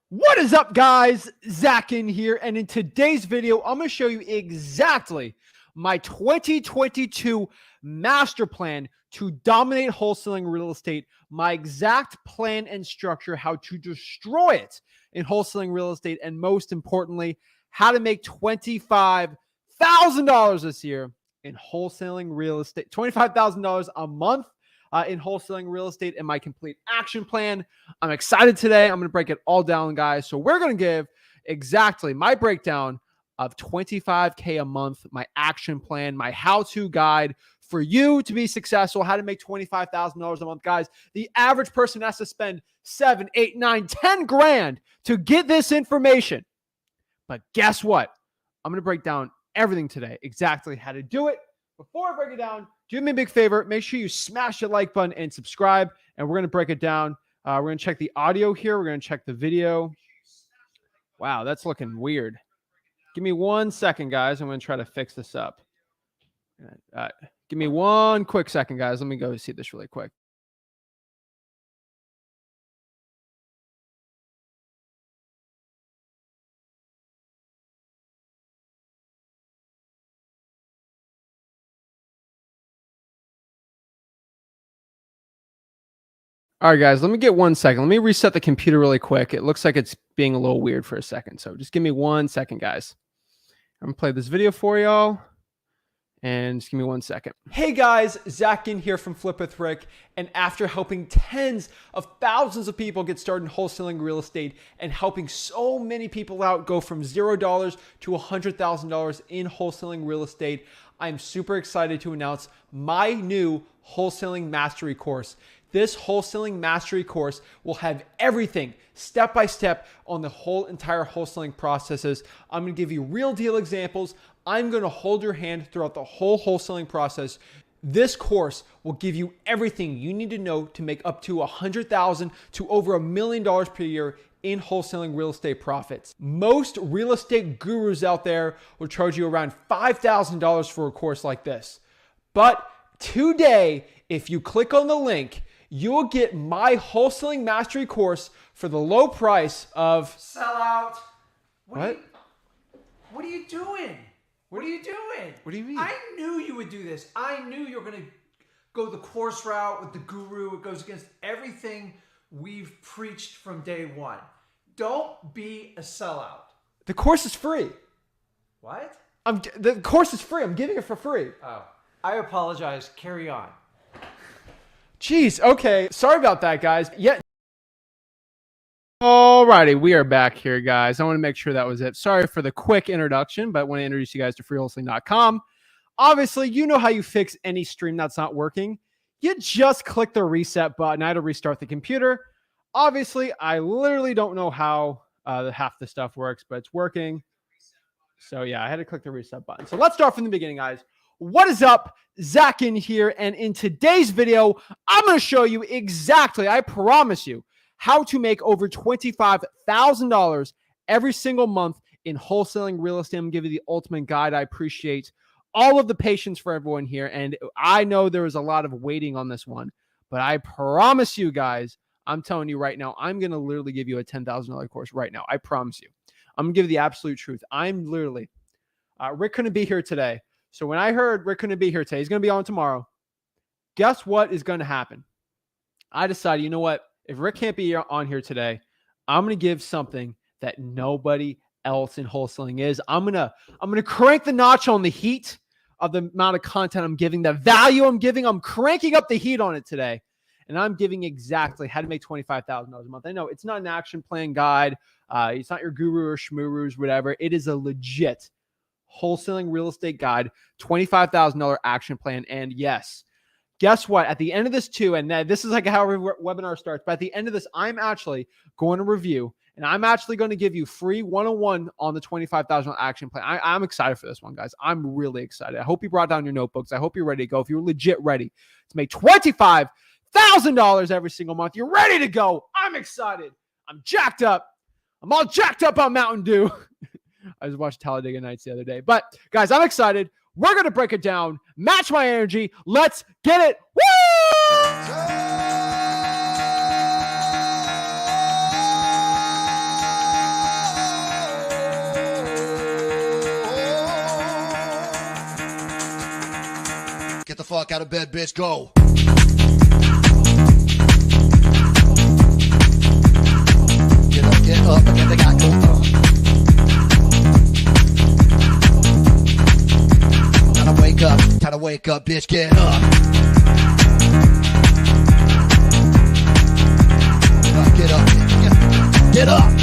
What is up, guys? Zach Ginn here, and in today's video, I'm going to show you exactly my 2022 master plan to dominate wholesaling real estate, my exact plan and structure, how to destroy it in wholesaling real estate, and most importantly, how to make $25,000 this year in wholesaling real estate, $25,000 a month in wholesaling real estate, and my complete action plan. I'm excited today. I'm going to break it all down, guys. So we're going to give exactly my breakdown of $25K a month, my action plan, my how-to guide for you to be successful, how to make $25,000 a month. Guys, the average person has to spend 7, 8, 9, 10 grand to get this information. But guess what? I'm going to break down everything today, exactly how to do it. Before I break it down, do me a big favor. Make sure you smash the like button and subscribe, and we're going to break it down. We're going to check the audio here. We're going to check the video. Wow, that's looking weird. Give me 1 second, guys. I'm going to try to fix this up. Give me 1 quick second, guys. Let me go see this really quick. All right, guys, let me get 1 second. Let me reset the computer really quick. It looks like it's being a little weird for a second. So just give me 1 second, guys. I'm going to play this video for y'all. And just give me 1 second. Hey guys, Zach Ginn here from Flip with Rick. And after helping tens of thousands of people get started in wholesaling real estate and helping so many people out go from $0 to $100,000 in wholesaling real estate, I'm super excited to announce my new wholesaling mastery course. This wholesaling mastery course will have everything step by step on the whole entire wholesaling processes. I'm going to give you real deal examples. I'm going to hold your hand throughout the whole wholesaling process. This course will give you everything you need to know to make up to $100,000 to over $1 million per year in wholesaling real estate profits. Most real estate gurus out there will charge you around $5,000 for a course like this. But today, if you click on the link, you'll get my wholesaling mastery course for the low price of sellout. What What are you doing? What are you doing? What do you mean? I knew you would do this. I knew you were going to go the course route with the guru. It goes against everything we've preached from day one. Don't be a sellout. The course is free. What? The course is free. I'm giving it for free. Oh, I apologize. Carry on. Jeez, okay. Sorry about that, guys. Yeah. Alrighty, we are back here, guys. I want to make sure that was it. Sorry for the quick introduction, but I want to introduce you guys to freewholesaling.com. Obviously, you know how you fix any stream that's not working. You just click the reset button. I had to restart the computer. Obviously, I literally don't know how half the stuff works, but it's working. So yeah, I had to click the reset button. So let's start from the beginning, guys. What is up? Zach Ginn here, and in today's video, I'm going to show you exactly, I promise you, how to make over $25,000 every single month in wholesaling real estate. I'm going to give you the ultimate guide. I appreciate all of the patience for everyone here, and I know there was a lot of waiting on this one, but I promise you guys, I'm telling you right now, I'm going to literally give you a $10,000 course right now. I promise you. I'm going to give you the absolute truth. I'm literally, Rick couldn't be here today. So when I heard Rick couldn't be here today, he's going to be on tomorrow. Guess what is going to happen? I decided, you know what? If Rick can't be on here today, I'm going to give something that nobody else in wholesaling is. I'm going to crank the notch on the heat of the amount of content I'm giving, the value I'm giving. I'm cranking up the heat on it today. And I'm giving exactly how to make $25,000 a month. I know it's not an action plan guide. It's not your guru or shmurus, whatever. It is a legit wholesaling real estate guide, $25,000 action plan. And yes, guess what? At the end of this too, and this is like how every webinar starts, but at the end of this, I'm actually going to review, and I'm actually going to give you free one-on-one on the $25,000 action plan. I'm excited for this one, guys. I'm really excited. I hope you brought down your notebooks. I hope you're ready to go. If you're legit ready to make $25,000 every single month, you're ready to go. I'm excited. I'm jacked up. I'm all jacked up on Mountain Dew. I just watched Talladega Nights the other day. But guys, I'm excited. We're going to break it down. Match my energy. Let's get it. Woo! fuck out of bed, bitch. Go. Get up, get the guy go. Time to wake up, bitch. Get up. Get up. Get up.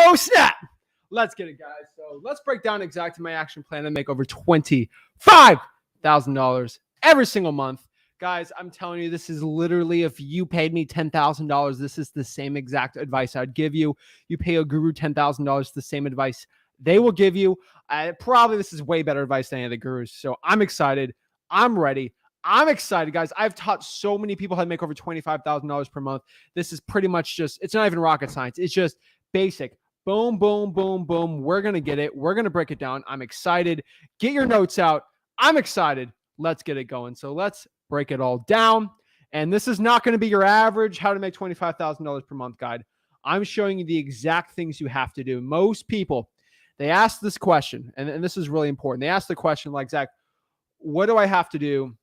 Oh, snap. Let's get it, guys. So let's break down exactly my action plan and make over $25,000 every single month. Guys, I'm telling you, this is literally, if you paid me $10,000, this is the same exact advice I'd give you. You pay a guru $10,000, the same advice they will give you. Probably this is way better advice than any of the gurus. So I'm excited. I'm ready. I'm excited, guys. I've taught so many people how to make over $25,000 per month. This is pretty much just, it's not even rocket science. It's just basic. Boom, boom, boom, boom. We're going to get it. We're going to break it down. I'm excited. Get your notes out. I'm excited. Let's get it going. So let's break it all down. And this is not going to be your average how to make $25,000 per month guide. I'm showing you the exact things you have to do. Most people, they ask this question, and this is really important. They ask the question like, Zach, what do I have to do?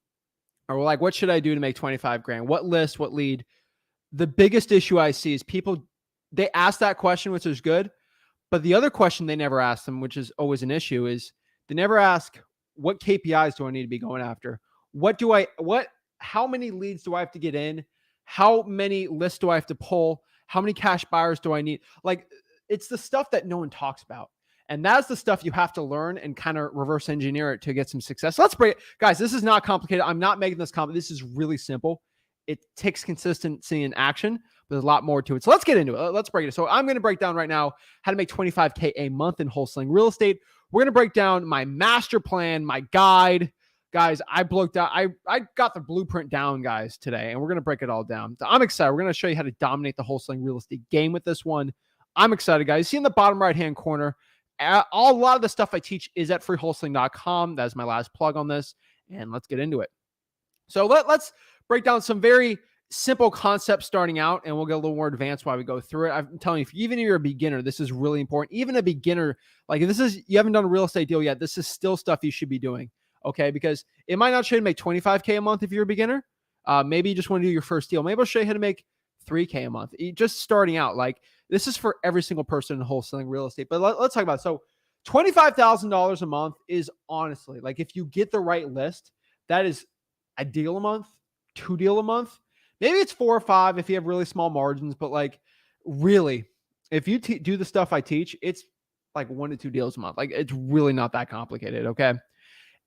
Or like, what should I do to make 25 grand? What list, what lead? The biggest issue I see is people, they ask that question, which is good. But the other question they never ask them, which is always an issue, is they never ask, what KPIs do I need to be going after? How many leads do I have to get in? How many lists do I have to pull? How many cash buyers do I need? Like, it's the stuff that no one talks about. And that's the stuff you have to learn and kind of reverse engineer it to get some success. Let's break it. Guys, this is not complicated. I'm not making this complicated. This is really simple. It takes consistency and action, but there's a lot more to it. So let's get into it. Let's break it. So I'm going to break down right now how to make $25K a month in wholesaling real estate. We're going to break down my master plan, my guide. Guys, I got the blueprint down, guys, today, and we're going to break it all down. So I'm excited. We're going to show you how to dominate the wholesaling real estate game with this one. I'm excited, guys. See in the bottom right-hand corner, a lot of the stuff I teach is at freewholesaling.com. That's my last plug on this, and let's get into it. So let's break down some very simple concepts starting out, and we'll get a little more advanced while we go through it. I'm telling you, even if you're a beginner, this is really important. Even a beginner, like if you haven't done a real estate deal yet, this is still stuff you should be doing. Okay, because it might not show you to make $25K a month if you're a beginner. Maybe you just want to do your first deal. Maybe I'll show you how to make $3K a month. Just starting out, like this is for every single person in wholesaling real estate. But let's talk about it. So $25,000 a month is honestly, like if you get the right list, that is a deal a month, 2 deal a month. Maybe it's 4 or 5 if you have really small margins. But like really, if you do the stuff I teach, it's like 1 to 2 deals a month. Like it's really not that complicated. Okay.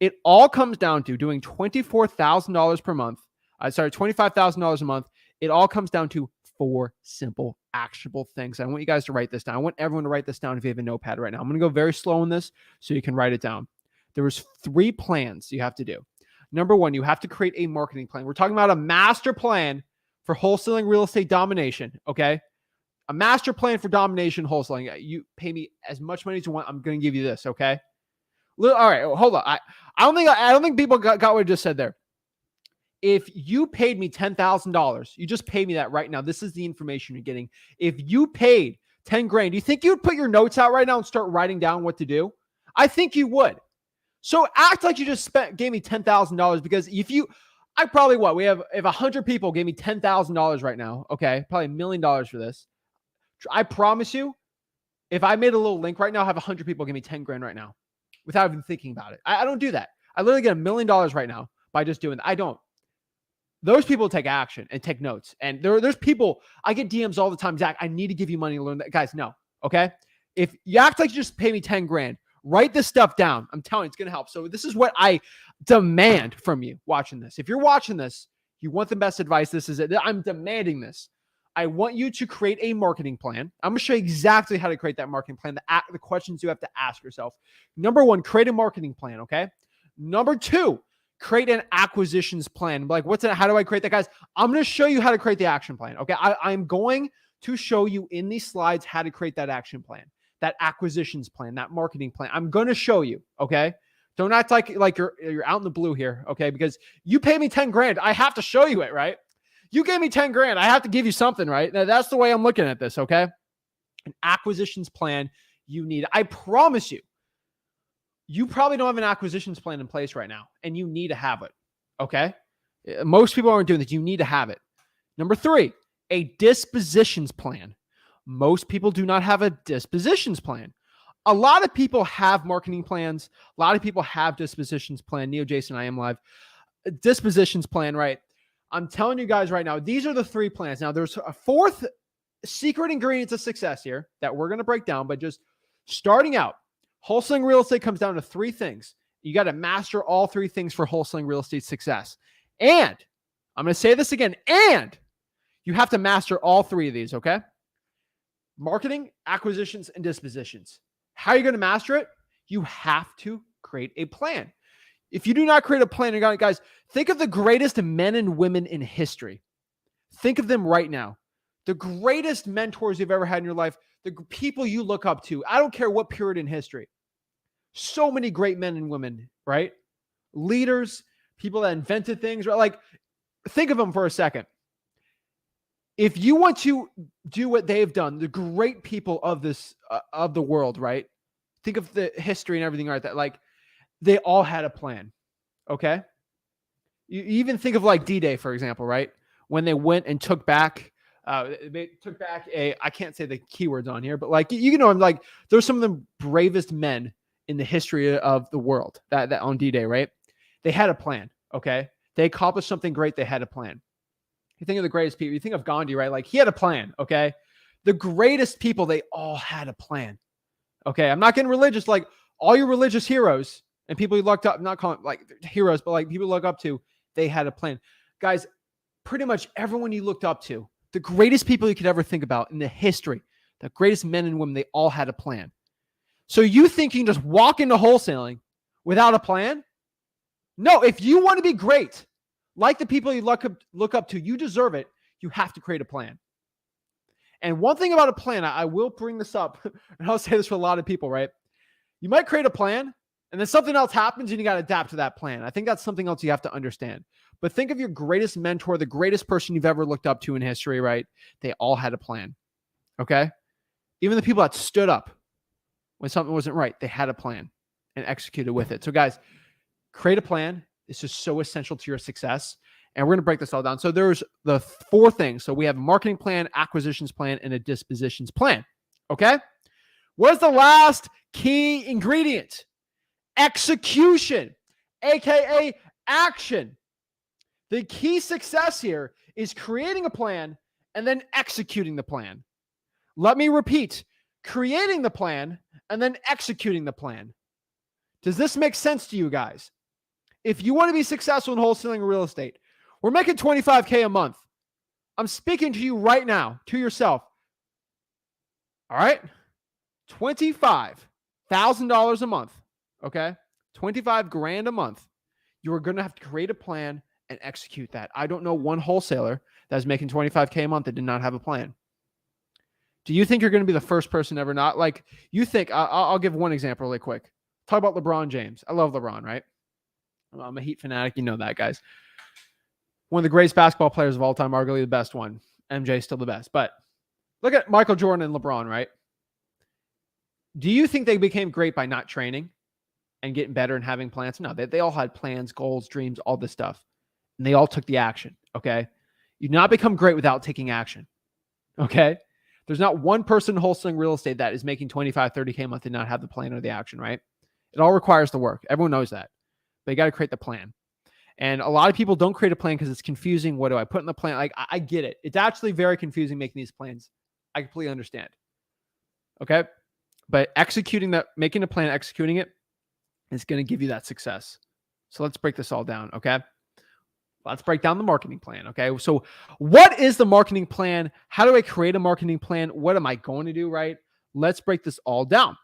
It all comes down to doing $24,000 per month. $25,000 a month. It all comes down to 4 simple, actionable things. I want you guys to write this down. I want everyone to write this down if you have a notepad right now. I'm going to go very slow on this so you can write it down. There was 3 plans you have to do. Number 1, you have to create a marketing plan. We're talking about a master plan for wholesaling real estate domination, okay? A master plan for domination wholesaling. You pay me as much money as you want. I'm going to give you this, okay? All right, hold on. I don't think people got what I just said there. If you paid me $10,000, you just pay me that right now. This is the information you're getting. If you paid 10 grand, do you think you'd put your notes out right now and start writing down what to do? I think you would. So act like you just gave me $10,000 because if 100 people gave me $10,000 right now, okay, probably $1 million for this. I promise you, if I made a little link right now, I have 100 people give me 10 grand right now without even thinking about it. I don't do that. I literally get $1 million right now by just doing that. I don't. Those people take action and take notes. And there's people, I get DMs all the time, Zach, I need to give you money to learn that. Guys, no, okay? If you act like you just pay me 10 grand, write this stuff down. I'm telling you, it's going to help. So this is what I demand from you watching this. If you're watching this, you want the best advice, this is it. I'm demanding this. I want you to create a marketing plan. I'm going to show you exactly how to create that marketing plan, the questions you have to ask yourself. Number 1, create a marketing plan, okay? Number 2, create an acquisitions plan. Like, how do I create that, guys? I'm going to show you how to create the action plan, okay? I'm going to show you in these slides how to create that action plan, that acquisitions plan, that marketing plan. I'm going to show you, okay? Don't act like you're out in the blue here, okay? Because you pay me 10 grand. I have to show you it, right? You gave me 10 grand. I have to give you something, right? Now, that's the way I'm looking at this, okay? An acquisitions plan you need. I promise you, you probably don't have an acquisitions plan in place right now, and you need to have it, okay? Most people aren't doing this. You need to have it. Number 3, a dispositions plan. Most people do not have a dispositions plan. A lot of people have marketing plans. A lot of people have dispositions plan. Neo Jason, I am live. Dispositions plan, right? I'm telling you guys right now, these are the 3 plans. Now, there's a 4th secret ingredient to success here that we're going to break down, but just starting out, wholesaling real estate comes down to 3 things. You got to master all 3 things for wholesaling real estate success. And I'm going to say this again, and you have to master all 3 of these, okay? Marketing, acquisitions, and dispositions. How are you going to master it? You have to create a plan. If you do not create a plan, guys, think of the greatest men and women in history. Think of them right now. The greatest mentors you've ever had in your life, the people you look up to. I don't care what period in history. So many great men and women, right? Leaders, people that invented things, right? Like, think of them for a second. If you want to do what they've done, the great people of this, of the world, right? Think of the history and everything like that. Like, they all had a plan, okay? You even think of like D-Day, for example, right? When they went and took back I can't say the keywords on here, but like, you know, like, there's some of the bravest men in the history of the world that on D-Day, right? They had a plan, okay? They accomplished something great. They had a plan. You think of the greatest people, you think of Gandhi, right? Like, he had a plan, okay? The greatest people, they all had a plan, okay? I'm not getting religious, like all your religious heroes and people you looked up, not calling like heroes, but like people you look up to, they had a plan. Guys, pretty much everyone you looked up to, the greatest people you could ever think about in the history, the greatest men and women, they all had a plan. So you think you can just walk into wholesaling without a plan? No, if you want to be great, like the people you look up to, you deserve it. You have to create a plan. And one thing about a plan, I will bring this up, and I'll say this for a lot of people, right? You might create a plan, and then something else happens, and you got to adapt to that plan. I think that's something else you have to understand. But think of your greatest mentor, the greatest person you've ever looked up to in history, right? They all had a plan, okay? Even the people that stood up when something wasn't right, they had a plan and executed with it. So guys, create a plan. It's just so essential to your success. And we're going to break this all down. So there's the 4 things. So we have a marketing plan, acquisitions plan, and a dispositions plan. Okay? What is the last key ingredient? Execution, aka action. The key success here is creating a plan and then executing the plan. Let me repeat, creating the plan and then executing the plan. Does this make sense to you guys? If you want to be successful in wholesaling real estate, we're making $25K a month. I'm speaking to you right now, to yourself. All right? $25,000 a month. Okay? 25 grand a month. You are going to have to create a plan and execute that. I don't know one wholesaler that's making $25K a month that did not have a plan. Do you think you're going to be the first person ever not? Like, you think, I'll give one example really quick. Talk about LeBron James. I love LeBron, right? I'm a Heat fanatic. You know that, guys. One of the greatest basketball players of all time, arguably the best one. MJ still the best. But look at Michael Jordan and LeBron, right? Do you think they became great by not training and getting better and having plans? No, they all had plans, goals, dreams, all this stuff. And they all took the action, okay? You do not become great without taking action, okay? There's not one person wholesaling real estate that is making 25, 30K a month and not have the plan or the action, right? It all requires the work. Everyone knows that. But you got to create the plan. And a lot of people don't create a plan because it's confusing. What do I put in the plan? Like, I get it. It's actually very confusing making these plans. I completely understand. Okay? But executing that, making a plan, executing it is going to give you that success. So let's break this all down, okay? Let's break down the marketing plan, okay? So what is the marketing plan? How do I create a marketing plan? What am I going to do, right? Let's break this all down.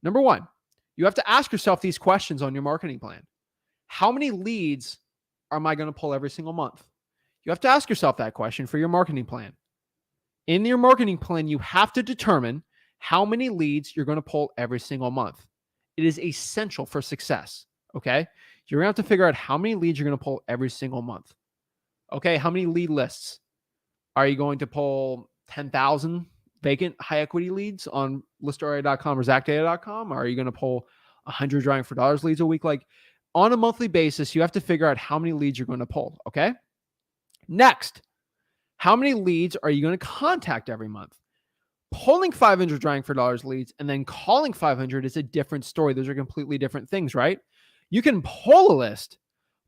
Number 1, you have to ask yourself these questions on your marketing plan. How many leads am I going to pull every single month? You have to ask yourself that question for your marketing plan. In your marketing plan, you have to determine how many leads you're going to pull every single month. It is essential for success. Okay. You're going to have to figure out how many leads you're going to pull every single month. Okay. How many lead lists? Are you going to pull 10,000 vacant high equity leads on listarea.com or zachdata.com? Or are you going to pull 100 drawing for dollars leads a week? Like on a monthly basis, you have to figure out how many leads you're going to pull. Okay. Next, how many leads are you going to contact every month? Pulling 500 drawing for dollars leads and then calling 500 is a different story. Those are completely different things, right? You can pull a list.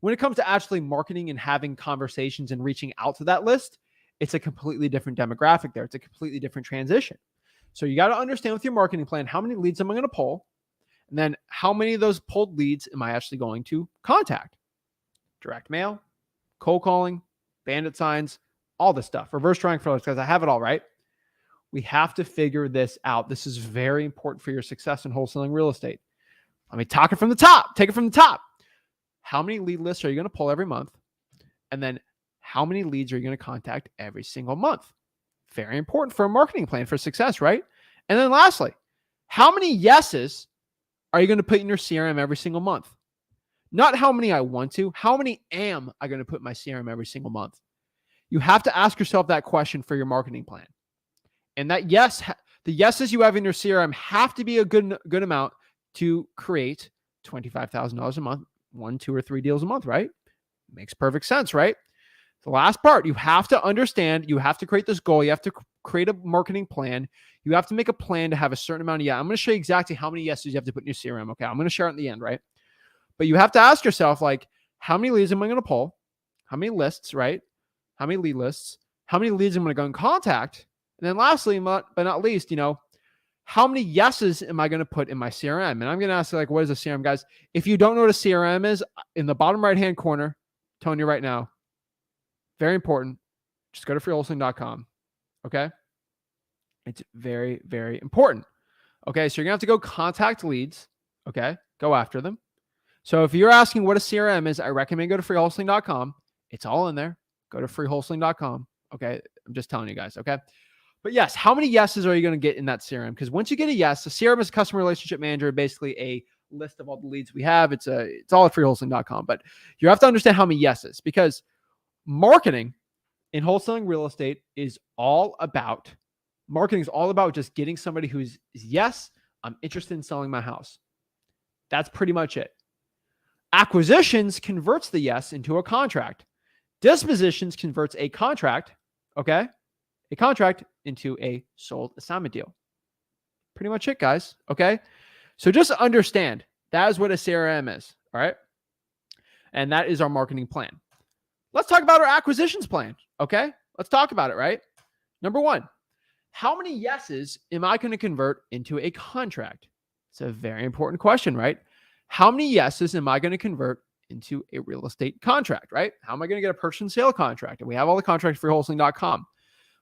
When it comes to actually marketing and having conversations and reaching out to that list, it's a completely different demographic there. It's a completely different transition. So you got to understand with your marketing plan, how many leads am I going to pull? And then how many of those pulled leads am I actually going to contact? Direct mail, cold calling, bandit signs, all this stuff. Reverse drawing for dollars, because I have it all, right? We have to figure this out. This is very important for your success in wholesaling real estate. Let me talk it from the top. Take it from the top. How many lead lists are you going to pull every month? And then how many leads are you going to contact every single month? Very important for a marketing plan for success, right? And then lastly, how many yeses are you going to put in your CRM every single month? Not how many I want to, how many am I going to put in my CRM every single month? You have to ask yourself that question for your marketing plan. And that the yeses you have in your CRM have to be a good amount to create $25,000 a month, 1, 2, or 3 deals a month, right? Makes perfect sense, right? The last part, you have to understand, you have to create this goal. You have to create a marketing plan. You have to make a plan to have a certain amount of I'm going to show you exactly how many yeses you have to put in your CRM. Okay. I'm going to share it in the end, right? But you have to ask yourself, like, how many leads am I going to pull? How many lists, right? How many lead lists? How many leads am I going to go and contact? And then lastly, but not least, how many yeses am I going to put in my CRM? And I'm going to ask, like, what is a CRM, guys? If you don't know what a CRM is, in the bottom right-hand corner, I'm telling you right now, very important. Just go to freewholesaling.com. Okay. It's very, very important. Okay. So you're going to have to go contact leads. Okay. Go after them. So if you're asking what a CRM is, I recommend go to freewholesaling.com. It's all in there. Go to freewholesaling.com. Okay. I'm just telling you guys. Okay. But yes, how many yeses are you going to get in that CRM? Because once you get a yes, the CRM is a customer relationship manager, basically a list of all the leads we have. It's all at freewholesaling.com. But you have to understand how many yeses, because marketing in wholesaling real estate is all about just getting somebody who's, yes, I'm interested in selling my house. That's pretty much it. Acquisitions converts the yes into a contract. Dispositions converts a contract, okay? A contract into a sold assignment deal. Pretty much it, guys, okay? So just understand, that is what a CRM is, all right? And that is our marketing plan. Let's talk about our acquisitions plan, okay? Let's talk about it, right? Number one, how many yeses am I going to convert into a contract? It's a very important question, right? How many yeses am I going to convert into a real estate contract, right? How am I going to get a purchase and sale contract? And we have all the contracts for wholesaling.com.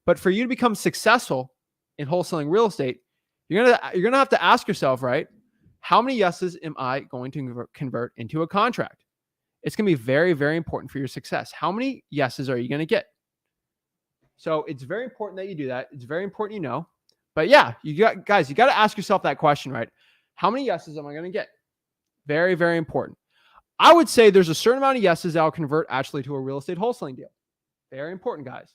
But for you to become successful in wholesaling real estate, you're going to have to ask yourself, right? How many yeses am I going to convert into a contract? It's going to be very, very important for your success. How many yeses are you going to get? So it's very important that you do that. It's very important you know. But yeah, you got to ask yourself that question, right? How many yeses am I going to get? Very, very important. I would say there's a certain amount of yeses that will convert actually to a real estate wholesaling deal. Very important, guys.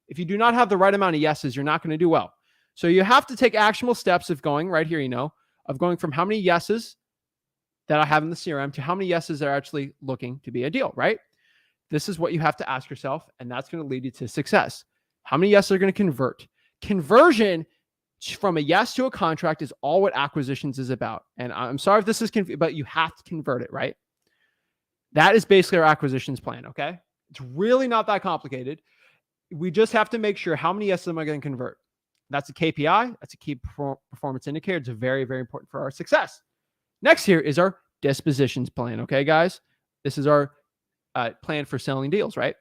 If you do not have the right amount of yeses, you're not going to do well. So you have to take actionable steps of going right here, of going from how many yeses that I have in the CRM to how many yeses are actually looking to be a deal, right? This is what you have to ask yourself, and that's going to lead you to success. How many yeses are going to convert? Conversion from a yes to a contract is all what acquisitions is about. And I'm sorry if this is confusing, but you have to convert it, right? That is basically our acquisitions plan, okay? It's really not that complicated. We just have to make sure how many yeses am I going to convert. That's a KPI. That's a key performance indicator. It's very, very important for our success. Next here is our dispositions plan, okay, guys? This is our plan for selling deals, right?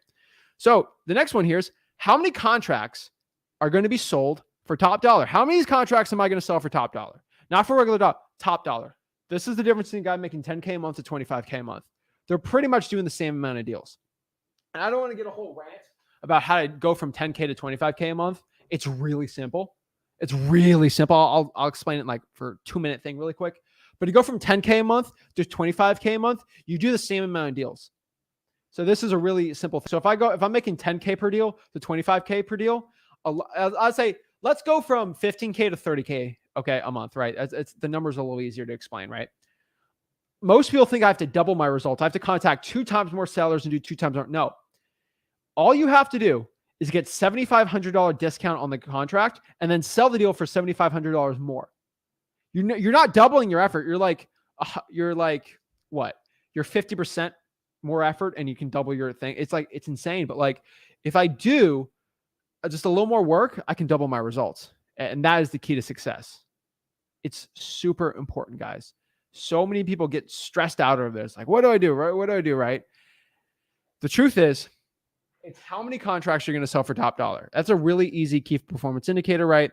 So the next one here is how many contracts are going to be sold for top dollar? How many of these contracts am I going to sell for top dollar? Not for regular dollar, top dollar. This is the difference between a guy making $10K a month to $25K a month. They're pretty much doing the same amount of deals. And I don't want to get a whole rant about how to go from $10K to $25K a month It's really simple. It's really simple. I'll explain it in like for a 2-minute thing really quick. But you go from 10K a month to 25K a month, you do the same amount of deals. So this is a really simple thing. So if I'm making 10K per deal to 25K per deal, I'd say, let's go from 15K to 30K, okay, a month, right? It's the numbers are a little easier to explain, right? Most people think I have to double my results. I have to contact 2 times more sellers and do 2 times more. No. All you have to do is get $7,500 discount on the contract and then sell the deal for $7,500 more. You're not doubling your effort. You're like what? You're 50% more effort and you can double your thing. It's insane. But like, if I do just a little more work, I can double my results. And that is the key to success. It's super important, guys. So many people get stressed out over this. Like, what do I do? Right? What do I do? Right? The truth is, it's how many contracts you're going to sell for top dollar. That's a really easy key performance indicator, right?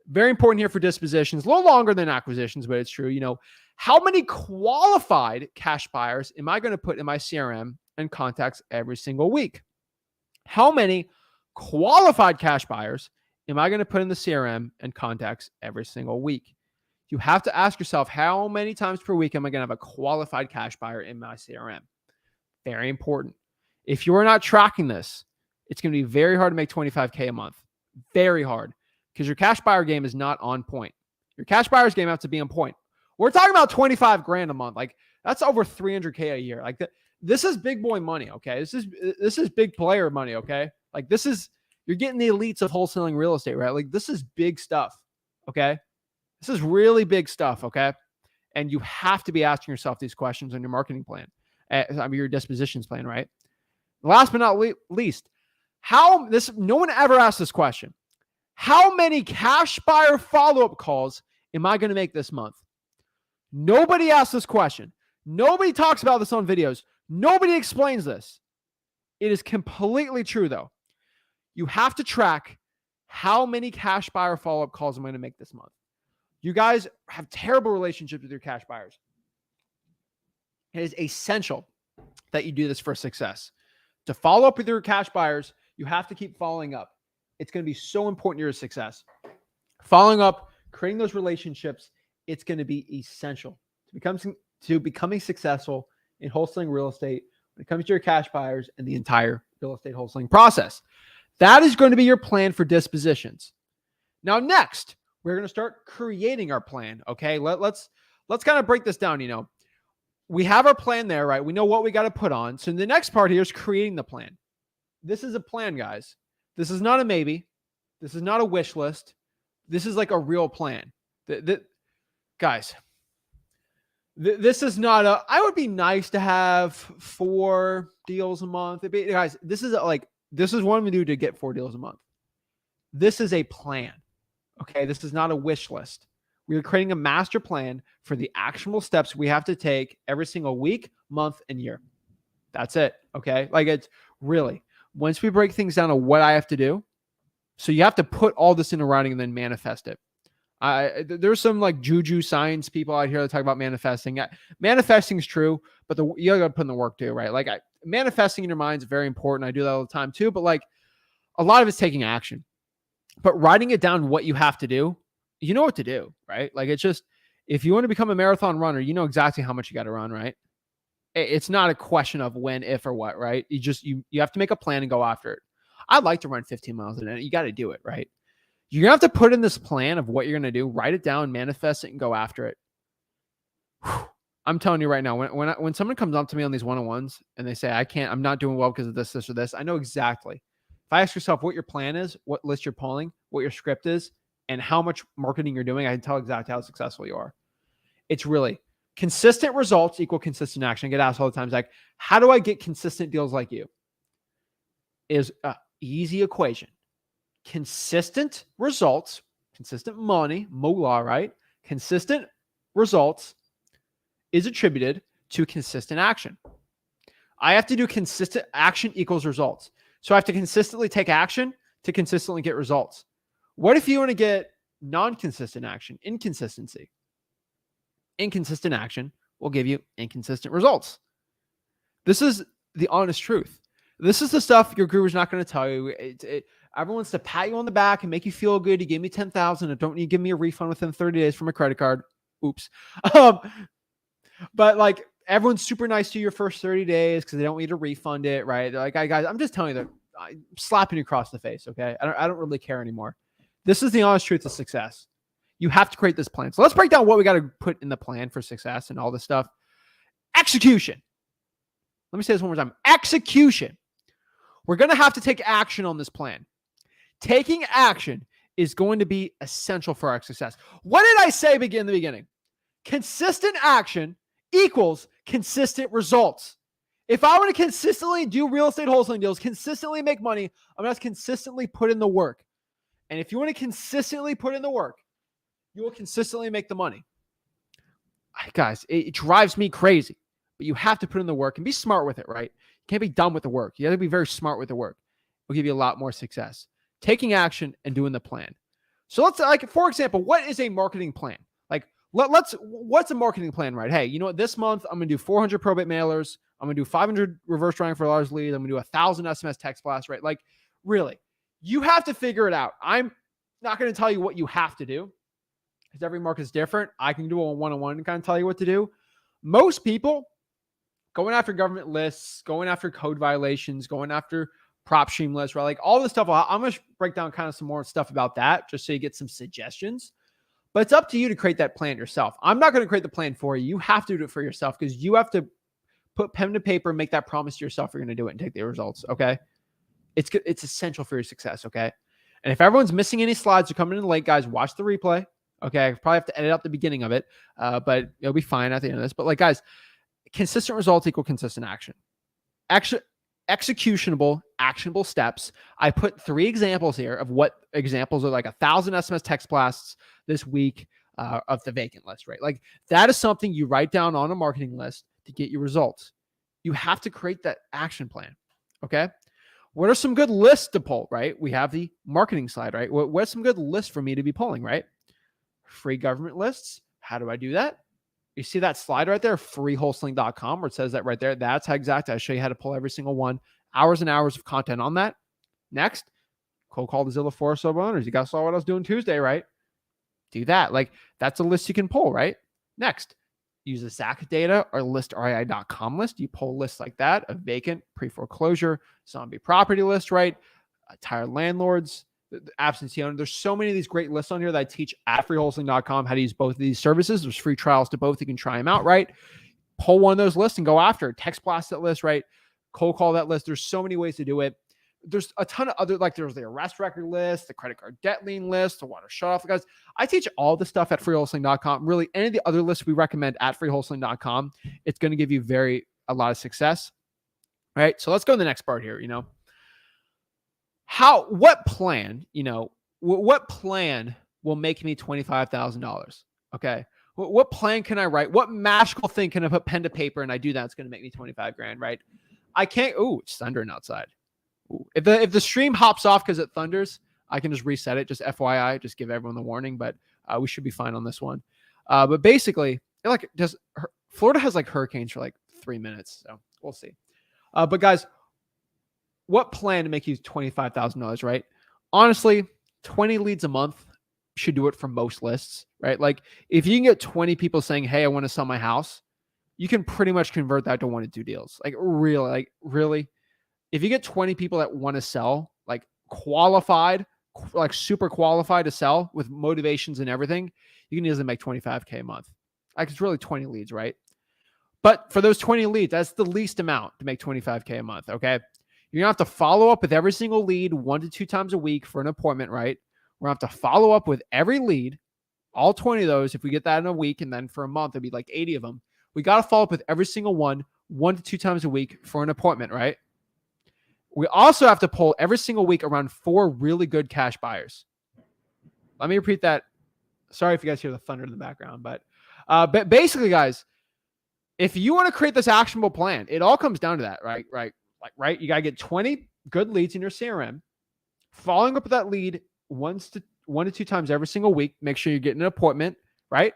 Very important here for dispositions, a little longer than acquisitions, but it's true. You know, how many qualified cash buyers am I going to put in my CRM and contacts every single week? How many qualified cash buyers am I going to put in the CRM and contacts every single week? You have to ask yourself, how many times per week am I going to have a qualified cash buyer in my CRM? Very important. If you're not tracking this, it's going to be very hard to make 25K a month. Very hard. Because your cash buyer game is not on point. Your cash buyer's game has to be on point. We're talking about 25 grand a month. Like, that's over 300K a year. Like, this is big boy money, okay? This is big player money, okay? Like, you're getting the elites of wholesaling real estate, right? Like, this is big stuff, okay? This is really big stuff, okay? And you have to be asking yourself these questions on your marketing plan, your dispositions plan, right? Last but not least, no one ever asked this question. How many cash buyer follow-up calls am I going to make this month? Nobody asked this question. Nobody talks about this on videos. Nobody explains this. It is completely true, though. You have to track how many cash buyer follow-up calls I'm going to make this month. You guys have terrible relationships with your cash buyers. It is essential that you do this for success. To follow up with your cash buyers, you have to keep following up. It's going to be so important to your success. Following up, creating those relationships, it's going to be essential to becoming successful in wholesaling real estate when it comes to your cash buyers and the entire real estate wholesaling process. That is going to be your plan for dispositions. Now, next, we're going to start creating our plan. Okay, let's kind of break this down. You know, we have our plan there, right? We know what we got to put on. So the next part here is creating the plan. This is a plan, guys. This is not a maybe. This is not a wish list. This is like a real plan. Guys, this is not I would be nice to have 4 deals a month. Guys, this is what I'm going to do to get 4 deals a month. This is a plan. Okay, this is not a wish list. We are creating a master plan for the actionable steps we have to take every single week, month, and year. That's it. Okay, like, it's really, once we break things down to what I have to do, so you have to put all this into writing and then manifest it. There's some like juju science people out here that talk about manifesting. Manifesting is true, but you got to put in the work too, right? Like, manifesting in your mind is very important. I do that all the time too, but like, a lot of it's taking action. But writing it down, what you have to do, you know what to do, right? Like, it's just, if you want to become a marathon runner, you know exactly how much you got to run, right? It's not a question of when, if, or what, right? You have to make a plan and go after it. I'd like to run 15 miles a day. You got to do it, right? You're going to have to put in this plan of what you're going to do, write it down, manifest it, and go after it. Whew. I'm telling you right now, when someone comes up to me on these one-on-ones and they say, I'm not doing well because of this, or this, I know exactly. If I ask yourself what your plan is, what list you're pulling, what your script is, and how much marketing you're doing, I can tell exactly how successful you are. It's really consistent results equal consistent action. I get asked all the time, Zach, how do I get consistent deals like you? Is an easy equation. Consistent results, consistent money, moolah, right? Consistent results is attributed to consistent action. I have to do consistent action equals results. So I have to consistently take action to consistently get results. What if you want to get non-consistent action, inconsistency? Inconsistent action will give you inconsistent results. This is the honest truth. This is the stuff your guru is not going to tell you. Everyone wants to pat you on the back and make you feel good. You gave me 10,000 and don't you give me a refund within 30 days from a credit card. Oops. But like everyone's super nice to you your first 30 days because they don't want you to refund it, right? They're like, guys, I'm just telling you that I'm slapping you across the face. Okay. I don't really care anymore. This is the honest truth of success. You have to create this plan. So let's break down what we got to put in the plan for success and all this stuff. Execution. Let me say this one more time. Execution. We're going to have to take action on this plan. Taking action is going to be essential for our success. What did I say in the beginning? Consistent action equals consistent results. If I want to consistently do real estate wholesaling deals, consistently make money, I'm going to consistently put in the work. And if you want to consistently put in the work, you will consistently make the money. Guys, it drives me crazy, but you have to put in the work and be smart with it, right? You can't be dumb with the work. You have to be very smart with the work. It'll give you a lot more success. Taking action and doing the plan. So let's, like, for example, what is a marketing plan? Like, what's a marketing plan, right? Hey, you know what? This month, I'm going to do 400 probate mailers. I'm going to do 500 reverse drawing for a large lead. I'm going to do 1,000 SMS text blasts, right? Like, really, you have to figure it out. I'm not going to tell you what you have to do because every market is different. I can do a one-on-one and kind of tell you what to do. Most people going after government lists, going after code violations, going after PropStream lists, right? Like all this stuff. I'm going to break down kind of some more stuff about that just so you get some suggestions. But it's up to you to create that plan yourself. I'm not going to create the plan for you. You have to do it for yourself because you have to put pen to paper and make that promise to yourself you're going to do it and take the results, okay? It's essential for your success, okay? And if everyone's missing any slides or coming in late, guys, watch the replay, okay? I probably have to edit out the beginning of it, but it'll be fine at the end of this. But like, guys, consistent results equal consistent action. Executionable, actionable steps. I put 3 examples here of what examples are like 1,000 SMS text blasts this week of the vacant list, right? Like that is something you write down on a marketing list to get your results. You have to create that action plan, okay? What are some good lists to pull, right? We have the marketing slide, right? What's some good lists for me to be pulling, right? Free government lists. How do I do that? You see that slide right there, freewholesaling.com, where it says that right there. That's how exactly I show you how to pull every single one. Hours and hours of content on that. Next, cold call the Zillow Forest Sub owners. You guys saw what I was doing Tuesday, right? Do that. Like that's a list you can pull, right? Next, use the Zach data or listrei.com list. You pull lists like that, a vacant, pre-foreclosure, zombie property list, right? Tired landlords, the absentee owner. There's so many of these great lists on here that I teach at freewholesaling.com how to use both of these services. There's free trials to both. You can try them out, right? Pull one of those lists and go after it. Text blast that list, right? Cold call that list. There's so many ways to do it. There's a ton of other, like there's the arrest record list, the credit card debt lien list, the water shut off. Guys, I teach all the stuff at freewholesaling.com. Really, any of the other lists we recommend at freewholesaling.com, it's going to give you a lot of success. All right. So let's go to the next part here. What plan will make me $25,000? Okay. What plan can I write? What magical thing can I put pen to paper and I do that? It's going to make me 25 grand, right? I can't. Oh, it's thundering outside. Ooh. If the stream hops off because it thunders, I can just reset it. Just FYI, just give everyone the warning, but we should be fine on this one. But basically, Florida has like hurricanes for like 3 minutes. So we'll see. But guys, what plan to make you $25,000, right? Honestly, 20 leads a month should do it for most lists, right? Like if you can get 20 people saying, hey, I want to sell my house, you can pretty much convert that to 1 to 2 deals. Like really, if you get 20 people that want to sell, like qualified, like super qualified to sell with motivations and everything, you can easily make $25K a month. Like it's really 20 leads, right? But for those 20 leads, that's the least amount to make $25K a month, okay? You're going to have to follow up with every single lead 1 to 2 times a week for an appointment, right? We're going to have to follow up with every lead, all 20 of those. If we get that in a week, and then for a month, it'd be like 80 of them. We got to follow up with every single one 1 to 2 times a week for an appointment, right? We also have to pull every single week around 4 really good cash buyers. Let me repeat that. Sorry if you guys hear the thunder in the background, but basically, guys, if you want to create this actionable plan, it all comes down to that, right? Right. You got to get 20 good leads in your CRM, following up with that lead 1 to 2 times every single week. Make sure you're getting an appointment, right?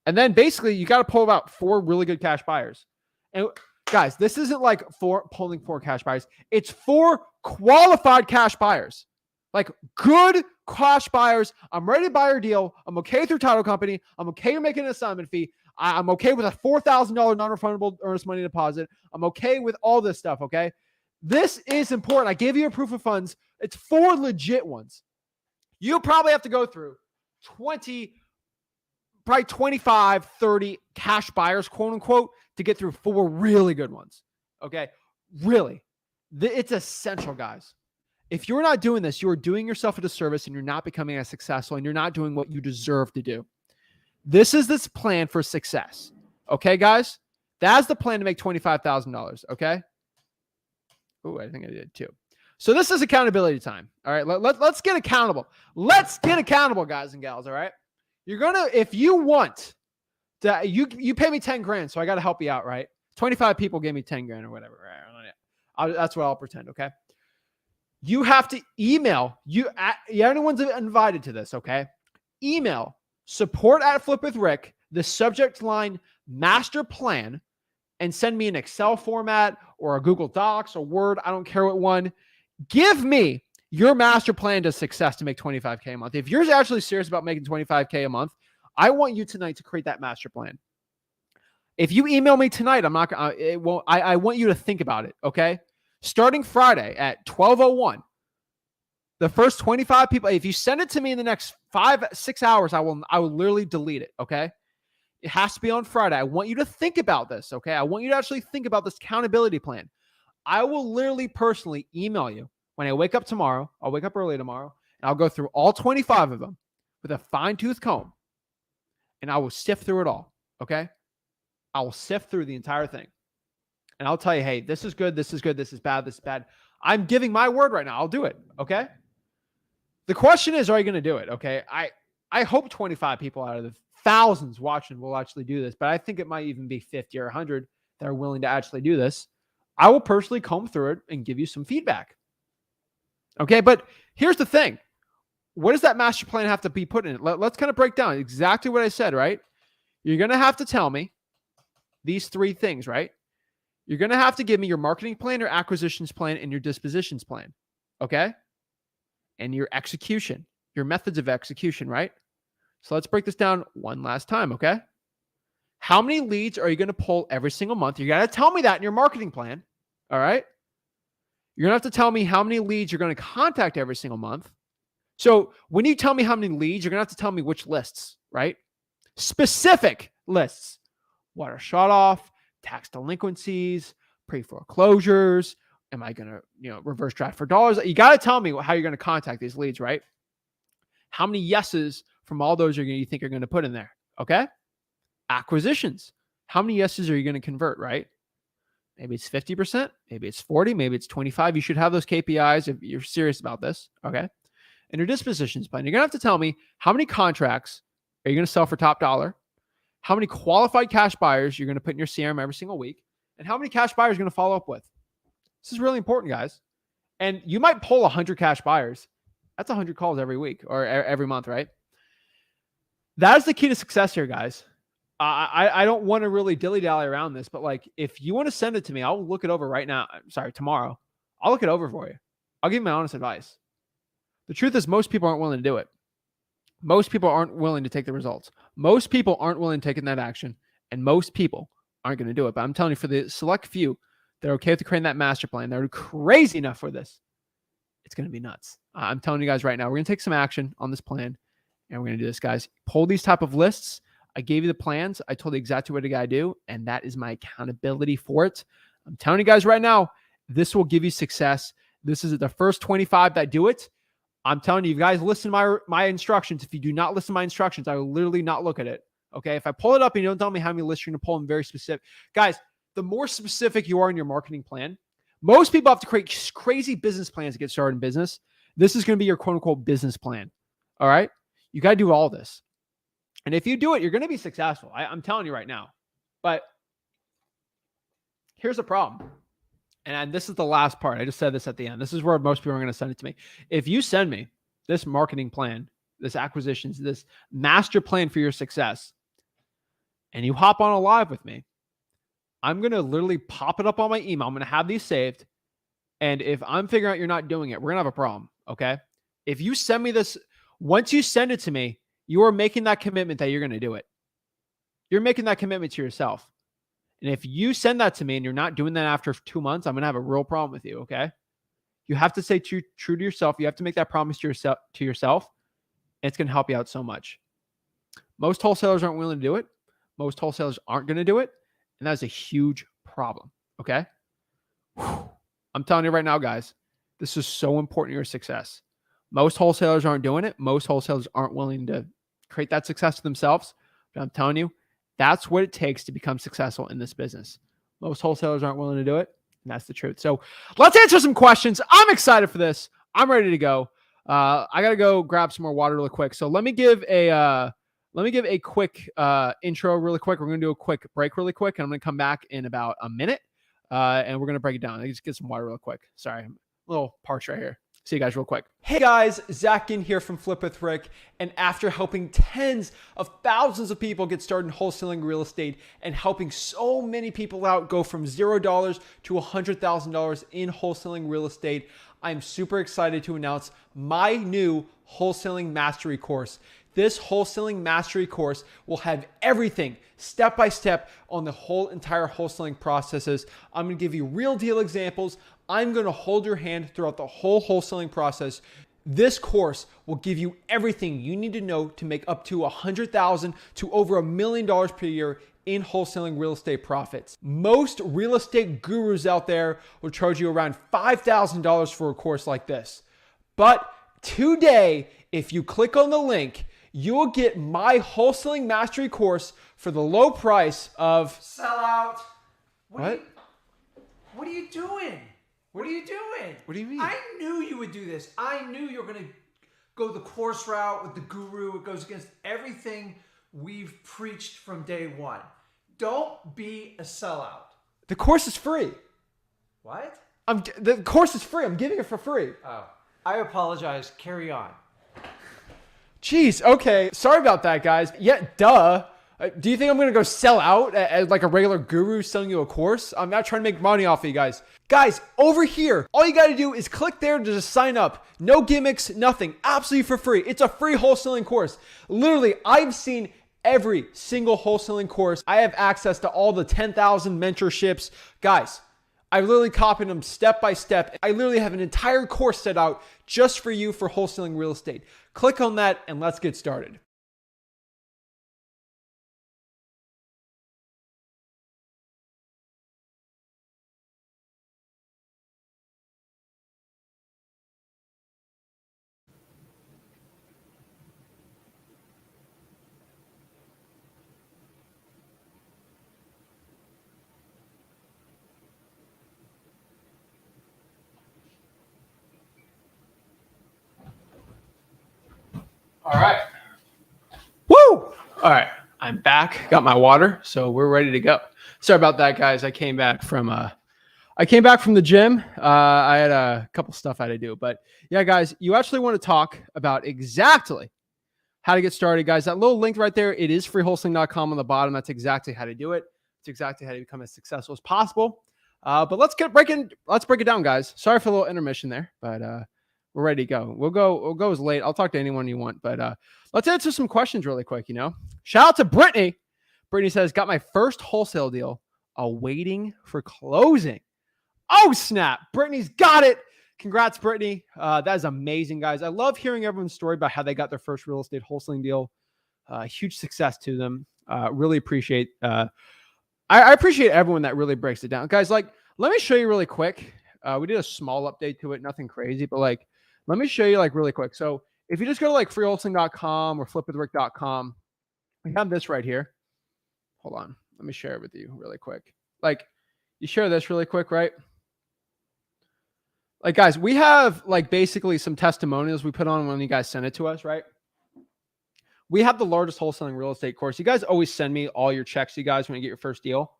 And then basically you got to pull about 4 really good cash buyers. And guys, this isn't like pulling 4 cash buyers. It's 4 qualified cash buyers. Like good cash buyers. I'm ready to buy your deal. I'm okay through title company. I'm okay with making an assignment fee. I'm okay with a $4,000 non-refundable earnest money deposit. I'm okay with all this stuff, okay? This is important. I gave you a proof of funds. It's 4 legit ones. You probably have to go through 25, 30 cash buyers, quote unquote, to get through 4 really good ones. Okay. Really. It's essential, guys. If you're not doing this, you're doing yourself a disservice and you're not becoming as successful and you're not doing what you deserve to do. This is this plan for success. Okay, guys? That's the plan to make $25,000. Okay. Oh, I think I did too. So this is accountability time. All right. Let's get accountable. Let's get accountable, guys and gals. All right. You're going to, if you want to, you pay me 10 grand. So I got to help you out, right? 25 people gave me 10 grand or whatever. Right? That's what I'll pretend. Okay. You have to email anyone's invited to this. Okay. Email support@flipwithrick, the subject line master plan, and send me an Excel format or a Google Docs or Word. I don't care what one. Give me your master plan to success to make $25K a month. If you're actually serious about making $25K a month, I want you tonight to create that master plan. If you email me tonight, I want you to think about it. Okay. Starting Friday at 12:01, the first 25 people, if you send it to me in the next 5-6 hours, I will literally delete it. Okay. It has to be on Friday. I want you to think about this. Okay. I want you to actually think about this accountability plan. I will literally personally email you when I wake up tomorrow. I'll wake up early tomorrow and I'll go through all 25 of them with a fine-tooth comb and I will sift through it all. Okay. I will sift through the entire thing and I'll tell you, hey, this is good. This is good. This is bad. This is bad. I'm giving my word right now. I'll do it. Okay. The question is, are you going to do it? Okay. I hope 25 people out of the thousands watching will actually do this, but I think it might even be 50 or 100 that are willing to actually do this. I will personally comb through it and give you some feedback. Okay, but here's the thing. What does that master plan have to be put in? Let's kind of break down exactly what I said, right? You're going to have to tell me these 3 things, right? You're going to have to give me your marketing plan, your acquisitions plan, and your dispositions plan. Okay? And your execution, your methods of execution, right? So let's break this down one last time, okay? How many leads are you going to pull every single month? You got to tell me that in your marketing plan, all right? You're going to have to tell me how many leads you're going to contact every single month. So when you tell me how many leads, you're going to have to tell me which lists, right? Specific lists. Water shut off, tax delinquencies, pre-foreclosures. Am I going to, reverse draft for dollars? You got to tell me how you're going to contact these leads, right? How many yeses from all those you think you're going to put in there? Okay. Acquisitions. How many yeses are you going to convert, right? Maybe it's 50%, maybe it's 40, maybe it's 25. You should have those KPIs if you're serious about this. Okay. And your dispositions plan. You're going to have to tell me how many contracts are you going to sell for top dollar? How many qualified cash buyers you're going to put in your CRM every single week? And how many cash buyers you're going to follow up with? This is really important, guys. And you might pull 100 cash buyers. That's 100 calls every week or every month, right? That is the key to success here, guys. I don't want to really dilly-dally around this, but like, if you want to send it to me, I'll look it over right now. Sorry, tomorrow. I'll look it over for you. I'll give you my honest advice. The truth is most people aren't willing to do it. Most people aren't willing to take the results. Most people aren't willing to take that action, and most people aren't going to do it. But I'm telling you, for the select few that are okay with creating that master plan, they're crazy enough for this, it's going to be nuts. I'm telling you guys right now, we're going to take some action on this plan, and we're going to do this, guys. Pull these type of lists. I gave you the plans. I told you exactly what I got to do, and that is my accountability for it. I'm telling you guys right now, this will give you success. This is the first 25 that do it. I'm telling you, you guys listen to my instructions. If you do not listen to my instructions, I will literally not look at it. Okay. If I pull it up and you don't tell me how many lists you're going to pull, I'm very specific. Guys, the more specific you are in your marketing plan, most people have to create crazy business plans to get started in business. This is going to be your quote unquote business plan. All right. You got to do all this. And if you do it, you're going to be successful. I'm telling you right now. But here's the problem. And this is the last part. I just said this at the end. This is where most people are going to send it to me. If you send me this marketing plan, this acquisitions, this master plan for your success, and you hop on a live with me, I'm going to literally pop it up on my email. I'm going to have these saved. And if I'm figuring out you're not doing it, we're going to have a problem. Okay. If you send me this, once you send it to me, you are making that commitment that you're going to do it. You're making that commitment to yourself. And if you send that to me and you're not doing that after 2 months, I'm going to have a real problem with you. Okay. You have to stay true to yourself. You have to make that promise to yourself. And it's going to help you out so much. Most wholesalers aren't willing to do it. Most wholesalers aren't going to do it. And that's a huge problem. Okay. I'm telling you right now, guys, this is so important to your success. Most wholesalers aren't doing it. Most wholesalers aren't willing to create that success for themselves. But I'm telling you, that's what it takes to become successful in this business. Most wholesalers aren't willing to do it. And that's the truth. So let's answer some questions. I'm excited for this. I'm ready to go. I got to go grab some more water really quick. So let me give a quick intro really quick. We're going to do a quick break really quick. And I'm going to come back in about a minute. And we're going to break it down. I just get some water real quick. Sorry, I'm a little parched right here. See you guys real quick. Hey guys, Zach Ginn here from Flip with Rick. And after helping tens of thousands of people get started in wholesaling real estate and helping so many people out go from $0 to $100,000 in wholesaling real estate, I'm super excited to announce my new wholesaling mastery course. This wholesaling mastery course will have everything step by step on the whole entire wholesaling processes. I'm going to give you real deal examples. I'm going to hold your hand throughout the whole wholesaling process. This course will give you everything you need to know to make up to $100,000 to over $1 million per year in wholesaling real estate profits. Most real estate gurus out there will charge you around $5,000 for a course like this. But today, if you click on the link, you'll get my wholesaling mastery course for the low price of Sellout. What? What are you doing? What are you doing? What do you mean? I knew you would do this. I knew you were going to go the course route with the guru. It goes against everything we've preached from day one. Don't be a sellout. The course is free. What? The course is free. I'm giving it for free. Oh, I apologize. Carry on. Jeez, okay. Sorry about that, guys. Yeah, duh. Do you think I'm going to go sell out as like a regular guru selling you a course? I'm not trying to make money off of you guys. Guys, over here, all you got to do is click there to just sign up. No gimmicks, nothing. Absolutely for free. It's a free wholesaling course. Literally, I've seen every single wholesaling course. I have access to all the 10,000 mentorships. Guys, I literally copied them step by step. I literally have an entire course set out just for you for wholesaling real estate. Click on that and let's get started. All right. Woo! All right. I'm back. Got my water, so we're ready to go. Sorry about that, guys. I came back from the gym. I had a couple stuff I had to do, but yeah, guys, you actually want to talk about exactly how to get started, guys. That little link right there, it is freewholesaling.com on the bottom. That's exactly how to do it. It's exactly how to become as successful as possible. But let's break it down, guys. Sorry for the little intermission there, but we're ready to go. We'll go as late. I'll talk to anyone you want, but let's answer some questions really quick. Shout out to Brittany. Brittany says, got my first wholesale deal, awaiting for closing. Oh snap! Brittany's got it. Congrats, Brittany. That is amazing, guys. I love hearing everyone's story about how they got their first real estate wholesaling deal. Huge success to them. Really appreciate. I appreciate everyone that really breaks it down, guys. Like, let me show you really quick. We did a small update to it, nothing crazy, but like, let me show you like really quick. So if you just go to like freewholesaling.com or flipwithrick.com, we have this right here. Hold on. Let me share it with you really quick. Like, you share this really quick, right? Like, guys, we have like basically some testimonials we put on when you guys send it to us, right? We have the largest wholesaling real estate course. You guys always send me all your checks, you guys, when you get your first deal.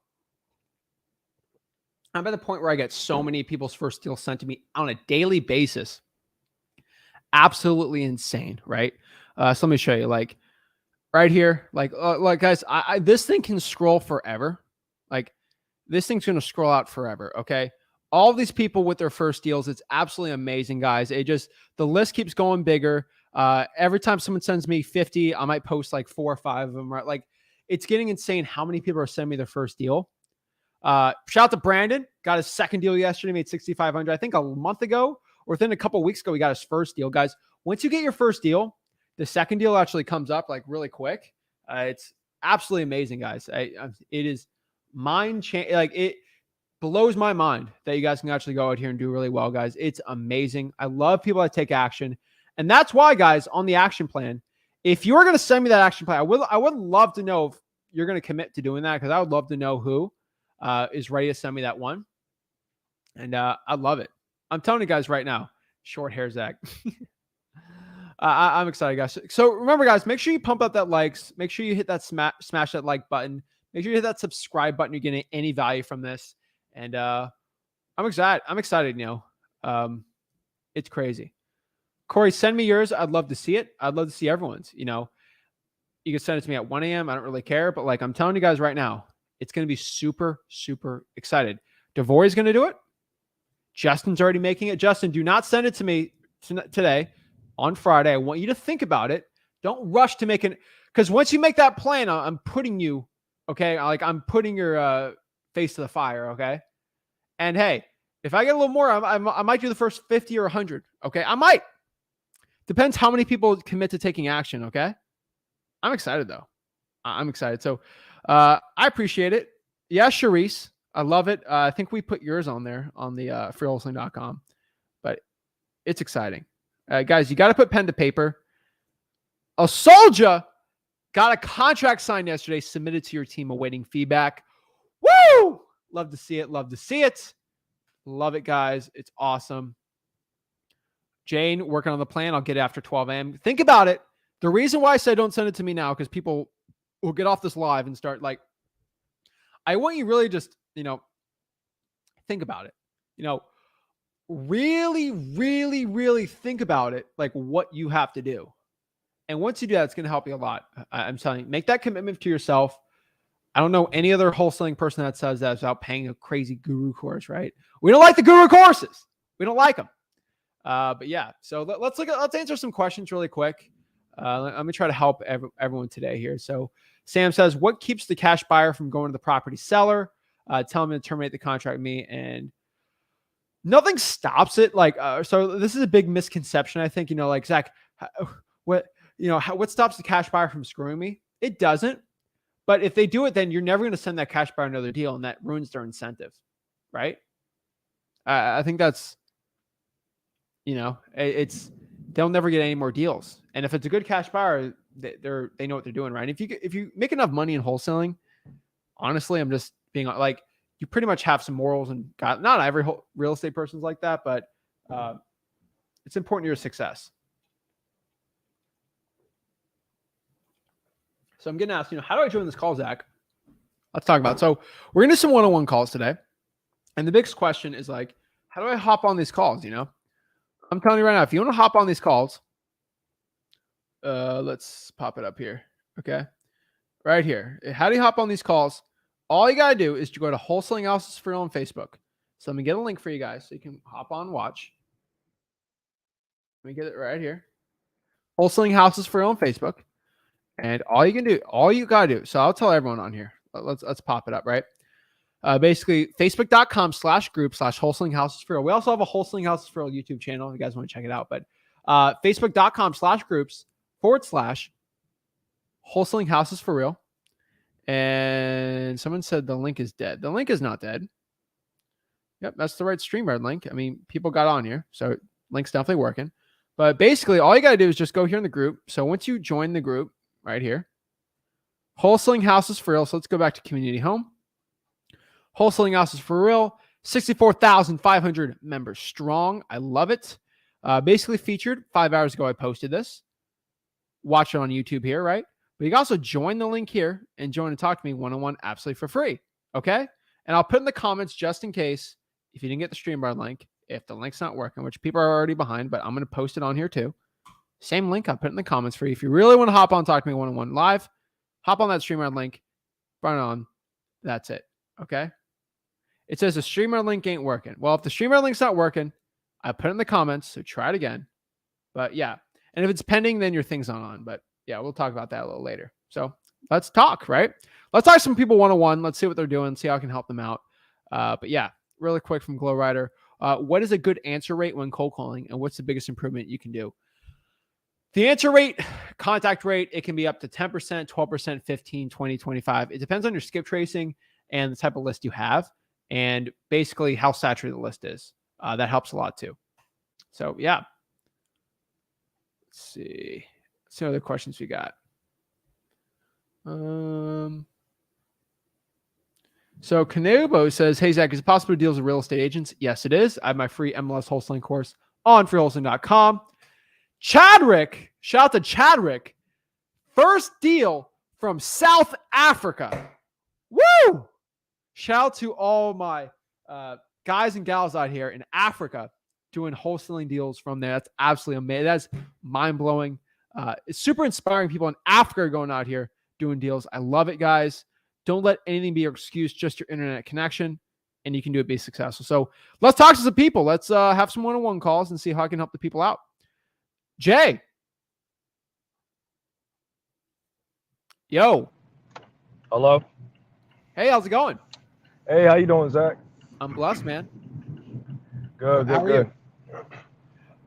I'm at the point where I get so many people's first deals sent to me on a daily basis. Absolutely insane, right? So let me show you, like right here, like guys, this thing can scroll forever. Like this thing's going to scroll out forever. Okay. all these people with their first deals. It's absolutely amazing, guys. The list keeps going bigger. Every time someone sends me 50, I might post like 4 or 5 of them, right? Like, it's getting insane how many people are sending me their first deal. Shout out to Brandon, got his second deal yesterday, made 6,500. I think a month ago or within a couple of weeks ago, he got his first deal. Guys, once you get your first deal, the second deal actually comes up like really quick. It's absolutely amazing, guys. It is mind-changing. Like, it blows my mind that you guys can actually go out here and do really well, guys. It's amazing. I love people that take action. And that's why, guys, on the action plan, if you're going to send me that action plan, I would love to know if you're going to commit to doing that, because I would love to know who is ready to send me that one. And I love it. I'm telling you guys right now, short hair Zach. I'm excited, guys. So remember, guys, make sure you pump up that likes. Make sure you hit that smash that like button. Make sure you hit that subscribe button. You're getting any value from this. And I'm excited. It's crazy. Corey, send me yours. I'd love to see it. I'd love to see everyone's. You can send it to me at 1 a.m. I don't really care. But like I'm telling you guys right now, it's going to be super, super excited. Devore's going to do it. Justin's already making it. Justin, do not send it to me today. On Friday, I want you to think about it. Don't rush to make it, because once you make that plan, I'm putting you, okay? Like, I'm putting your face to the fire, okay? And hey, if I get a little more, I might do the first 50 or 100, okay? I might. Depends how many people commit to taking action, okay? I'm excited, though. I'm excited. So I appreciate it. Yeah, Charisse, I love it. I think we put yours on there on the freewholesaling.com, but it's exciting. Guys, you got to put pen to paper. A soldier got a contract signed yesterday, submitted to your team, awaiting feedback. Woo! Love to see it. Love to see it. Love it, guys. It's awesome. Jane, working on the plan. I'll get it after 12 a.m. Think about it. The reason why I say don't send it to me now, because people will get off this live and start like, I want you really just, think about it. Really, really, really think about it, like what you have to do. And once you do that, it's going to help you a lot. I'm telling you, make that commitment to yourself. I don't know any other wholesaling person that says that without paying a crazy guru course, right? We don't like the guru courses. We don't like them. But yeah, so let's answer some questions really quick. Let me try to help everyone today here. So Sam says, what keeps the cash buyer from going to the property seller? Tell him to terminate the contract with me, and nothing stops it. Like, so this is a big misconception. I think, like, Zach, what stops the cash buyer from screwing me? It doesn't. But if they do it, then you're never going to send that cash buyer another deal, and that ruins their incentive, right? I think that's, they'll never get any more deals. And if it's a good cash buyer, they know what they're doing, right? If you make enough money in wholesaling, honestly, I'm just being like, you pretty much have some morals, and not every real estate person's like that, but it's important to your success. So I'm going to ask, how do I join this call, Zach? Let's talk about it. So we're going to do some one-on-one calls today. And the biggest question is like, how do I hop on these calls? I'm telling you right now, if you want to hop on these calls, let's pop it up here. Okay. Right here. How do you hop on these calls? All you got to do is to go to Wholesaling Houses for Real on Facebook. So let me get a link for you guys so you can hop on and watch. Let me get it right here. Wholesaling Houses for Real on Facebook. And all you got to do. So I'll tell everyone on here. Let's pop it up, right? Basically, facebook.com/group/wholesaling houses for real. We also have a Wholesaling Houses for Real YouTube channel if you guys want to check it out. But facebook.com/groups/wholesaling houses for real. And someone said the link is dead. The link is not dead. Yep, that's the right StreamYard link. I mean, people got on here, so link's definitely working. But basically, all you got to do is just go here in the group. So once you join the group right here, Wholesaling Houses for Real. So let's go back to Community Home. Wholesaling Houses for Real, 64,500 members strong. I love it. Basically featured 5 hours ago. I posted this. Watch it on YouTube here, right? But you can also join the link here and join and talk to me one-on-one absolutely for free. Okay? And I'll put in the comments just in case if you didn't get the StreamYard link, if the link's not working, which people are already behind, but I'm going to post it on here too. Same link. I'll put it in the comments for you. If you really want to hop on and talk to me one-on-one live, hop on that StreamYard link, run on. That's it. Okay? It says the streamer link ain't working. Well, if the streamer link's not working, I put it in the comments, so try it again. But yeah, and if it's pending, then your thing's not on. But yeah, we'll talk about that a little later. So let's talk, right? Let's talk to some people one-on-one. Let's see what they're doing, see how I can help them out. But yeah, really quick from Glow Rider. What is a good answer rate when cold calling, and what's the biggest improvement you can do? The answer rate, contact rate, it can be up to 10%, 12%, 15, 20, 25. It depends on your skip tracing and the type of list you have, and basically how saturated the list is. That helps a lot too. So yeah. Let's see what other questions we got. So Kanubo says, hey, Zach, is it possible to deal with real estate agents? Yes, it is. I have my free MLS wholesaling course on freewholesaling.com. Chadrick, shout out to Chadrick. First deal from South Africa. Woo! Shout out to all my guys and gals out here in Africa doing wholesaling deals from there. That's absolutely amazing. That's mind-blowing. It's super inspiring. People in Africa are going out here doing deals. I love it, guys. Don't let anything be your excuse, just your internet connection, and you can do it, be successful. So let's talk to some people. Let's have some one-on-one calls and see how I can help the people out. Jay. Yo. Hello. Hey, how's it going? Hey, how you doing, Zach? I'm blessed, man. Good, How are good. you?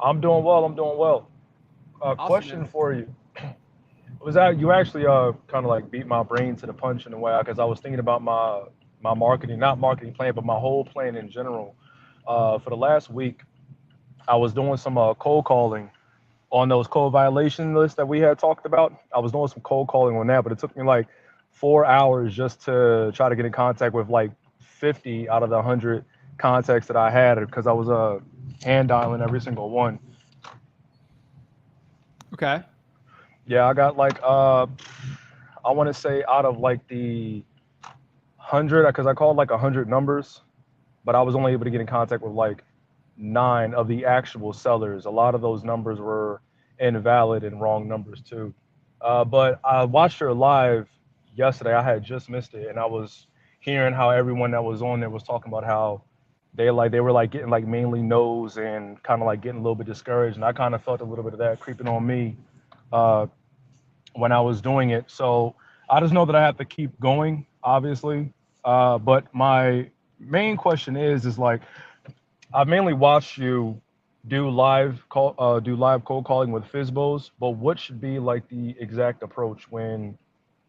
I'm doing well. Awesome, Question man. for you. Was that you actually kind of like beat my brain to the punch in a way, because I was thinking about my marketing, not marketing plan, but my whole plan in general. For the last week, I was doing some cold calling on those code violation lists that we had talked about. I was doing some cold calling on that, but it took me like 4 hours just to try to get in contact with like 50 out of the 100 contacts that I had, because I was hand dialing every single one. Okay. Yeah, I got like I want to say out of like the 100, because I called like 100 numbers, but I was only able to get in contact with like 9 of the actual sellers. A lot of those numbers were invalid and wrong numbers too. But I watched her live yesterday. I had just missed it, and I was hearing how everyone that was on there was talking about how they were like getting like mainly no's and kind of like getting a little bit discouraged. And I kind of felt a little bit of that creeping on me when I was doing it. So I just know that I have to keep going, obviously. But my main question is like, I've mainly watched you do live cold calling with FSBOs, but what should be like the exact approach when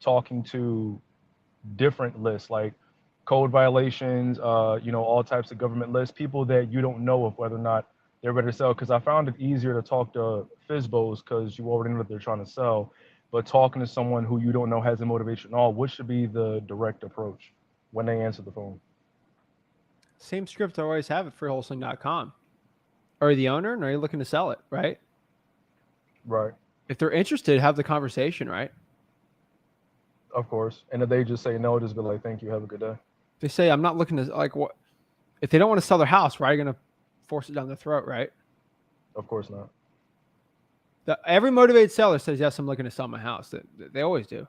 talking to different lists, like code violations, all types of government lists, people that you don't know of whether or not they're ready to sell? Because I found it easier to talk to FSBOs because you already know that they're trying to sell, but talking to someone who you don't know has a motivation at all, what should be the direct approach when they answer the phone? Same script I always have at freewholesaling.com. Are you the owner and are you looking to sell it, right? Right. If they're interested, have the conversation, right? Of course. And if they just say no, just be like, thank you, have a good day. If they say, I'm not looking to, like, what? If they don't want to sell their house, why are you going to force it down their throat, right? Of course not. Every motivated seller says, yes, I'm looking to sell my house. They always do.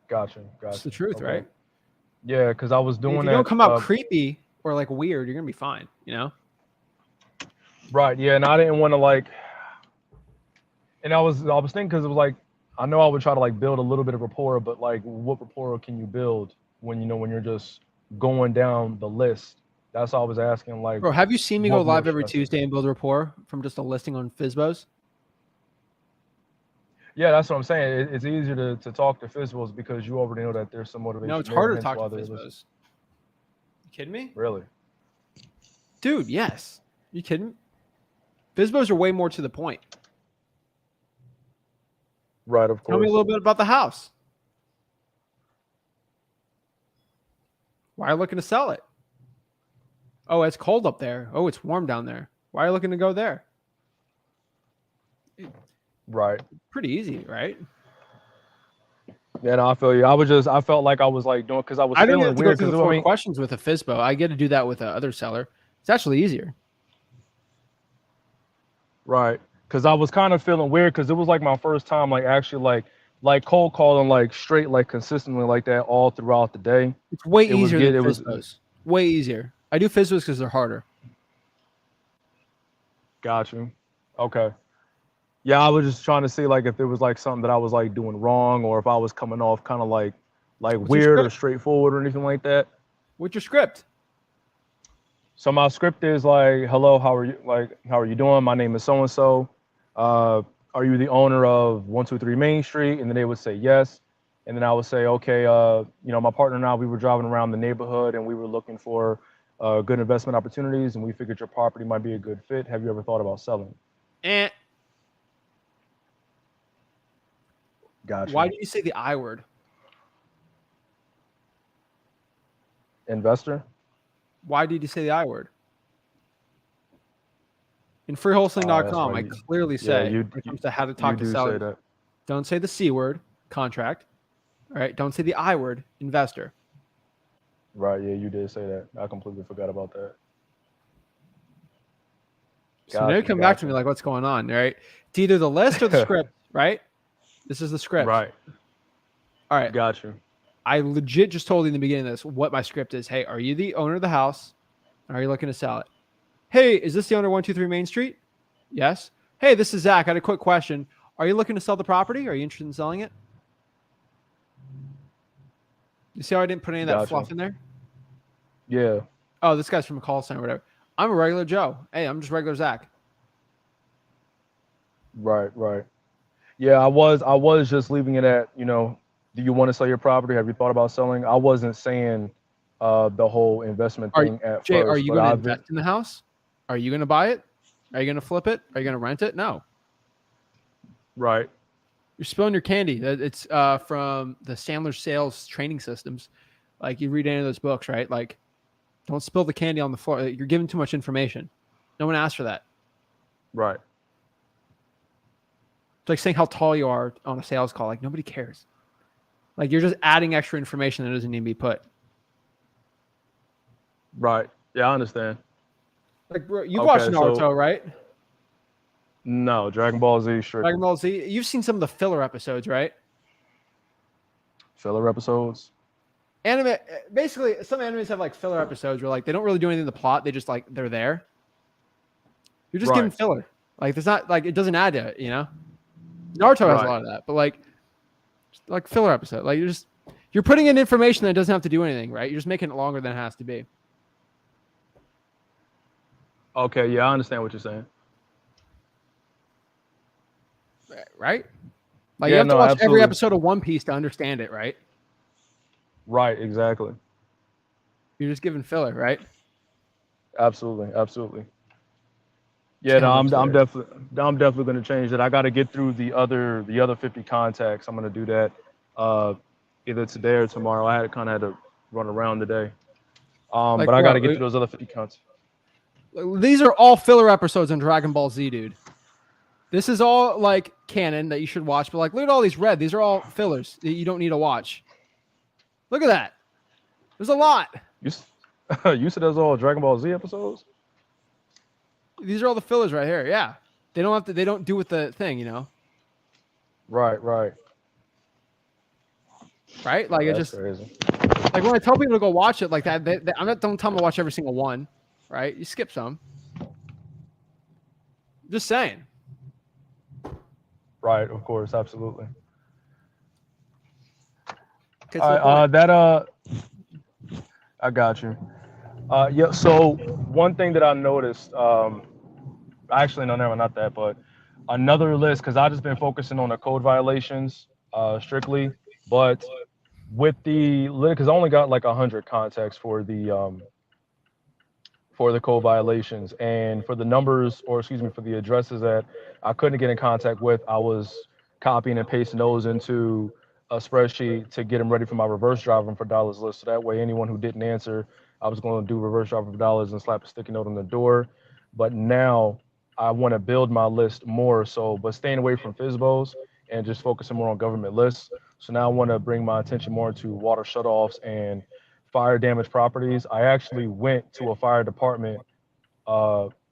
Gotcha. It's the truth, right? Yeah, because I was doing that. If you don't come out creepy or like weird, you're gonna be fine, you know? Right. Yeah, and I didn't want to like, and I was thinking, because it was like, I know I would try to like build a little bit of rapport, but like, what rapport can you build when you're just going down the list? That's all I was asking. Like, bro, have you seen me go live every Tuesday and build rapport from just a listing on FSBOs? Yeah, that's what I'm saying. It's easier to talk to FSBOs because you already know that there's some motivation. No, it's harder to talk to FSBOs. You kidding me? Really? Dude, yes. You kidding? FSBOs are way more to the point. Right, of course. Tell me a little bit about the house. Why are you looking to sell it? Oh, it's cold up there. Oh, it's warm down there. Why are you looking to go there? Right. Pretty easy, right? Yeah, no, I feel you. I felt like I was like doing, because I was feeling weird. Go through the 4 questions with a FSBO. I get to do that with other seller. It's actually easier. Right. Because I was kind of feeling weird, because it was like my first time like actually like like cold calling like straight, like consistently like that all throughout the day. It's way It was easier good. than It was FISBOs. Way easier. I do FISBOs because they're harder. got you. Okay. Yeah, I was just trying to see like if there was like something that I was like doing wrong, or if I was coming off kind of like What's your weird or script? straightforward or anything like that. What's your script? So my script is like, "Hello, how are you? Like, how are you doing? My name is so and so. Are you the owner of 123 Main Street?" And then they would say yes, and then I would say, "Okay, my partner and I, we were driving around the neighborhood and we were looking for good investment opportunities, and we figured your property might be a good fit. Have you ever thought about selling?" Eh. Gotcha. Why do you say the I word? Investor. Why did you say the I word? In That's freewholesaling.com, I right. clearly say, Yeah, when it comes to how to you talk to do say sellers, that. don't say the C word, contract. All right. Don't say the I word, investor. Right. Yeah, you did say that. I completely forgot about that. So now you come back to me like, what's going on? Right. It's either the list or the script, right? This is the script. Right. All right. Got you. I legit just told you in the beginning of this what my script is. Hey, are you the owner of the house? Are you looking to sell it? Hey, is this the owner of 123 Main Street? Yes. Hey, this is Zach. I had a quick question. Are you looking to sell the property? Are you interested in selling it? You see how I didn't put any of that Gotcha. fluff in there? Yeah. Oh, this guy's from a call center or whatever. I'm a regular Joe. Hey, I'm just regular Zach. Right. Right. Yeah, I was just leaving it at, do you want to sell your property? Have you thought about selling? I wasn't saying the whole investment thing at Jay, are first, you but going to I've been invest in the house? Are you going to buy it? Are you going to flip it? Are you going to rent it? No. right. You're spilling your candy. It's from the Sandler sales training systems. Like you read any of those books, right? Like don't spill the candy on the floor. You're giving too much information. No one asked for that. Right. It's like saying how tall you are on a sales call. Like nobody cares. Like you're just adding extra information that doesn't need to be put. Right. Yeah, I understand. Like bro, you've watched Naruto, right? No, Dragon Ball Z strictly. Dragon Ball Z. You've seen some of the filler episodes, right? Filler episodes. Anime, basically, some animes have like filler episodes where like they don't really do anything in the plot. They just like they're there. You're just giving filler. Like it's not like it doesn't add to it, you know. Naruto has a lot of that, but like filler episode. Like you're putting in information that doesn't have to do anything, right? You're just making it longer than it has to be. Okay, yeah, I understand what you're saying. Right? Like Yeah, you have to watch absolutely. every episode of One Piece to understand it, right? Right, exactly. You're just giving filler, right? Absolutely, absolutely. Yeah, no, I'm definitely going to change that. I got to get through the other 50 contacts. I'm going to do that either today or tomorrow. I had to run around today, Like but I got to what? get through those other 50 contacts. These are all filler episodes on Dragon Ball Z, dude. This is all like canon that you should watch, but like look at all these red. These are all fillers that you don't need to watch. Look at that. There's a lot. You said those all Dragon Ball Z episodes? These are all the fillers right here. Yeah. They don't do with the thing, you know? Right, right. Right? Like That's crazy. Like when I tell people to go watch it like that, don't tell them to watch every single one, right? You skip some. Just saying. Right, of course, absolutely. I got you. Yeah, so one thing that I noticed, actually, no, never, not that, but another list, because I've just been focusing on the code violations strictly, but with because I only got like 100 contacts for the code violations, and for the numbers, or excuse me, for the addresses that I couldn't get in contact with, I was copying and pasting those into a spreadsheet to get them ready for my reverse driving for dollars list. So that way, anyone who didn't answer, I was going to do reverse driving for dollars and slap a sticky note on the door. But now I want to build my list more so, but staying away from FISBOs and just focusing more on government lists. So now I want to bring my attention more to water shutoffs and fire damaged properties. I actually went to a fire department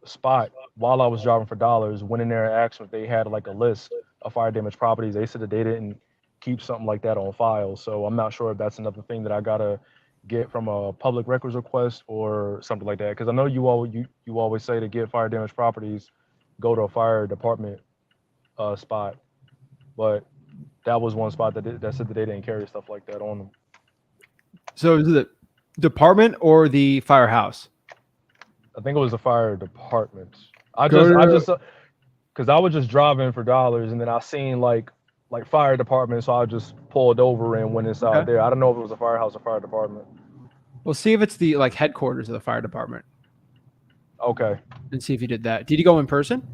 spot while I was driving for dollars, went in there and asked if they had like a list of fire damaged properties. They said that they didn't keep something like that on file. So I'm not sure if that's another thing that I gotta get from a public records request or something like that. Because I know you always say to get fire damage properties, go to a fire department spot, but that was one spot that said that they didn't carry stuff like that on them. So is it the department or the firehouse? I think it was the fire department. Because I was just driving for dollars, and then I seen like fire department, so I just pulled over and went inside there. I don't know if it was a firehouse or fire department. Well, see if it's the like headquarters of the fire department. Okay. And see if you did that. Did you go in person?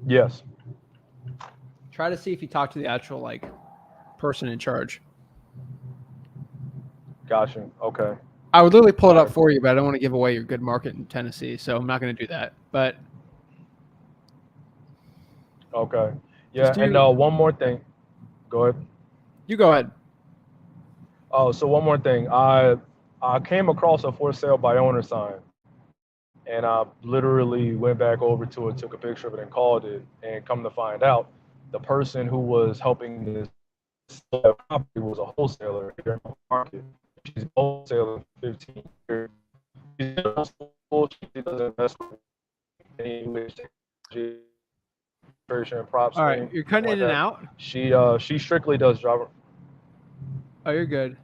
Yes. Try to see if you talk to the actual like person in charge. Gotcha. Okay. I would literally pull it up for you, but I don't want to give away your good market in Tennessee, so I'm not going to do that. But okay. Yeah, and one more thing. Go ahead. You go ahead. Oh, so one more thing. I came across a for sale by owner sign, and I literally went back over to it, took a picture of it, and called it. And come to find out, the person who was helping this property was a wholesaler here in the market. She's a wholesaler for 15 years. She does investment in PropStream. All right, you're cutting in and out. She strictly does driver. Oh, you're good.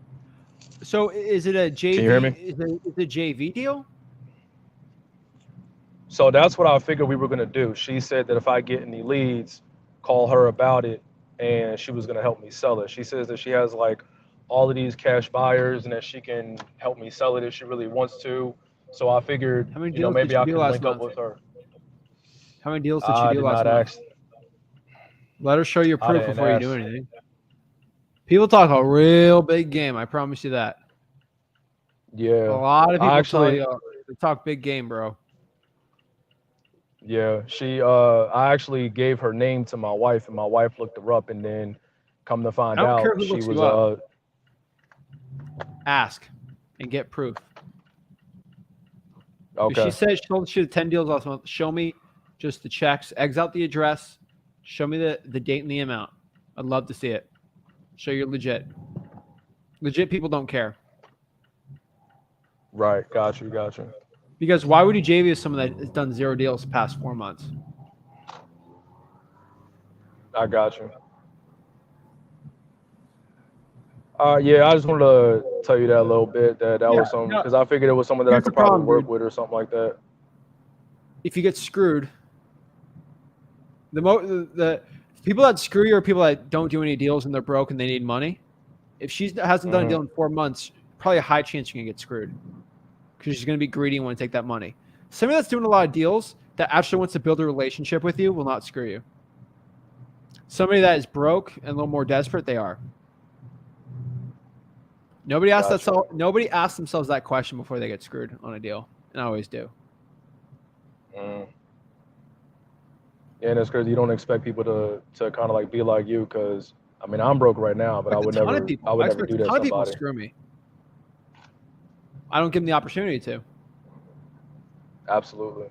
So is it a JV? Can you hear me? Is it a JV deal? So that's what I figured we were gonna do. She said that if I get any leads, call her about it, and she was gonna help me sell it. She says that she has like all of these cash buyers and that she can help me sell it if she really wants to. So I figured, maybe I could link up with her. How many deals did you do last month? Let her show you proof before you do anything. People talk a real big game. I promise you that. Yeah. A lot of people they talk big game, bro. Yeah. I actually gave her name to my wife, and my wife looked her up, and then come to find out she was ask and get proof. Okay. She said she told you 10 deals last month. Show me just the checks, eggs out the address. Show me the date and the amount. I'd love to see it. Show you're legit. Legit people don't care. Right. Got you. Because why would you JV with someone that has done 0 deals the past 4 months? I got you. Yeah, I just wanted to tell you that a little bit. That was something, because I figured it was someone that I could probably work with or something like that. If you get screwed, the people that screw you are people that don't do any deals and they're broke and they need money. If she hasn't done a deal in 4 months, probably a high chance you're gonna get screwed because she's gonna be greedy and want to take that money. Somebody that's doing a lot of deals that actually wants to build a relationship with you will not screw you. Somebody that is broke and a little more desperate, they are. Nobody asks nobody asks themselves that question before they get screwed on a deal, and I always do. Yeah, and it's crazy. You don't expect people to kind of like be like you, because I mean I'm broke right now, but I would never do that to somebody. People screw me. I don't give them the opportunity to. Absolutely.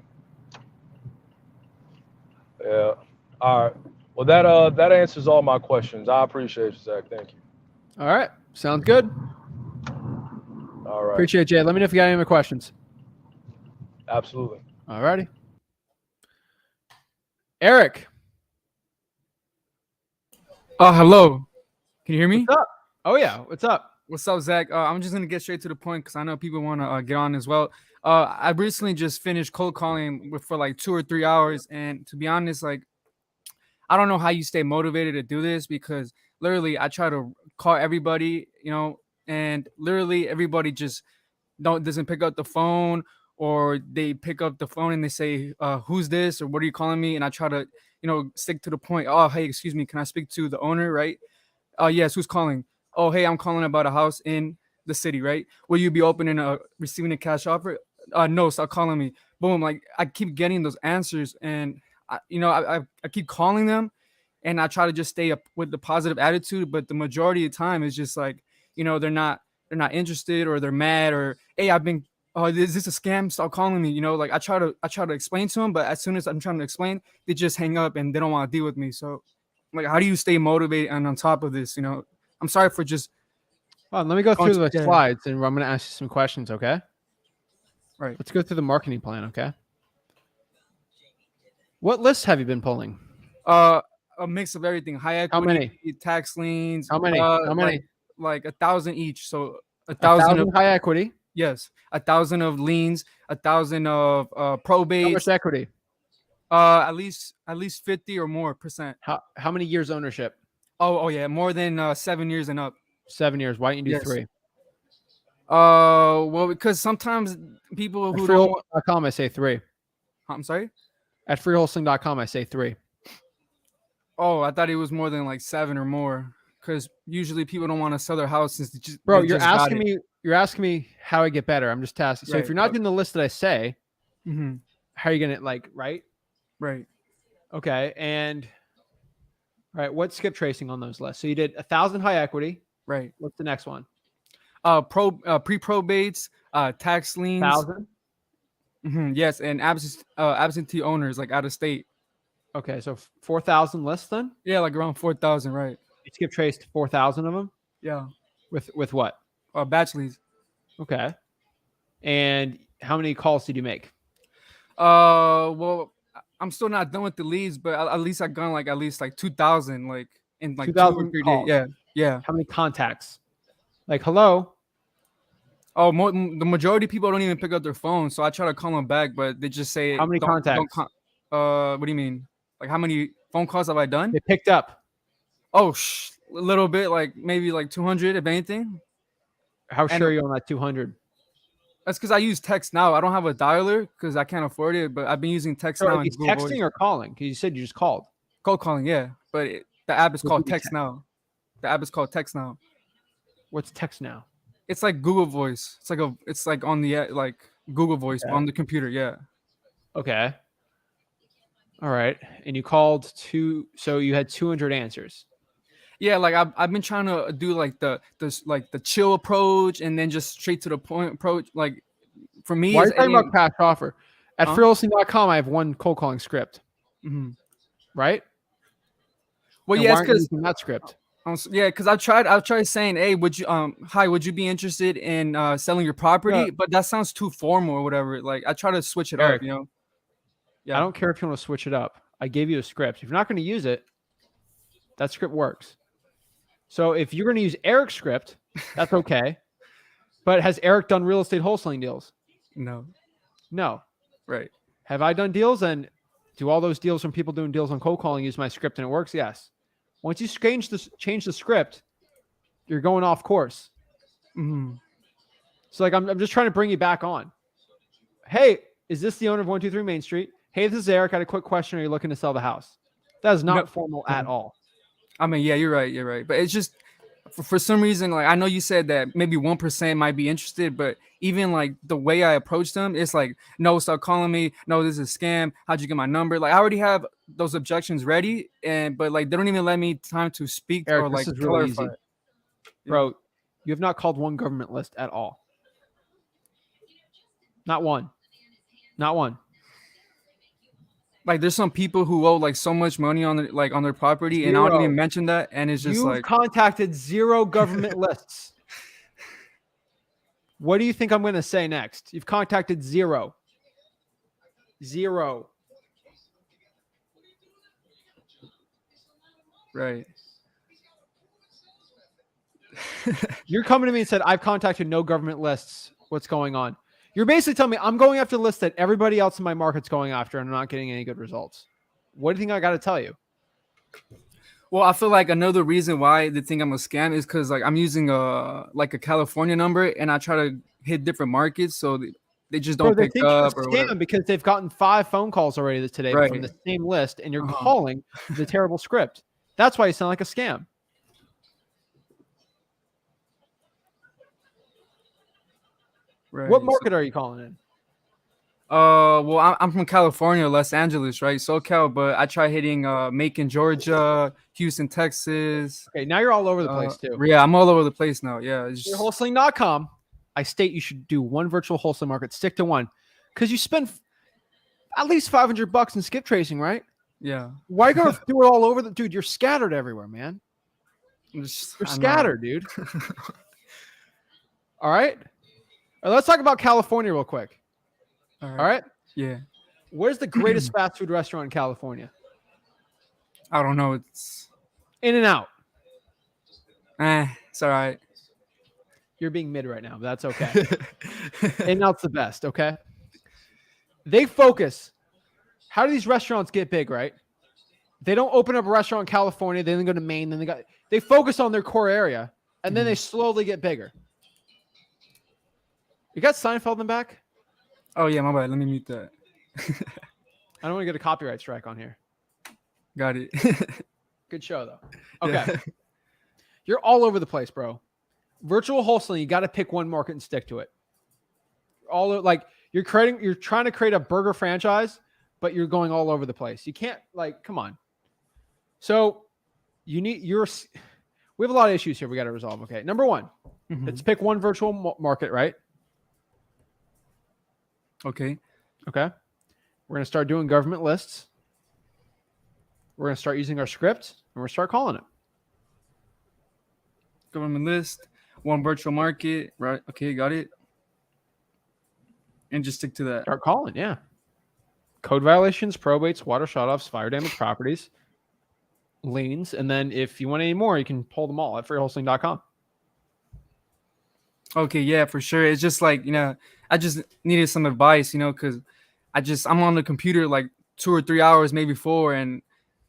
Yeah. All right. Well, that answers all my questions. I appreciate you, Zach. Thank you. All right. Sounds good. All right. Appreciate it, Jay. Let me know if you got any more questions. Absolutely. All righty. Eric. Hello. Can you hear me? What's up? Oh, yeah. What's up? What's up, Zach? I'm just going to get straight to the point because I know people want to get on as well. I recently just finished cold calling for like 2 or 3 hours. And to be honest, like, I don't know how you stay motivated to do this, because literally I try to call everybody, and literally everybody just doesn't pick up the phone, or they pick up the phone and they say, who's this, or what are you calling me? And I try to, stick to the point. Oh, hey, excuse me, can I speak to the owner, right? Yes, who's calling? Oh, hey, I'm calling about a house in the city, right? Will you be open and receiving a cash offer? No, stop calling me. Boom, like I keep getting those answers, and I keep calling them, and I try to just stay up with the positive attitude, but the majority of the time it's just like, they're not interested, or they're mad, or hey, is this a scam? Stop calling me. Like I try to explain to them, but as soon as I'm trying to explain, they just hang up and they don't want to deal with me. So like how do you stay motivated and on top of this? You know, I'm sorry for just Well, let me go through the Yeah. slides, and I'm going to ask you some questions. Okay. right. Let's go through the marketing plan. Okay. What lists have you been pulling? A mix of everything. High How equity, many? tax liens. How many? How many? Like 1,000 each. So a A thousand of thousand high equity. yes, 1,000 of liens, 1,000 of How much probates. equity? At least 50 or more percent. How many years ownership? Oh yeah, more than 7 years and up. 7 years. Why don't you do Yes. 3? Well, because sometimes people At who don't. freeholsing.com, I say 3. I'm sorry. At freeholsing.com, I say 3. Oh, I thought it was more than like 7 or more. Because usually people don't want to sell their house since Bro, they you're just got asking it. me. You're asking me how I get better. I'm just asking. So if Right, you're not okay. doing the list that I say, Mm-hmm. how are you gonna right? Right. Okay, and what's skip tracing on those lists? So you did 1,000 high equity. Right. What's the next one? Pre-probates, tax liens. 1,000. Yes, and absentee owners like out of state. Okay, so 4,000 lists then. Yeah, like around 4,000, right? You skip traced 4,000 of them Yeah. with what? Batch leads. Okay, and how many calls did you make? Well, I'm still not done with the leads, but at least I gone like at least like 2,000, like in like 2 or 2,000 3 days. calls. Yeah, yeah. How many contacts? Like, hello. Oh, the majority of people don't even pick up their phone, so I try to call them back, but they just say How many contacts? What do you mean? Like how many phone calls have I done? They picked up. Oh, a little bit, like maybe like 200 if anything. How sure are you on that 200? That's because I use text now. I don't have a dialer because I can't afford it, but I've been using text So now. are And these Google texting Voice. or calling? Because you said you just called. Cold calling, yeah. But the app is What called do you Text Now. The app is called Text Now. What's text now? It's like Google Voice. It's like on the like Google Voice Okay. on the computer. Yeah. Okay. All right. And you called so you had 200 answers. Yeah, like I've been trying to do like the chill approach and then just straight to the point approach. Like for me, Why are you talking about cash offer? At Huh? freeholsing.com, I have one cold calling script, right? Well, And yeah, why it's aren't you because using that script. yeah, because I've tried saying, hey, would you be interested in selling your property? No. But that sounds too formal or whatever. Like I try to switch it Eric, up, you know. Yeah. I don't care if you want to switch it up. I gave you a script. If you're not going to use it, that script works. So if you're going to use Eric's script, that's okay. But has Eric done real estate wholesaling deals? No. No. Right. Have I done deals? And do all those deals from people doing deals on cold calling use my script and it works? Yes. Once you change the script, you're going off course. So like I'm just trying to bring you back on. Hey, is this the owner of 123 Main Street? Hey, this is Eric. I had a quick question. Are you looking to sell the house? That is not formal at all. I mean, yeah, you're right. But it's just for some reason, like I know you said that maybe 1% might be interested, but even like the way I approach them, it's like, no, stop calling me. No, this is a scam. How'd you get my number? Like I already have those objections ready, but like they don't even let me time to speak Eric, or like this is really clarify. easy. Bro, you have not called one government list at all. Not one. Not one. Like there's some people who owe like so much money on their property, and I don't even mention that, and it's just You've contacted 0 government lists. What do you think I'm going to say next? You've contacted 0. 0. right. You're coming to me and said, I've contacted no government lists. What's going on? You're basically telling me I'm going after the list that everybody else in my market's going after and I'm not getting any good results. What do you think I got to tell you? Well, I feel like another reason why they think I'm a scam is because like I'm using a California number and I try to hit different markets, so they just don't pick up or whatever. Because they've gotten 5 phone calls already today Right. from the same list, and you're calling the terrible script. That's why you sound like a scam. Right. What market are you calling in? Well, I'm from California, Los Angeles, right? SoCal, but I try hitting Macon, Georgia, Houston, Texas. Okay, now you're all over the place too. Yeah, I'm all over the place now. Yeah. It's just, Wholesaling.com. I state you should do one virtual wholesale market, stick to one, because you spend at least $500 in skip tracing, right? Yeah. Why go do it all over the dude? You're scattered everywhere, man. You're I know. scattered, dude. All right. Let's talk about California real quick. All right. All right. Yeah. Where's the greatest fast food restaurant in California? I don't know. It's In-N-Out. it's all right. You're being mid right now, but that's okay. In-N-Out's the best, okay? They focus. How do these restaurants get big, right? They don't open up a restaurant in California, then they go to Maine, then they focus on their core area, and then they slowly get bigger. You got Seinfeld in the back? Oh yeah, my bad. Let me mute that. I don't want to get a copyright strike on here. Got it. Good show though. Okay. Yeah. You're all over the place, bro. Virtual wholesaling, you got to pick one market and stick to it. You're trying to create a burger franchise, but you're going all over the place. You can't come on. So we have a lot of issues here we got to resolve. Okay. Number one, let's pick one virtual market, right? Okay. Okay. We're going to start doing government lists. We're going to start using our script and we're going to start calling it. Government list, one virtual market, right? Okay, got it. And just stick to that. Start calling, yeah. Code violations, probates, water shutoffs, fire damage properties, liens, and then if you want any more, you can pull them all at freewholesaling.com. Okay, yeah, for sure. It's just like, I just needed some advice, because I'm on the computer like 2 or 3 hours, maybe 4, and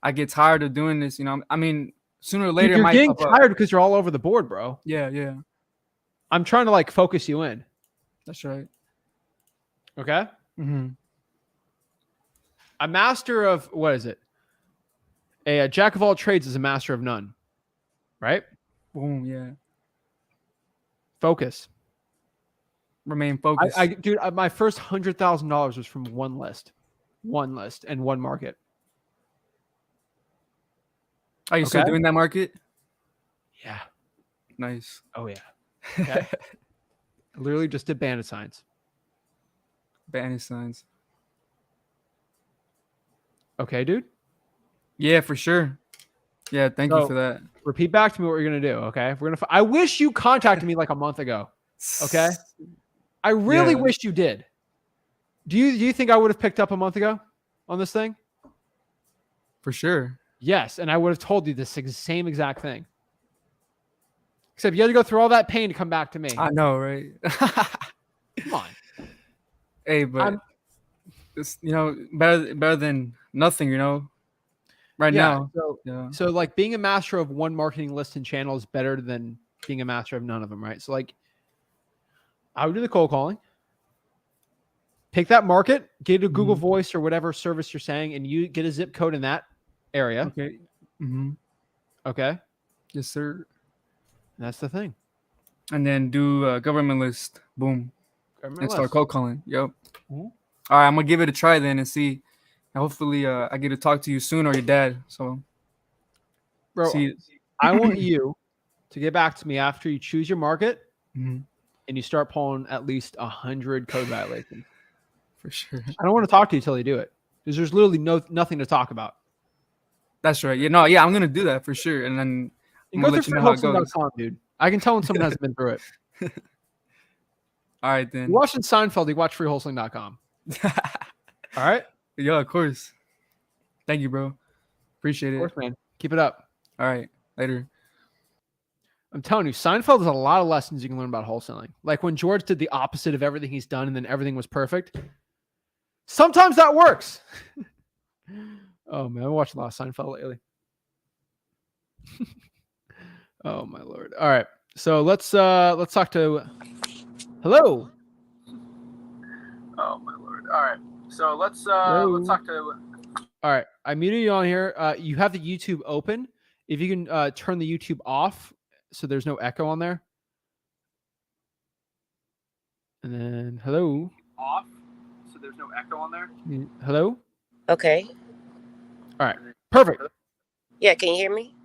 I get tired of doing this, I mean, sooner or later, you're getting tired because you're all over the board, bro. Yeah. I'm trying to focus you in. That's right. Okay. Mm-hmm. A master of what is it? A jack of all trades is a master of none, right? Boom. Yeah. Focus. Remain focused. Dude, my first $100,000 was from one list and one market. Are you still doing that market? Yeah. Nice. Oh yeah. Okay. I literally just did bandit signs. Bandit signs. Okay, dude. Yeah, for sure. Yeah, thank you for that. Repeat back to me what we're gonna do. Okay, I wish you contacted me like a month ago. Okay, I really wish you did. Do you think I would have picked up a month ago on this thing? For sure. Yes, and I would have told you the same exact thing. Except you had to go through all that pain to come back to me. I know, right? Come on. Hey, but it's better than nothing, right now. So being a master of one marketing list and channel is better than being a master of none of them, right? So I would do the cold calling. Pick that market, get a Google Voice or whatever service you're saying, and you get a zip code in that area. Okay. Mm-hmm. Okay. Yes, sir. That's the thing. And then do a government list. Boom. Government Start list. cold calling. Yep. Mm-hmm. All right, I'm gonna give it a try then and see. And hopefully, I get to talk to you soon or your dad. So, bro, I want you to get back to me after you choose your market and you start pulling at least 100 code violations. For sure. I don't want to talk to you until you do it because there's literally nothing to talk about. That's right. Yeah, I'm gonna do that for sure. And then I'm gonna let you know how it goes. Dude. I can tell when someone hasn't been through it. All right, then. You're watching Seinfeld, you watch freewholesaling.com. All right? Yeah, of course. Thank you, bro. Appreciate it. Of course, man. Keep it up. All right. Later. I'm telling you, Seinfeld has a lot of lessons you can learn about wholesaling. Like when George did the opposite of everything he's done and then everything was perfect. Sometimes that works. Oh, man. I watched a lot of Seinfeld lately. Oh, my Lord. All right. So let's talk to... Hello. Oh, my Lord. All right. So let's talk to... All right. I muted you on here. You have the YouTube open. If you can turn the YouTube off so there's no echo on there. And then, hello. Off so there's no echo on there. Hello? Okay. All right. Perfect. Yeah, can you hear me?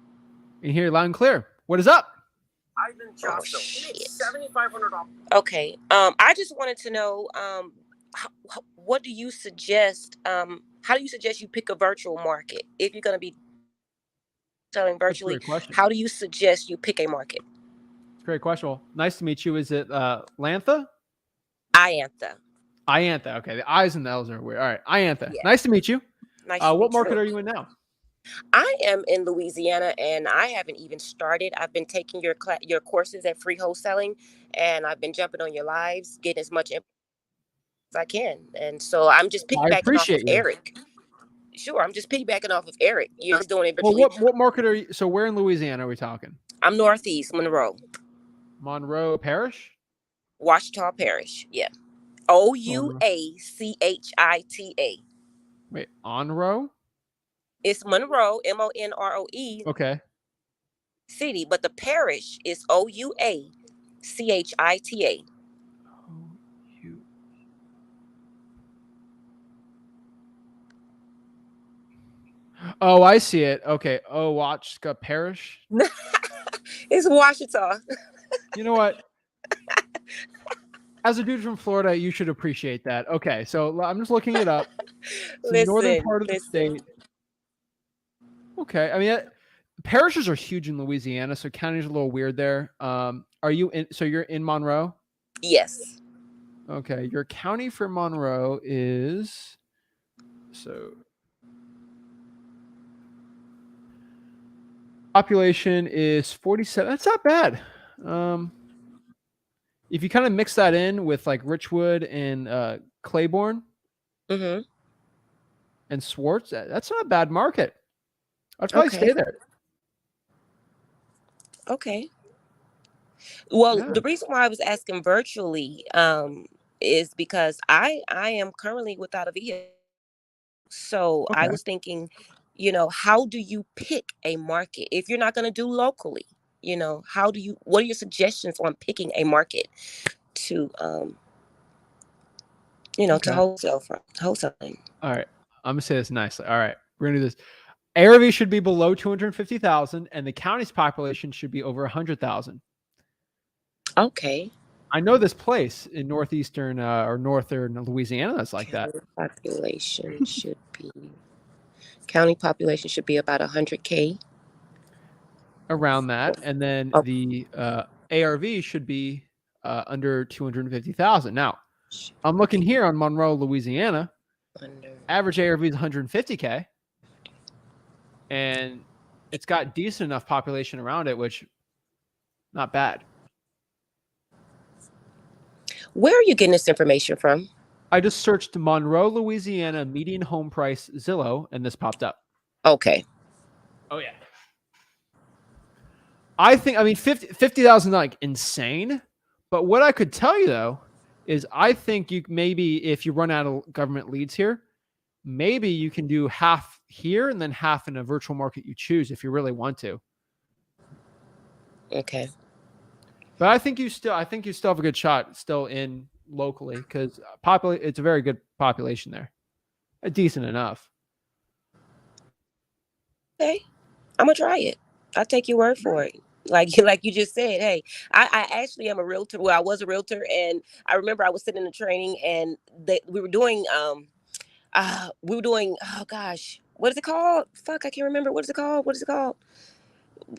You can hear you loud and clear. What is up? Ivan Josto. $7,500. Okay. I just wanted to know, what do you suggest how do you suggest you pick a virtual market if you're going to be selling That's a virtually? great question. How do you suggest you pick a market? It's a great question. Well, nice to meet you. Is it Lantha? Iantha. Iantha. Okay, the I's and the L's are weird. All right, Iantha. Yeah. Nice to meet you. Nice to What meet market you. are you in now? I am in Louisiana, and I haven't even started. I've been taking your courses at Free Wholesaling, and I've been jumping on your lives, getting as much info as I can. And so I'm just I piggybacking off of appreciate you. Eric. Sure, I'm just piggybacking off of Eric. You're just doing it Well, virtually. what market are you? So where in Louisiana are we talking? I'm Northeast Monroe, Monroe Parish? Ouachita Parish. Yeah. Monroe. Ouachita. Wait, Onroe? It's Monroe, Monroe Okay. city, but the parish is Ouachita. Oh, I see it. Okay. Oh, Watchka Parish. It's Washita. You know what? As a dude from Florida, you should appreciate that. Okay, so I'm just looking it up. It's the northern part of the state. Okay, I mean, parishes are huge in Louisiana, so county's a little weird there. Are you in? So you're in Monroe? Yes. Okay, your county for Monroe is population is 47. That's not bad. If you kind of mix that in with like Richwood and Claiborne Mm-hmm. and Swartz, that's not a bad market. I'd probably stay there. Okay. Well, Yeah. the reason why I was asking virtually is because I am currently without a vehicle. So I was thinking, how do you pick a market if you're not going to do locally? What are your suggestions on picking a market to to wholesaling? All right. I'm gonna say this nicely. All right, we're gonna do this. ARV should be below 250,000, and the county's population should be over 100,000. Okay. I know this place in northeastern or northern Louisiana that's like that. County population should be about 100K. Around that, and then the ARV should be under 250,000. Now, I'm looking here on Monroe, Louisiana. Average ARV is 150K, and it's got decent enough population around it, which not bad. Where are you getting this information from? I just searched Monroe, Louisiana median home price Zillow, and this popped up. Okay. Oh yeah. I mean 50,000 like insane, but what I could tell you though is I think you maybe if you run out of government leads here, maybe you can do half here and then half in a virtual market you choose if you really want to. Okay. But I think you still have a good shot still in locally because it's a very good population there. Decent enough. Okay. I'm gonna try it. I'll take your word for it. Like you just said, hey, I actually am a realtor. Well, I was a realtor, and I remember I was sitting in a training, and we were doing oh gosh, what is it called? Fuck, I can't remember. What is it called?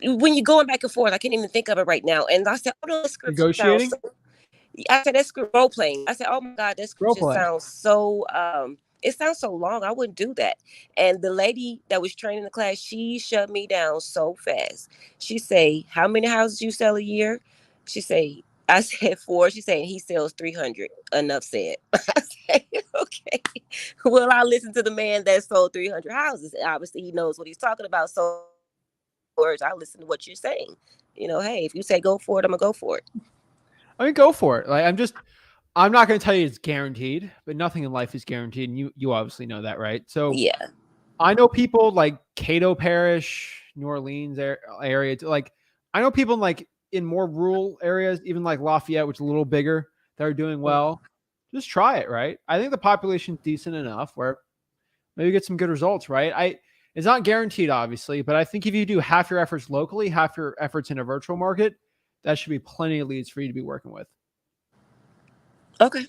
When you're going back and forth, I can't even think of it right now. And I said, oh no, this script Negotiating? I said that script role playing. I said, oh my God, that script just sounds so it sounds so long. I wouldn't do that. And the lady that was training the class, she shut me down so fast. She say, how many houses you sell a year? I said 4. She said, he sells 300. Enough said. I said, okay. Well, I listened to the man that sold 300 houses. Obviously, he knows what he's talking about. So, I listen to what you're saying. Hey, if you say go for it, I'm going to go for it. I mean, go for it. Like I'm not going to tell you it's guaranteed, but nothing in life is guaranteed. And you obviously know that, right? So yeah, I know people like Cato Parish, New Orleans area. Like I know people in more rural areas, even like Lafayette, which is a little bigger, that are doing well. Just try it, right? I think the population's decent enough where maybe get some good results, right? It's not guaranteed, obviously, but I think if you do half your efforts locally, half your efforts in a virtual market, that should be plenty of leads for you to be working with. Okay.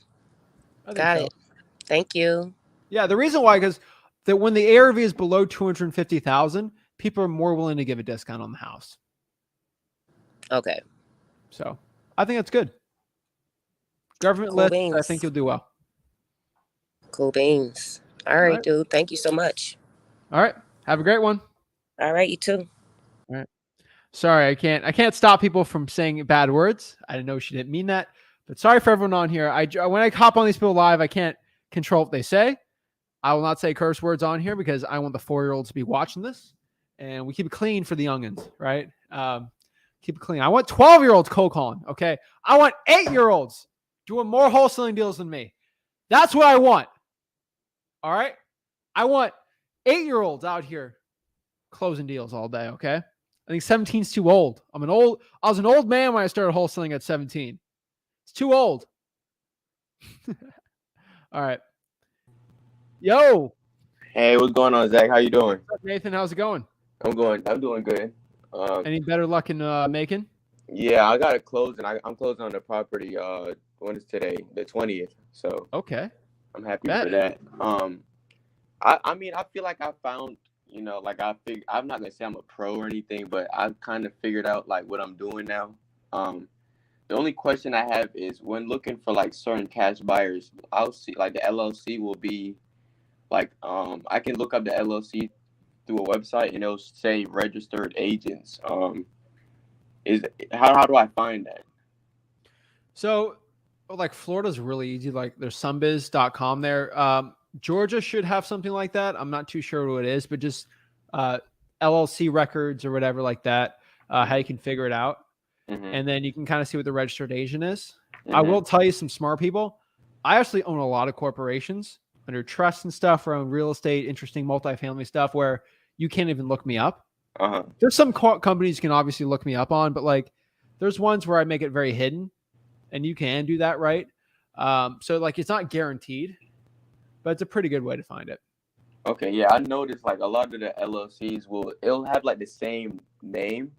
Got it. Thank you. Yeah, the reason why, because that when the ARV is below 250,000, people are more willing to give a discount on the house. Okay. So I think that's good. Government Cool list, beans. I think you'll do well. Cool beans. All right, dude. Thank you so much. All right. Have a great one. All right, you too. All right. Sorry, I can't stop people from saying bad words. I didn't know she didn't mean that. But sorry for everyone on here. When I hop on these people live, I can't control what they say. I will not say curse words on here because I want the 4-year-olds to be watching this. And we keep it clean for the youngins, right? Keep it clean. I want 12-year-olds cold calling, okay? I want 8-year-olds doing more wholesaling deals than me. That's what I want. All right? I want 8-year-olds out here closing deals all day, okay? I think 17 is too old. I was an old man when I started wholesaling at 17. It's too old. All right. Yo. Hey, what's going on, Zach? How you doing? What's up, Nathan? How's it going? I'm doing good. Any better luck in Macon? Yeah, I got a closing. I'm closing on the property. When is today? The 20th. So okay, I'm happy for that. I mean, I feel like I found, I'm not gonna say I'm a pro or anything, but I've kind of figured out like what I'm doing now. The only question I have is when looking for like certain cash buyers, I'll see like the LLC will be like I can look up the LLC through a website and it'll say registered agents. How do I find that? So like Florida's really easy. Like there's sunbiz.com there. Georgia should have something like that. I'm not too sure what it is, but just LLC records or whatever like that, how you can figure it out. Mm-hmm. And then you can kind of see what the registered agent is. Mm-hmm. I will tell you some smart people. I actually own a lot of corporations under trust and stuff, or own real estate, interesting multifamily stuff where you can't even look me up. Uh-huh. There's some companies you can obviously look me up on, but like there's ones where I make it very hidden and you can do that, right? So like it's not guaranteed, but it's a pretty good way to find it. Okay, yeah, I noticed like a lot of the LLCs it'll have like the same name,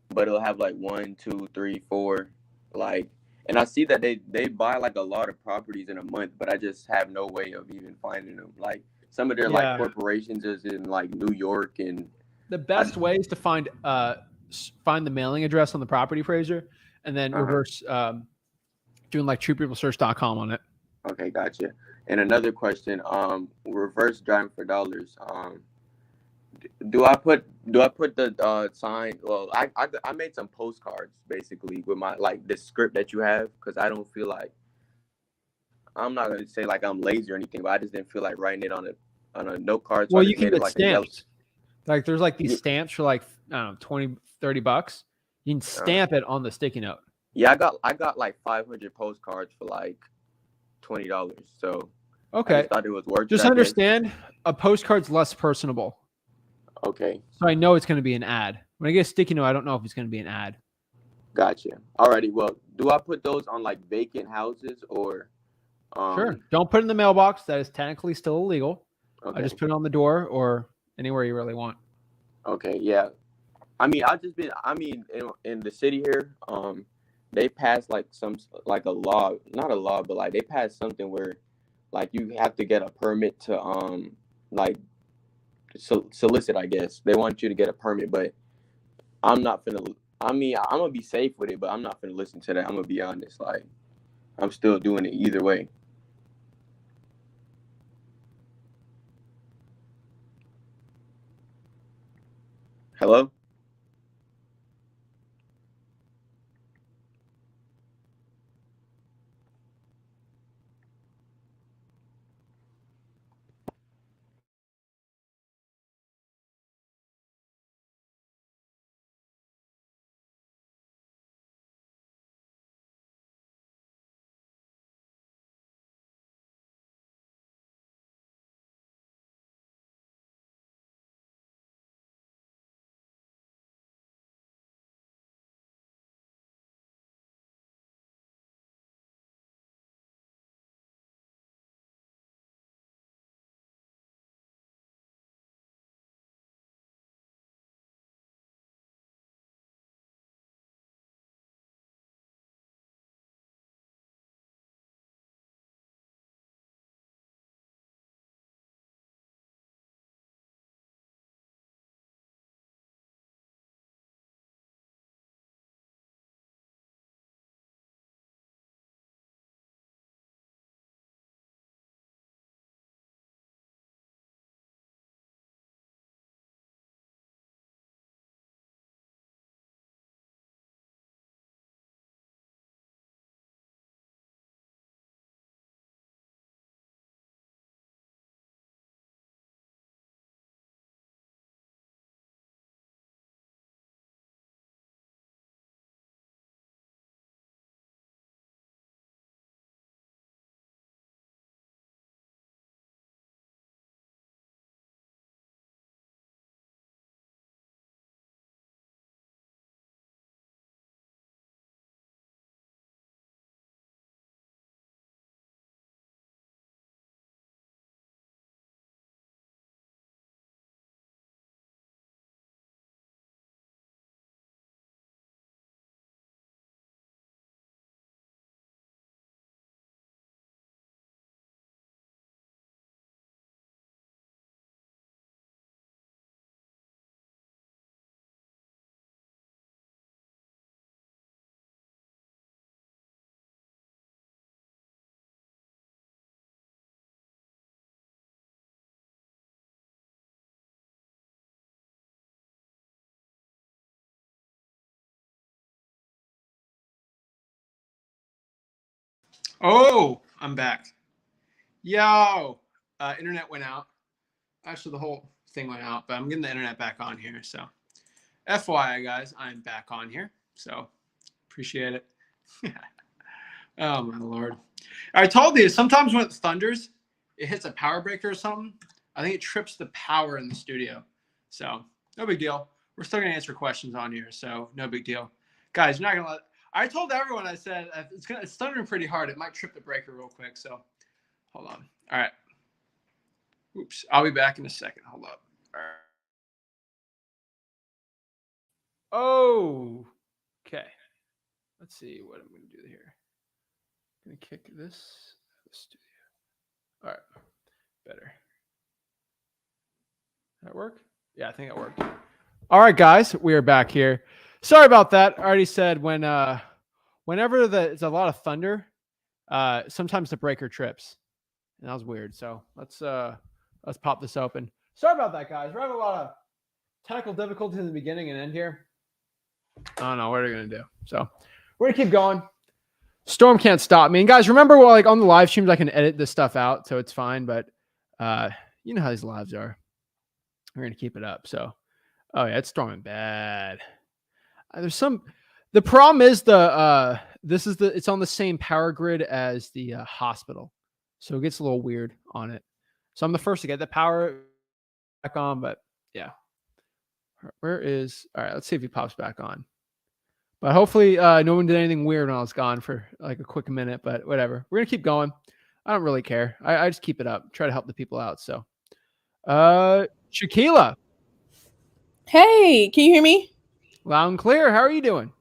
but it'll have like 1, 2, 3, 4, like, and I see that they buy like a lot of properties in a month, but I just have no way of even finding them. Like some of their like corporations is in like New York, and the best way is to find the mailing address on the property appraiser, and then reverse doing like truepeoplesearch.com on it. Okay, gotcha. And another question, reverse driving for dollars. Do I put the sign? Well, I made some postcards basically with my like the script that you have, because I don't feel like, I'm not gonna say like I'm lazy or anything, but I just didn't feel like writing it on a note card. So well, you can get stamps. Like there's like these stamps for like, I don't know, 20, 30 bucks. You can stamp it on the sticky note. Yeah, I got like 500 postcards for like $20. So okay, I just thought it was worth it. Just understand a postcard's less personable. Okay. So I know it's going to be an ad. When I get a sticky note, I don't know if it's going to be an ad. Gotcha. Alrighty. Well, do I put those on like vacant houses or? Sure. Don't put it in the mailbox. That is technically still illegal. Okay. I just put it on the door or anywhere you really want. Okay. Yeah. I mean, in the city here, they passed like a law, not a law, but like they passed something where like you have to get a permit to like solicit, I guess. They want you to get a permit, but I'm not finna, I'm gonna be safe with it, but I'm not finna listen to that. I'm gonna be honest. Like, I'm still doing it either way. Hello? Oh, I'm back. Yo, internet went out. Actually, the whole thing went out, but I'm getting the internet back on here. So, FYI, guys, I'm back on here. So, appreciate it. Oh my lord! I told you sometimes when it thunders, it hits a power breaker or something. I think it trips the power in the studio. So, no big deal. We're still gonna answer questions on here, so no big deal, guys. You're not gonna let. I told everyone. I said it's thundering pretty hard. It might trip the breaker real quick. So, hold on. All right. Oops. I'll be back in a second. Hold up. All right. Oh. Okay. Let's see what I'm gonna do here. I'm gonna kick this out of the studio. All right. Better. That work? Yeah, I think it worked. All right, guys, we are back here. Sorry about that. I already said whenever it's a lot of thunder, sometimes the breaker trips. And that was weird. So let's pop this open. Sorry about that, guys. We're having a lot of technical difficulties in the beginning and end here. I don't know what are we gonna do. So we're gonna keep going. Storm can't stop me. And guys, remember, well, like on the live streams, I can edit this stuff out, so it's fine. But you know how these lives are. We're gonna keep it up. So, oh yeah, it's storming bad. The problem is it's on the same power grid as the hospital, so it gets a little weird on it. So I'm the first to get the power back on, but yeah. All right, let's see if he pops back on. But hopefully no one did anything weird when I was gone for like a quick minute, but whatever. We're going to keep going. I don't really care. I just keep it up. Try to help the people out. So, Shaquila. Hey, can you hear me? Loud and clear. How are you doing?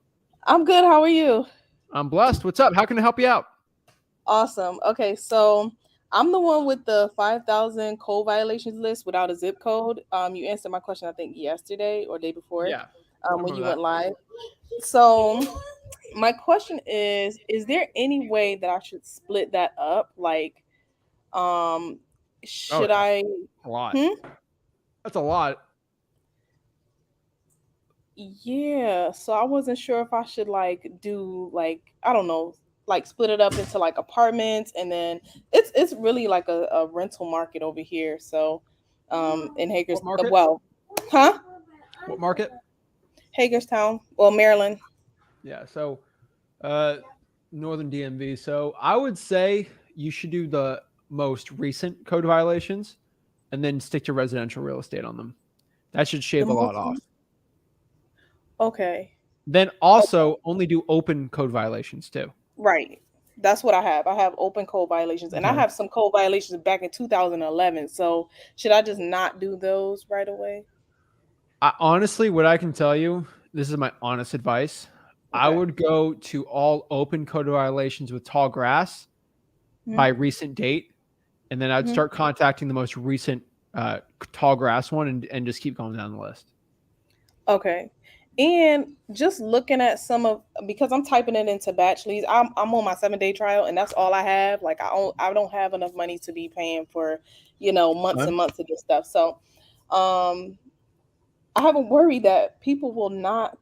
I'm good. How are you? I'm blessed. What's up? How can I help you out? Awesome. Okay, so I'm the one with the 5,000 code violations list without a zip code. You answered my question, I think, yesterday or day before. Yeah. When you went live. So my question is there any way that I should split that up? Like, should I? A lot. That's a lot. Yeah. So I wasn't sure if I should like do like, I don't know, like split it up into like apartments, and then it's really like a rental market over here. So in Hagerstown. Well, huh? What market? Hagerstown. Well, Maryland. Yeah. So Northern DMV. So I would say you should do the most recent code violations and then stick to residential real estate on them. That should shave a lot off. Okay. Then also only do open code violations too. Right. That's what I have. I have open code violations, and I have some code violations back in 2011. So should I just not do those right away? Honestly, what I can tell you, this is my honest advice. Okay. I would go to all open code violations with tall grass by recent date, and then I'd start contacting the most recent tall grass one and just keep going down the list. Okay. And just looking at because I'm typing it into batch leads, I'm on my 7-day trial, and that's all I have. Like I don't have enough money to be paying for, months and months of this stuff. So I have a worry that people will not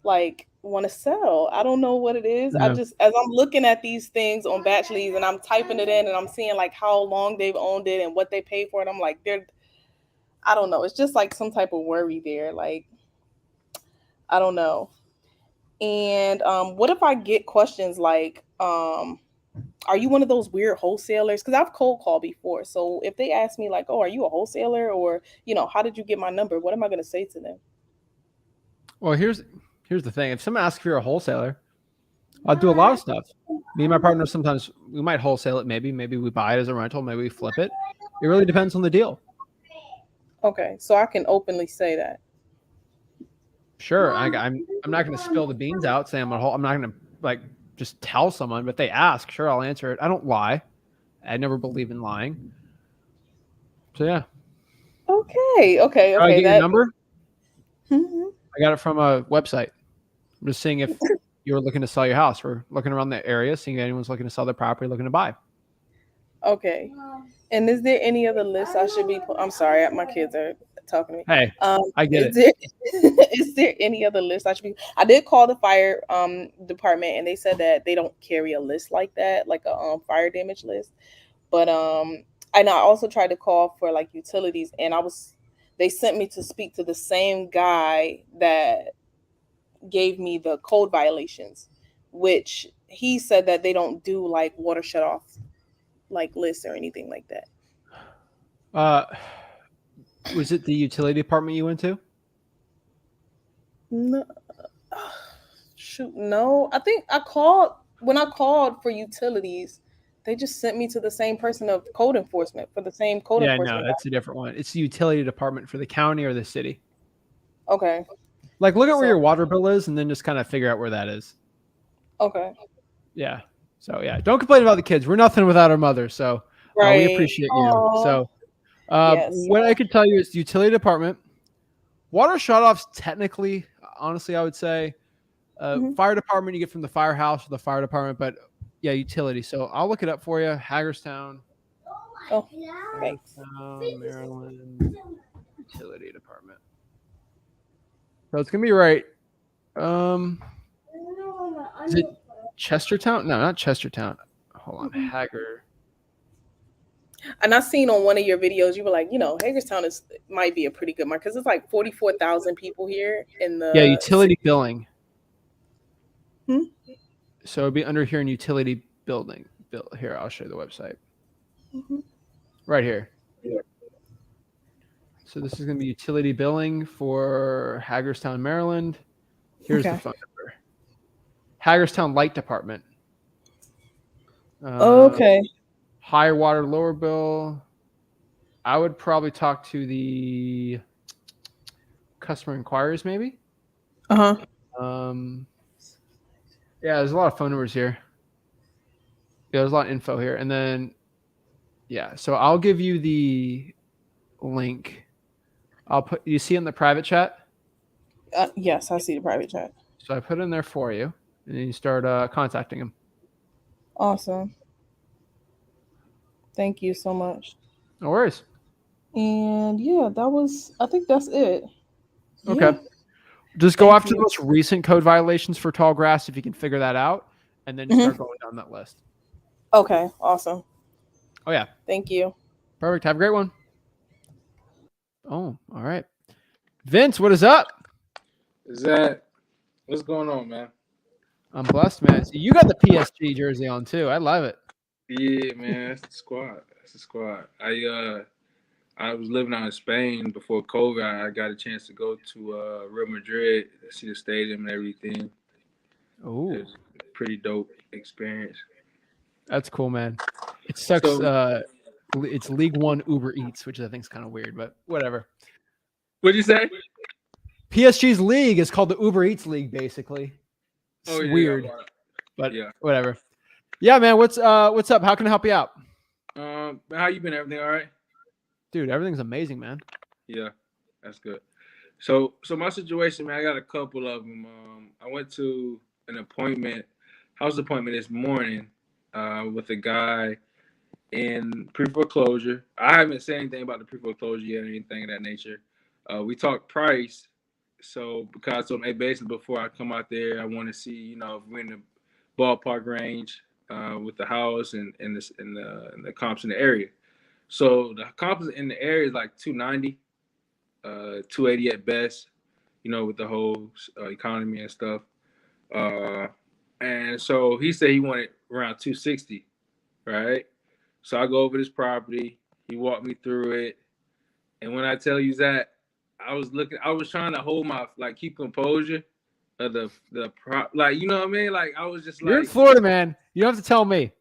like want to sell. I don't know what it is. Yeah. As I'm looking at these things on batch leads and I'm typing it in and I'm seeing like how long they've owned it and what they paid for it, I'm like, I don't know. It's just like some type of worry there. Like, I don't know. And what if I get questions like, are you one of those weird wholesalers? Because I've cold called before. So if they ask me like, oh, are you a wholesaler? Or, how did you get my number? What am I going to say to them? Well, here's the thing. If someone asks if you're a wholesaler, I'll do a lot of stuff. Me and my partner, sometimes we might wholesale it. Maybe we buy it as a rental. Maybe we flip it. It really depends on the deal. Okay. So I can openly say that. Sure. I'm not going to spill the beans out saying I'm not going to like just tell someone, but if they ask, sure, I'll answer it. I don't lie. I never believe in lying. So yeah. Okay. I get your number? I got it from a website. I'm just seeing if you're looking to sell your house. We're looking around the area, seeing if anyone's looking to sell their property, looking to buy. Okay. And is there any other list I should be? I'm sorry, my kids are talking to me. Hey, I get is there any other list I should be? I did call the fire department, and they said that they don't carry a list like that, like a fire damage list. But and I also tried to call for like utilities, and they sent me to speak to the same guy that gave me the code violations, which he said that they don't do like water shut off like lists or anything like that. Was it the utility department you went to? No, shoot, no. I think when I called for utilities, they just sent me to the same person of code enforcement for the same code enforcement. No, that's a different one. It's the utility department for the county or the city. Okay. Like, look at where your water bill is, and then just kind of figure out where that is. Okay. Yeah. So yeah, don't complain about the kids. We're nothing without our mother. So we appreciate you. Aww. So Yes. what I could tell you is the utility department. Water shutoffs, technically, honestly, I would say fire department you get from the firehouse or the fire department, but yeah, utility. So I'll look it up for you. Hagerstown. Oh, thanks. Maryland utility department. So it's gonna be right. Is it Chestertown? No, not Chestertown. Hold on, Hager. And I seen on one of your videos, you were like, Hagerstown might be a pretty good market because it's like 44,000 people here in the utility billing. Hmm? So it'd be under here in utility building. Here, I'll show you the website. Mm-hmm. Right here. Yeah. So this is going to be utility billing for Hagerstown, Maryland. Here's the phone number. Hagerstown Light Department. Okay. Higher water, lower bill. I would probably talk to the customer inquiries, maybe. Yeah, there's a lot of phone numbers here. Yeah, there's a lot of info here. And then, so I'll give you the link. You see it in the private chat? Yes, I see the private chat. So I put it in there for you, and then you start contacting them. Awesome. Thank you so much. No worries. And I think that's it. Okay. Yeah. Just go after the most recent code violations for tall grass if you can figure that out, and then start going down that list. Okay, awesome. Oh, yeah. Thank you. Perfect. Have a great one. Oh, all right. Vince, what is up? Zach, what's going on, man? I'm blessed, man. So you got the PSG jersey on, too. I love it. Yeah, man. That's the squad. I was living out in Spain before COVID. I got a chance to go to Real Madrid, see the stadium and everything. Oh, it was a pretty dope experience. That's cool, man. It sucks. It's League One Uber Eats, which I think is kind of weird, but whatever. What'd you say? PSG's league is called the Uber Eats League, basically. It's weird, but whatever. Yeah, man. What's up? How can I help you out? How you been? Everything all right? Dude, everything's amazing, man. Yeah, that's good. So my situation, man, I got a couple of them. I went to an house appointment this morning with a guy in pre-foreclosure. I haven't said anything about the pre-foreclosure yet or anything of that nature. We talked price. So because basically before I come out there, I want to see, if we're in the ballpark range with the house and the comps in the area. So the comps in the area is like 290, 280 at best, with the whole economy and stuff. And so he said he wanted around 260, right? So I go over this property. He walked me through it. And when I tell you that, I was trying to hold my, keep composure of you know what I mean? I was just You're in Florida, man. You don't have to tell me.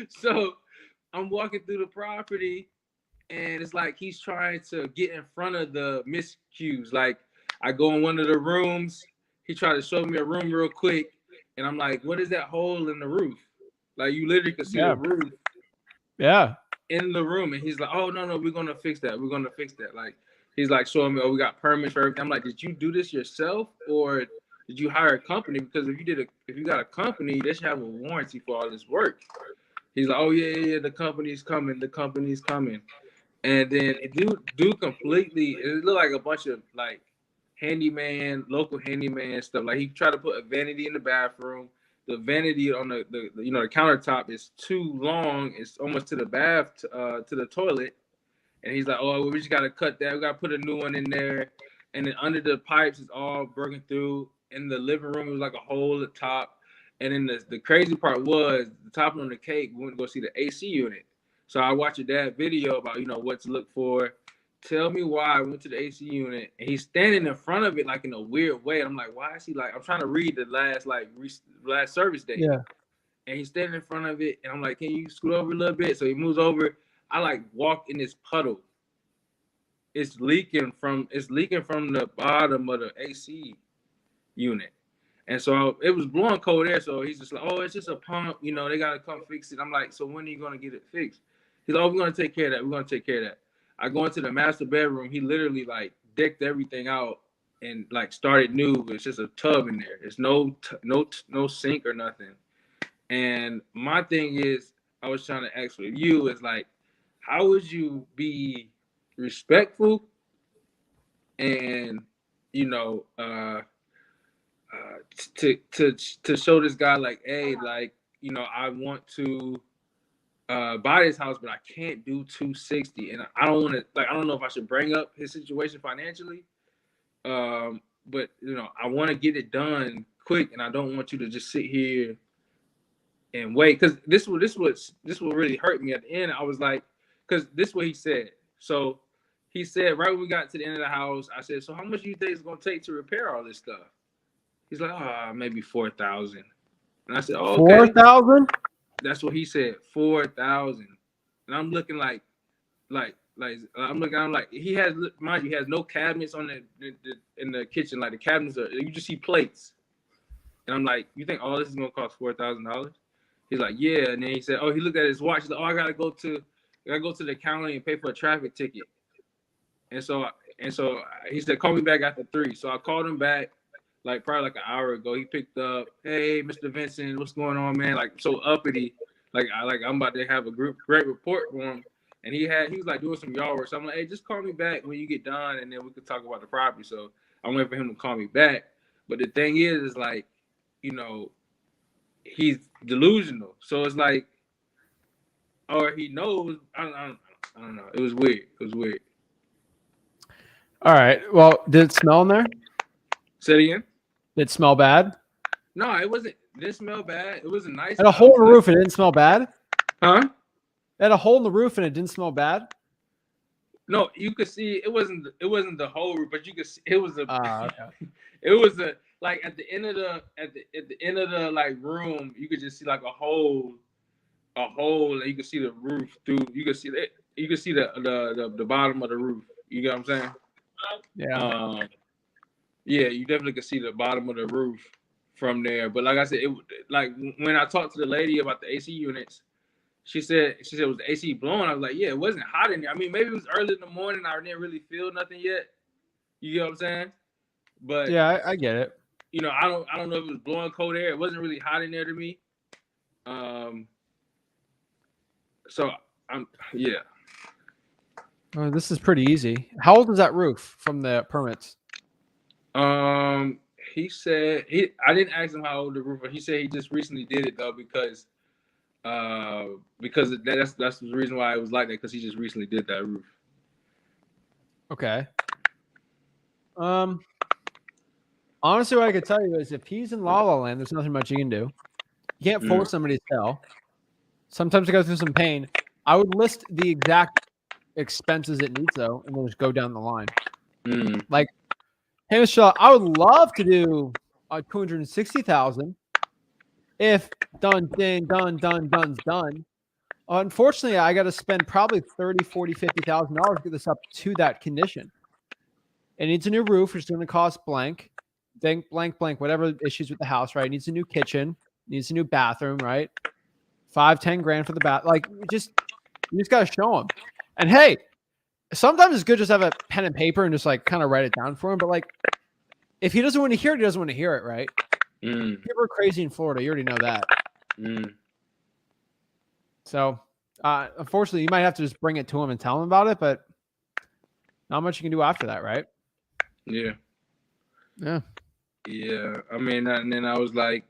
So I'm walking through the property and it's like he's trying to get in front of the miscues. I go in one of the rooms, he tried to show me a room real quick, and I'm like, what is that hole in the roof? You literally can see the roof. Yeah. In the room, and he's like, oh no, we're gonna fix that. He's showing me, we got permits for everything. I'm like, did you do this yourself or did you hire a company? Because if you got a company, they should have a warranty for all this work. He's like, oh yeah, the company's coming. And then do completely. It looked like a bunch of like local handyman stuff. Like he tried to put a vanity in the bathroom. The vanity on the the countertop is too long. It's almost to the to the toilet. And he's like, oh, we just gotta cut that. We gotta put a new one in there. And then under the pipes is all broken through. In the living room, it was like a hole at the top. And then the crazy part was the topping on the cake. We went to go see the AC unit. So I watched your dad video about what to look for. Tell me why I went to the AC unit and he's standing in front of it like in a weird way. I'm like, why is he like? I'm trying to read the last service date. Yeah. And he's standing in front of it, and I'm like, can you scoot over a little bit? So he moves over. I like walk in this puddle. It's leaking from the bottom of the AC unit. And so it was blowing cold air. So he's just like, oh, it's just a pump. They got to come fix it. I'm like, so when are you going to get it fixed? He's like, oh, we're going to take care of that. We're going to take care of that. I go into the master bedroom. He literally like decked everything out and like started new. It's just a tub in there. There's no sink or nothing. And my thing is, I was trying to ask with you is like, how would you be respectful and to show this guy like, hey, like, I want to buy this house, but I can't do 260, and I don't want to, like, I don't know if I should bring up his situation financially, but I want to get it done quick, and I don't want you to just sit here and wait, because this will really hurt me at the end. I was like, because this is what he said. So he said right when we got to the end of the house, I said, so how much do you think it's gonna take to repair all this stuff? He's like, maybe 4,000. And I said, oh, okay. 4,000? That's what he said, 4,000. And I'm looking like I'm like, he has, mind you, he has no cabinets on in the kitchen. Like the cabinets are, you just see plates. And I'm like, you think all this is gonna cost $4,000? He's like, yeah. And then he said, oh, he looked at his watch. He's like, oh, I gotta go to the county and pay for a traffic ticket. And so he said, call me back after 3. So I called him back probably an hour ago. He picked up, hey, Mr. Vincent, what's going on, man? Like so uppity, I'm about to have a great report for him. And he was like doing some yard work. So I'm like, hey, just call me back when you get done, and then we could talk about the property. So I'm waiting for him to call me back. But the thing is like, he's delusional. So it's like, or he knows. I don't know. It was weird. All right. Well, did it smell in there? Say it again. Did it smell bad? No, it wasn't. It didn't smell bad. It was a nice. Had a hole in the roof and it didn't smell bad? Huh? It had a hole in the roof and it didn't smell bad? No, you could see it wasn't the whole roof, but you could see it was a. Okay. It was a like at the end of the like room, you could just see like a hole, and you could see the roof through. You could see that. You could see the bottom of the roof. You get what I'm saying? Yeah. Yeah, you definitely could see the bottom of the roof from there. But like I said, like when I talked to the lady about the AC units, she said was the AC blowing? I was like, yeah, it wasn't hot in there. I mean, maybe it was early in the morning. I didn't really feel nothing yet. You get what I'm saying? But yeah, I get it. I don't know if it was blowing cold air. It wasn't really hot in there to me. So yeah. Oh, this is pretty easy. How old is that roof from the permits? He said I didn't ask him how old the roof was. He said he just recently did it though because that's the reason why it was like that, because he just recently did that roof. Okay. Honestly, what I could tell you is if he's in La La Land, there's nothing much you can do. You can't force somebody to sell. Sometimes it goes through some pain. I would list the exact expenses it needs though, and then just go down the line. Like, hey, Michelle, I would love to do 260,000 if done's done. Unfortunately, I got to spend probably $30,000, $40,000, $50,000 to get this up to that condition. It needs a new roof, which is going to cost blank, whatever issues with the house, right? It needs a new kitchen, needs a new bathroom, right? $5-10 for the bath. Like, you just got to show them. And hey, sometimes it's good just have a pen and paper and just like kind of write it down for him. But like, if he doesn't want to hear it, he doesn't want to hear it, right? People are crazy in Florida. You already know that. So Unfortunately, you might have to just bring it to him and tell him about it, but not much you can do after that, right? Yeah. Yeah. Yeah. I mean, and then I was like,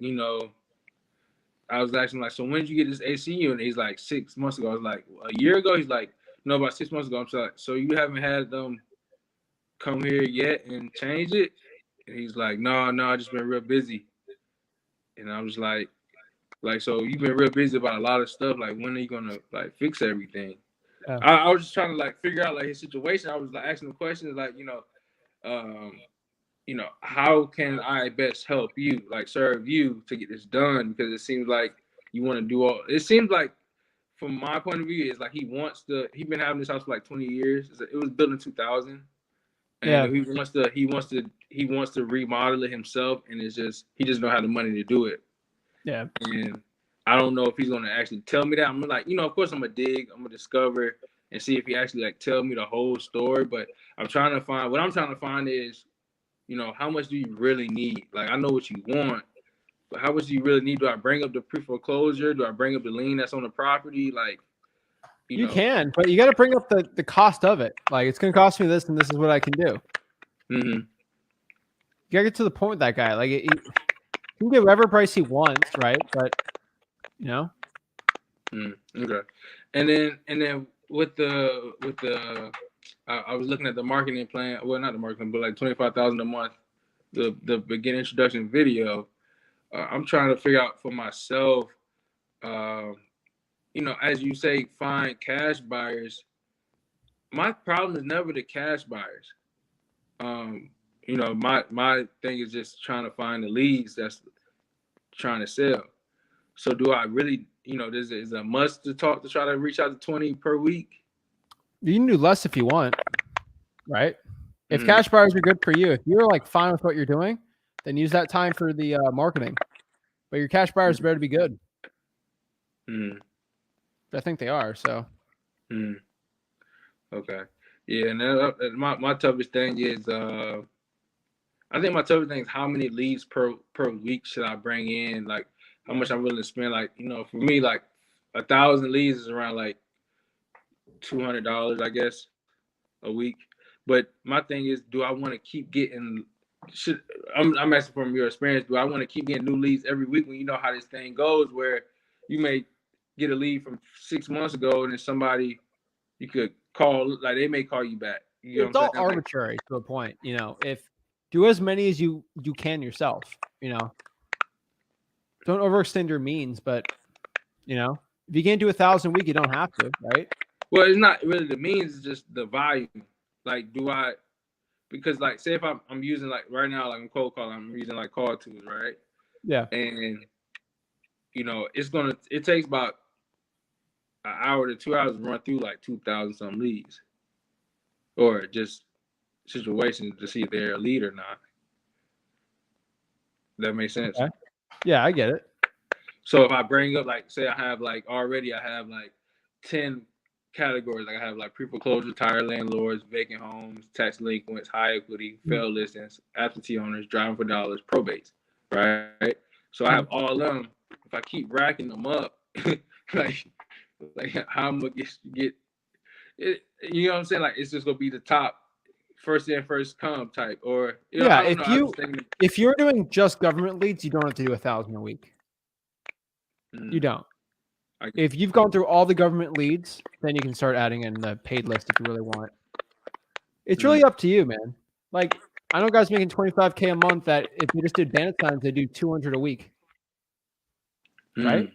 I was asking like, so when did you get this AC unit? He's like 6 months ago. I was like, a year ago. He's like, no, about 6 months ago. I'm like, so you haven't had them come here yet and change it? And he's like, no, I just been real busy. And I was like, so you've been real busy about a lot of stuff. Like, when are you gonna like fix everything? Yeah. I was just trying to like figure out like his situation. I was like asking him questions like, how can I best help you, like serve you to get this done? Because it seems like you want to do all. It seems like, from my point of view, it's like he been having this house for like 20 years. It was built in 2000, and Yeah. he wants to remodel it himself, and he just don't have the money to do it. Yeah. And I don't know if he's gonna actually tell me that. I'm like, of course I'm gonna dig, I'm gonna discover and see if he actually like tell me the whole story. But what I'm trying to find is, how much do you really need? Like, I know what you want, but how much do you really need? Do I bring up the pre-foreclosure? Do I bring up the lien that's on the property? Like, you can, but you got to bring up the cost of it. Like, it's going to cost me this, and this is what I can do. Mm-hmm. You got to get to the point with that guy. Like, he can get whatever price he wants, right? But, Okay. And then with the I was looking at the marketing plan. Well, not the marketing, but like $25,000 a month. The beginning introduction video. I'm trying to figure out for myself. As you say, find cash buyers. My problem is never the cash buyers. My thing is just trying to find the leads that's trying to sell. So do I really, this is a must to try to reach out to 20 per week? You can do less if you want, right? If cash buyers are good for you, if you're like fine with what you're doing, then use that time for the marketing. But your cash buyers better be good. I think they are. So. Okay. Yeah, and my toughest thing is I think my toughest thing is how many leads per week should I bring in? Like, how much I'm willing to spend? Like, for me, like 1,000 leads is around like $200, I guess, a week. But my thing is, do I want to keep getting? I'm asking from your experience. Do I want to keep getting new leads every week when you know how this thing goes? Where you may get a lead from 6 months ago, and then somebody you could call, like they may call you back. It's all arbitrary to a point. If do as many as you can yourself. Don't overextend your means, but if you can't do 1,000 a week, you don't have to, right? Well, it's not really the means; it's just the volume. Like, because like, say if I'm using like right now, like I'm cold calling, I'm using like call tools, right? Yeah. And it takes about an hour to 2 hours to run through like 2,000 some leads, or just situations to see if they're a lead or not. That makes sense. Okay. Yeah, I get it. So if I bring up, like, say I have like 10 categories. Like, I have like pre-foreclosure, tire landlords, vacant homes, tax delinquents, high equity, failed listings, absentee owners, driving for dollars, probates, right? So I have all of them. If I keep racking them up, like how I'm gonna get it, you know what I'm saying? Like, it's just gonna be the top, first in, first come type, or yeah. If you're doing just government leads, you don't have to do 1,000 a week. You don't. If you've gone through all the government leads, then you can start adding in the paid list if you really want. It's really up to you, man. Like, I know guys making $25K a month that if they just did bandit signs, they do 200 a week, right?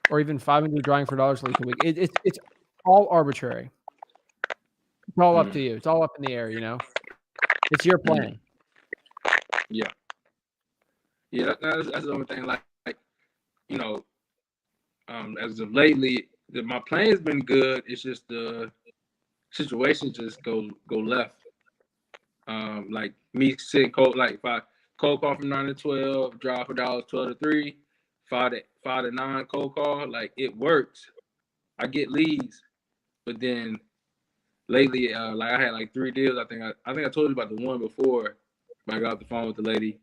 Or even 500 drawing for dollars a week. It's all arbitrary. It's all up to you. It's all up in the air. It's your plan. Yeah. That's the only thing. Like as of lately, my plan has been good. It's just the situation just go left. Like me sitting cold. Like if I cold call from 9 to 12, drive for dollars 12 to 3, 5 to 9 cold call. Like, it works. I get leads, but then lately, like I had like 3 deals. I think I told you about the one before. I got off the phone with the lady,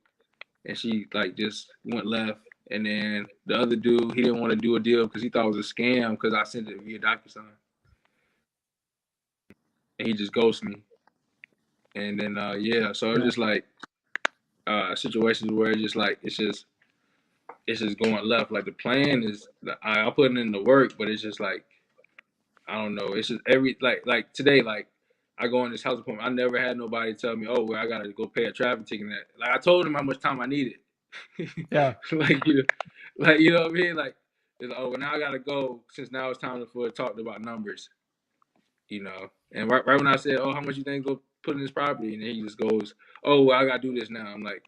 and she like just went left. And then the other dude, he didn't want to do a deal because he thought it was a scam because I sent it via DocuSign. And he just ghosted me. And then so it's just like situations where it's just going left. Like the plan is I put in the work, but it's just like I don't know. It's just like today, like I go in this house appointment. I never had nobody tell me, oh, well, I gotta go pay a traffic ticket. Like I told him how much time I needed. Yeah. like you know what I mean? Like, oh, well, now I gotta go since now it's time for talk about numbers. And right when I said, oh, how much you think go put in this property, and then he just goes, oh, well, I gotta do this now. I'm like,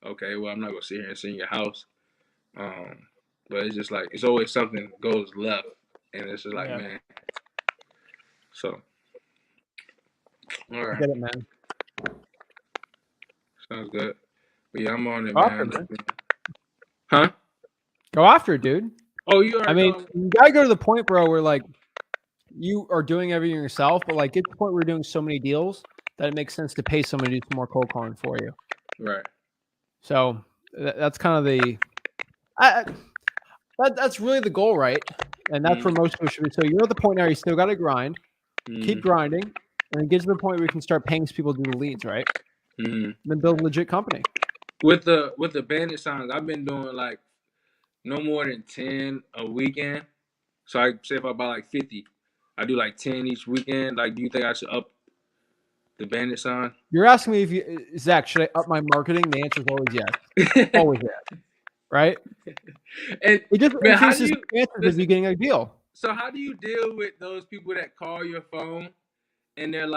okay, well, I'm not gonna sit here and see your house. But it's just like it's always something goes left, and it's just like, man. So, all right, Get it, man. Sounds good. But yeah, I'm on it, Go man. after it, Huh? Go after it, dude. Oh, you are. I mean, you gotta go to the point, bro, where like you are doing everything yourself, but like get to the point where you're doing so many deals that it makes sense to pay someone to do some more cold calling for you. Right. So that's kind of that's really the goal, right? And that's where most people should be. So you're at the point now you still got to grind, keep grinding, and then get to the point where you can start paying people to do the leads, right? And then build a legit company. With the bandit signs, I've been doing like no more than 10 a weekend. So I say if I buy like 50, I do like 10 each weekend. Like, do you think I should up the bandit sign? You're asking me Zach, should I up my marketing? The answer is always yes. Always yes. Right? And it just increases the chances of you getting a deal. So how do you deal with those people that call your phone and they're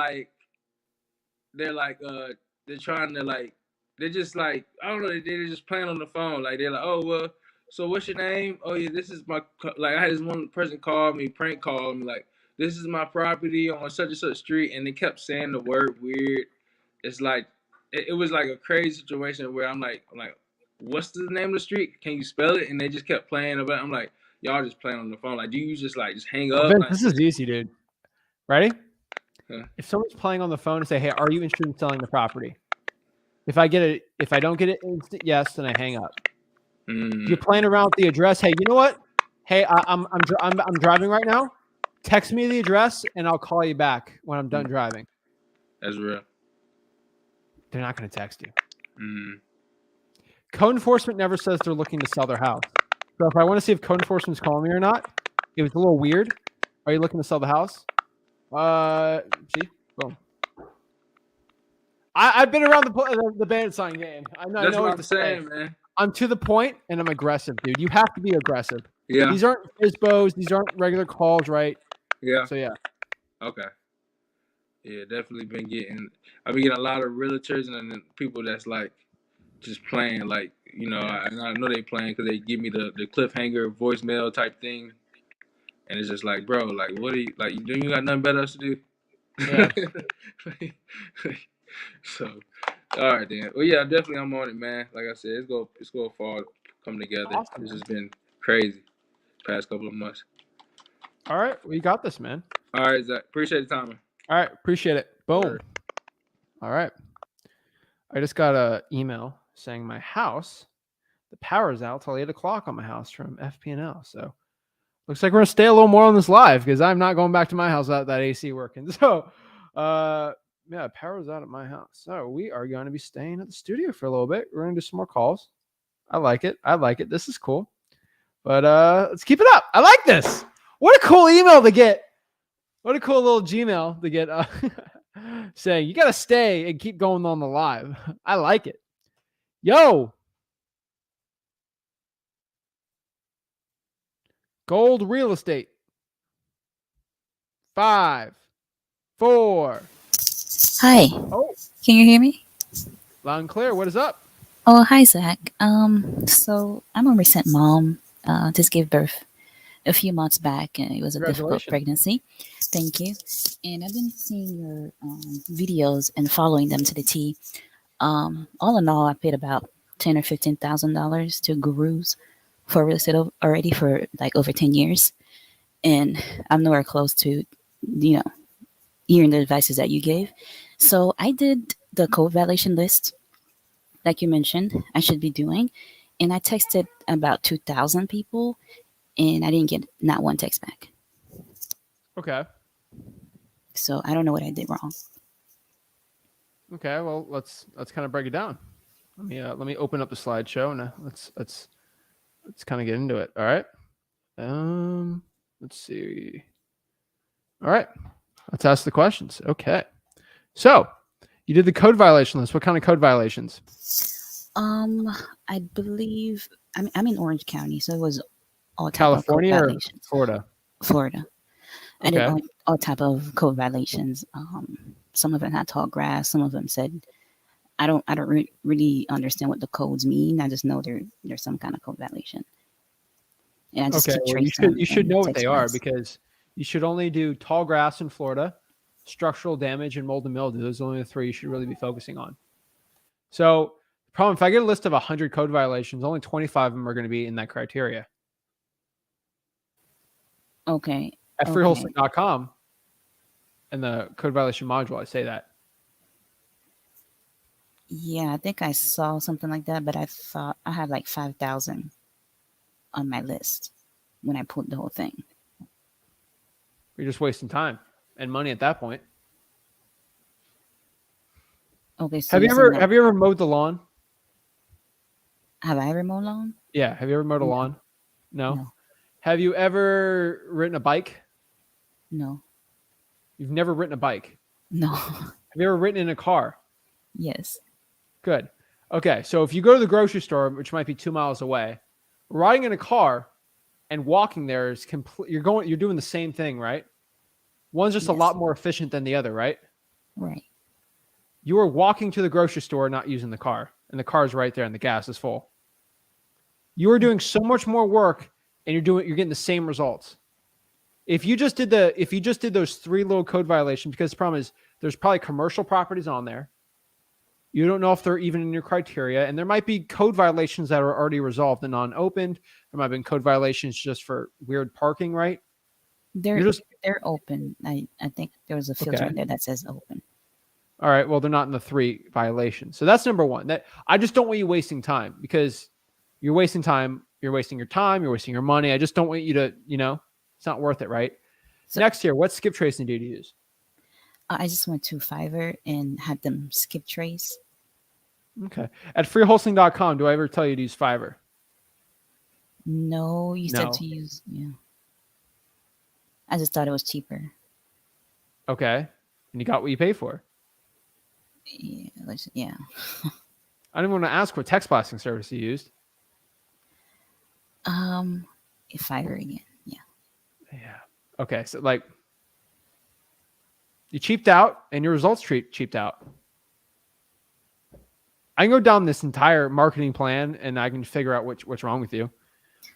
trying to like, they're just like, I don't know, they're just playing on the phone. Like they're like, oh, well, so what's your name? Oh yeah, this is my, like I had this one person call me, prank call me, like, this is my property on such and such street. And they kept saying the word weird. It's like, it was like a crazy situation where I'm like, what's the name of the street? Can you spell it? And they just kept playing about. I'm like, y'all just playing on the phone. Like, do you just hang up? Vince, this is easy, dude. Ready? Huh? If someone's playing on the phone and say, hey, are you interested in selling the property? If I don't get it instant yes, then I hang up. If you're playing around with the address, hey, you know what? Hey, I'm driving right now. Text me the address and I'll call you back when I'm done driving. That's real. They're not going to text you. Code enforcement never says they're looking to sell their house. So if I want to see if code enforcement's calling me or not, it was a little weird. Are you looking to sell the house? See, boom. I've been around the bandit sign game. I know what I'm saying, man. I'm to the point and I'm aggressive, dude. You have to be aggressive. Yeah. These aren't FISBOs. These aren't regular calls, right? Yeah. So yeah. Okay. Yeah, definitely I've been getting a lot of realtors and then people that's like just playing, like, you know, I know they playing because they give me the cliffhanger voicemail type thing. And it's just like, bro, like, what are you, like, you got nothing better else to do? Yeah. So, all right, then. Well, yeah, definitely I'm on it, man. Like I said, it's gonna fall, come together. Awesome. This has been crazy past couple of months. All right. Well, you got this, man. All right, Zach. Appreciate the time, man. All right. Appreciate it. Boom. All right. I just got an email saying my house, the power's out till 8 o'clock on my house from FP&L. So looks like we're going to stay a little more on this live because I'm not going back to my house without that AC working. So, yeah, power's out at my house. So we are going to be staying at the studio for a little bit. We're going to do some more calls. I like it. This is cool. But let's keep it up. I like this. What a cool email to get. What a cool little Gmail to get saying you got to stay and keep going on the live. I like it. Yo. Gold real estate. 5, 4. Hi. Oh. Can you hear me? Loud and clear. What is up? Oh, hi, Zach. So I'm a recent mom. Just gave birth a few months back, and it was a difficult pregnancy. Thank you. And I've been seeing your videos and following them to the T. All in all, I paid about $10,000 or $15,000 to gurus for real estate already for like over 10 years, and I'm nowhere close to, hearing the advices that you gave. So I did the code violation list, like you mentioned, I should be doing. And I texted about 2,000 people, and I didn't get not one text back. Okay. So I don't know what I did wrong. Okay. Well, let's kind of break it down. Let me open up the slideshow and let's kind of get into it. All right. Let's see. All right. Let's ask the questions. Okay. So you did the code violation list. What kind of code violations? I believe I'm in Orange County, so it was all type California of code or violations. Florida? Florida. I did Okay. all type of code violations. Some of them had tall grass. Some of them said, I don't really understand what the codes mean. I just know there's some kind of code violation. And I just Okay. keep Well, tracing you should know what text they are blast. because you should only do tall grass in Florida, structural damage, and mold and mildew. Those are only the three you should really be focusing on. So, problem if I get a list of 100 code violations, only 25 of them are going to be in that criteria. Okay. At freewholesaling.com in the code violation module, I say that. Yeah, I think I saw something like that, but I thought I had like 5,000 on my list when I pulled the whole thing. You're just wasting time and money at that point. Okay. So have you ever mowed the lawn? Have I ever mowed lawn? Yeah. Have you ever mowed a lawn? No. Have you ever ridden a bike? No. You've never ridden a bike? No. Have you ever ridden in a car? Yes. Good. Okay. So if you go to the grocery store, which might be 2 miles away, riding in a car and walking there is you're doing the same thing, right? One's just a lot more efficient than the other, right? Right. You are walking to the grocery store, not using the car, and the car is right there and the gas is full. You are doing so much more work and you're getting the same results. If you just did those 3 little code violations, because the problem is there's probably commercial properties on there. You don't know if they're even in your criteria, and there might be code violations that are already resolved and unopened. There might have been code violations just for weird parking, right? They're open. I think there was a filter in there that says open. All right. Well, they're not in the 3 violations. So that's number 1. That I just don't want you wasting time because you're wasting time. You're wasting your time. You're wasting your money. I just don't want you to, it's not worth it, right? So, next year, what skip tracing do you use? I just went to Fiverr and had them skip trace. Okay. At freewholesaling.com, do I ever tell you to use Fiverr? No, you said to use, I just thought it was cheaper. Okay. And you got what you pay for. Yeah. I didn't want to ask what text blasting service you used. Fiverr again. Yeah. Yeah. Okay. So you cheaped out and your results cheaped out. I can go down this entire marketing plan and I can figure out what's wrong with you.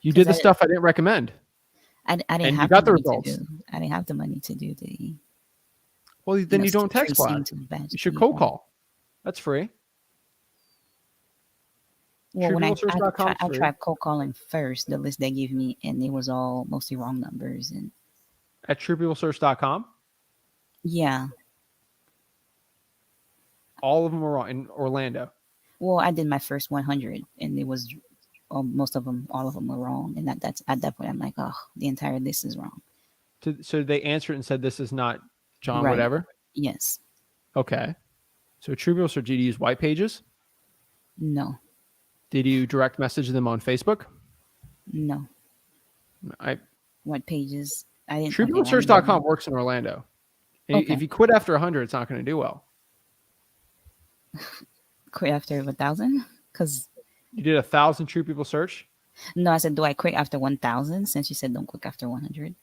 You did the stuff I didn't recommend. I didn't have the results. I didn't have the money to do the. Well, then you don't text blast. You should cold call. That's free. Well, when I tried cold calling first, the list they gave me, and it was all mostly wrong numbers. And at truepeoplesearch.com? Yeah. All of them were wrong in Orlando. Well, I did my first 100, and it was most of them, all of them were wrong. And that's at that point, I'm like, oh, the entire list is wrong. So they answered and said, this is not John, whatever? Yes. Okay. So True People Search, did you use white pages? No. Did you direct message them on Facebook? No. White pages. I didn't. TruePeopleSearch.com works in Orlando. And if you quit after 100, it's not going to do well. Quit after 1,000? Because you did 1,000 True People Search? No, I said, do I quit after 1,000? Since you said don't quit after 100.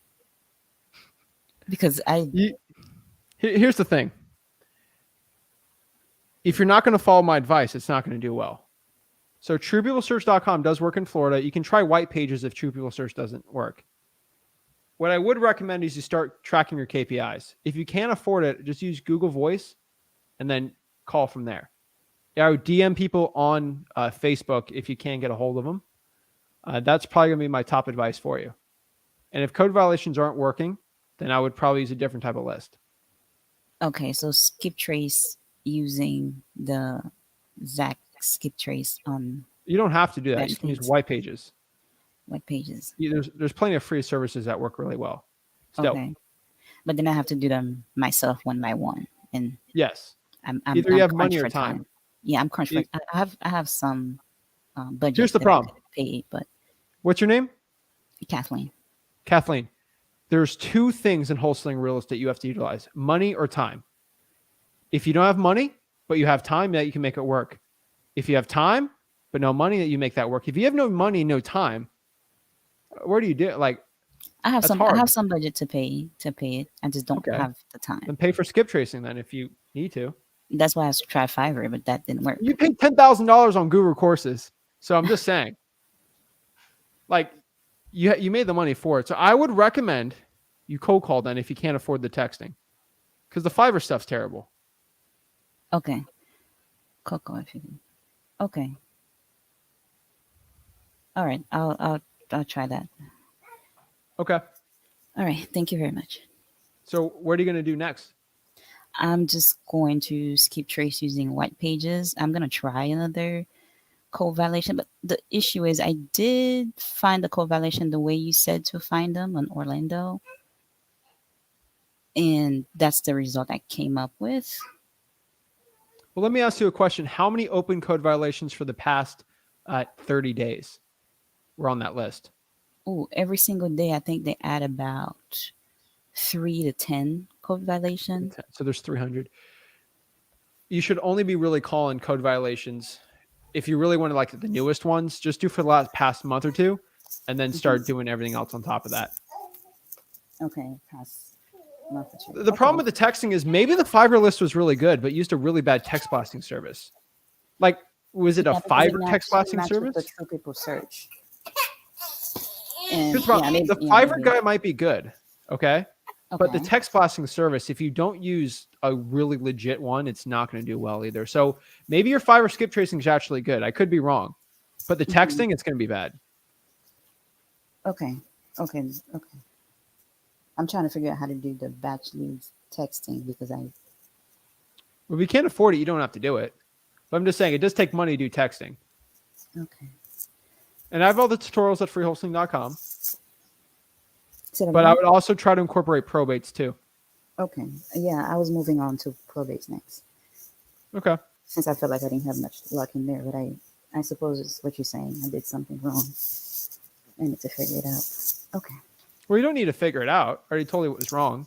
Because here's the thing. If you're not going to follow my advice, it's not going to do well. So TruePeopleSearch.com does work in Florida. You can try white pages if True People Search doesn't work. What I would recommend is you start tracking your KPIs. If you can't afford it, just use Google Voice and then call from there. I would DM people on Facebook if you can get a hold of them. That's probably going to be my top advice for you. And if code violations aren't working, then I would probably use a different type of list. Okay, so skip trace using the Zach skip trace on You don't have to do that. Batch You can use leads. white pages. White pages. There's plenty of free services that work really well. Still. Okay. But then I have to do them myself one by one. And yes. I'm Either you have crunched money or for time. Yeah, I'm crunched for I have some budget. Here's the problem. Pay, but what's your name? Kathleen. Kathleen. There's two things in wholesaling real estate you have to utilize: money or time. If you don't have money, but you have time, that you can make it work. If you have time, but no money, that you make that work. If you have no money, no time, where do you do it? Like, I have hard. some budget to pay it. I just don't have the time. Then pay for skip tracing then if you need to. That's why I tried Fiverr, but that didn't work. You paid $10,000 on Guru courses. So I'm just saying, like, you made the money for it. So I would recommend you cold call then if you can't afford the texting, because the Fiverr stuff's terrible. Okay. Cold call if you can. Okay. All right. I'll try that. Okay. All right. Thank you very much. So what are you going to do next? I'm just going to skip trace using white pages. I'm going to try another code violation, but the issue is I did find the code violation the way you said to find them on Orlando. And that's the result I came up with. Well, let me ask you a question. How many open code violations for the past 30 days were on that list? Oh, every single day, I think they add about 3 to 10 code violations. So there's 300. You should only be really calling code violations. If you really want to like the newest ones, just do for the past month or two, and then start doing everything else on top of that. Okay, past month or two. The problem with the texting is maybe the Fiverr list was really good, but used a really bad text blasting service. Like, was it a Fiverr text blasting service? The true people search. And, the Fiverr guy might be good, okay? But the text blasting service, if you don't use a really legit one, it's not going to do well either. So maybe your Fiverr skip tracing is actually good. I could be wrong, but the texting, it's going to be bad. Okay. I'm trying to figure out how to do the batch leads texting because Well, if you can't afford it, you don't have to do it. But I'm just saying it does take money to do texting. Okay. And I have all the tutorials at freewholesaling.com. But I would also try to incorporate probates too. Okay. Yeah, I was moving on to probates next. Okay. Since I felt like I didn't have much luck in there, but I suppose it's what you're saying. I did something wrong. I need to figure it out. Okay. Well, you don't need to figure it out. I already told you what was wrong.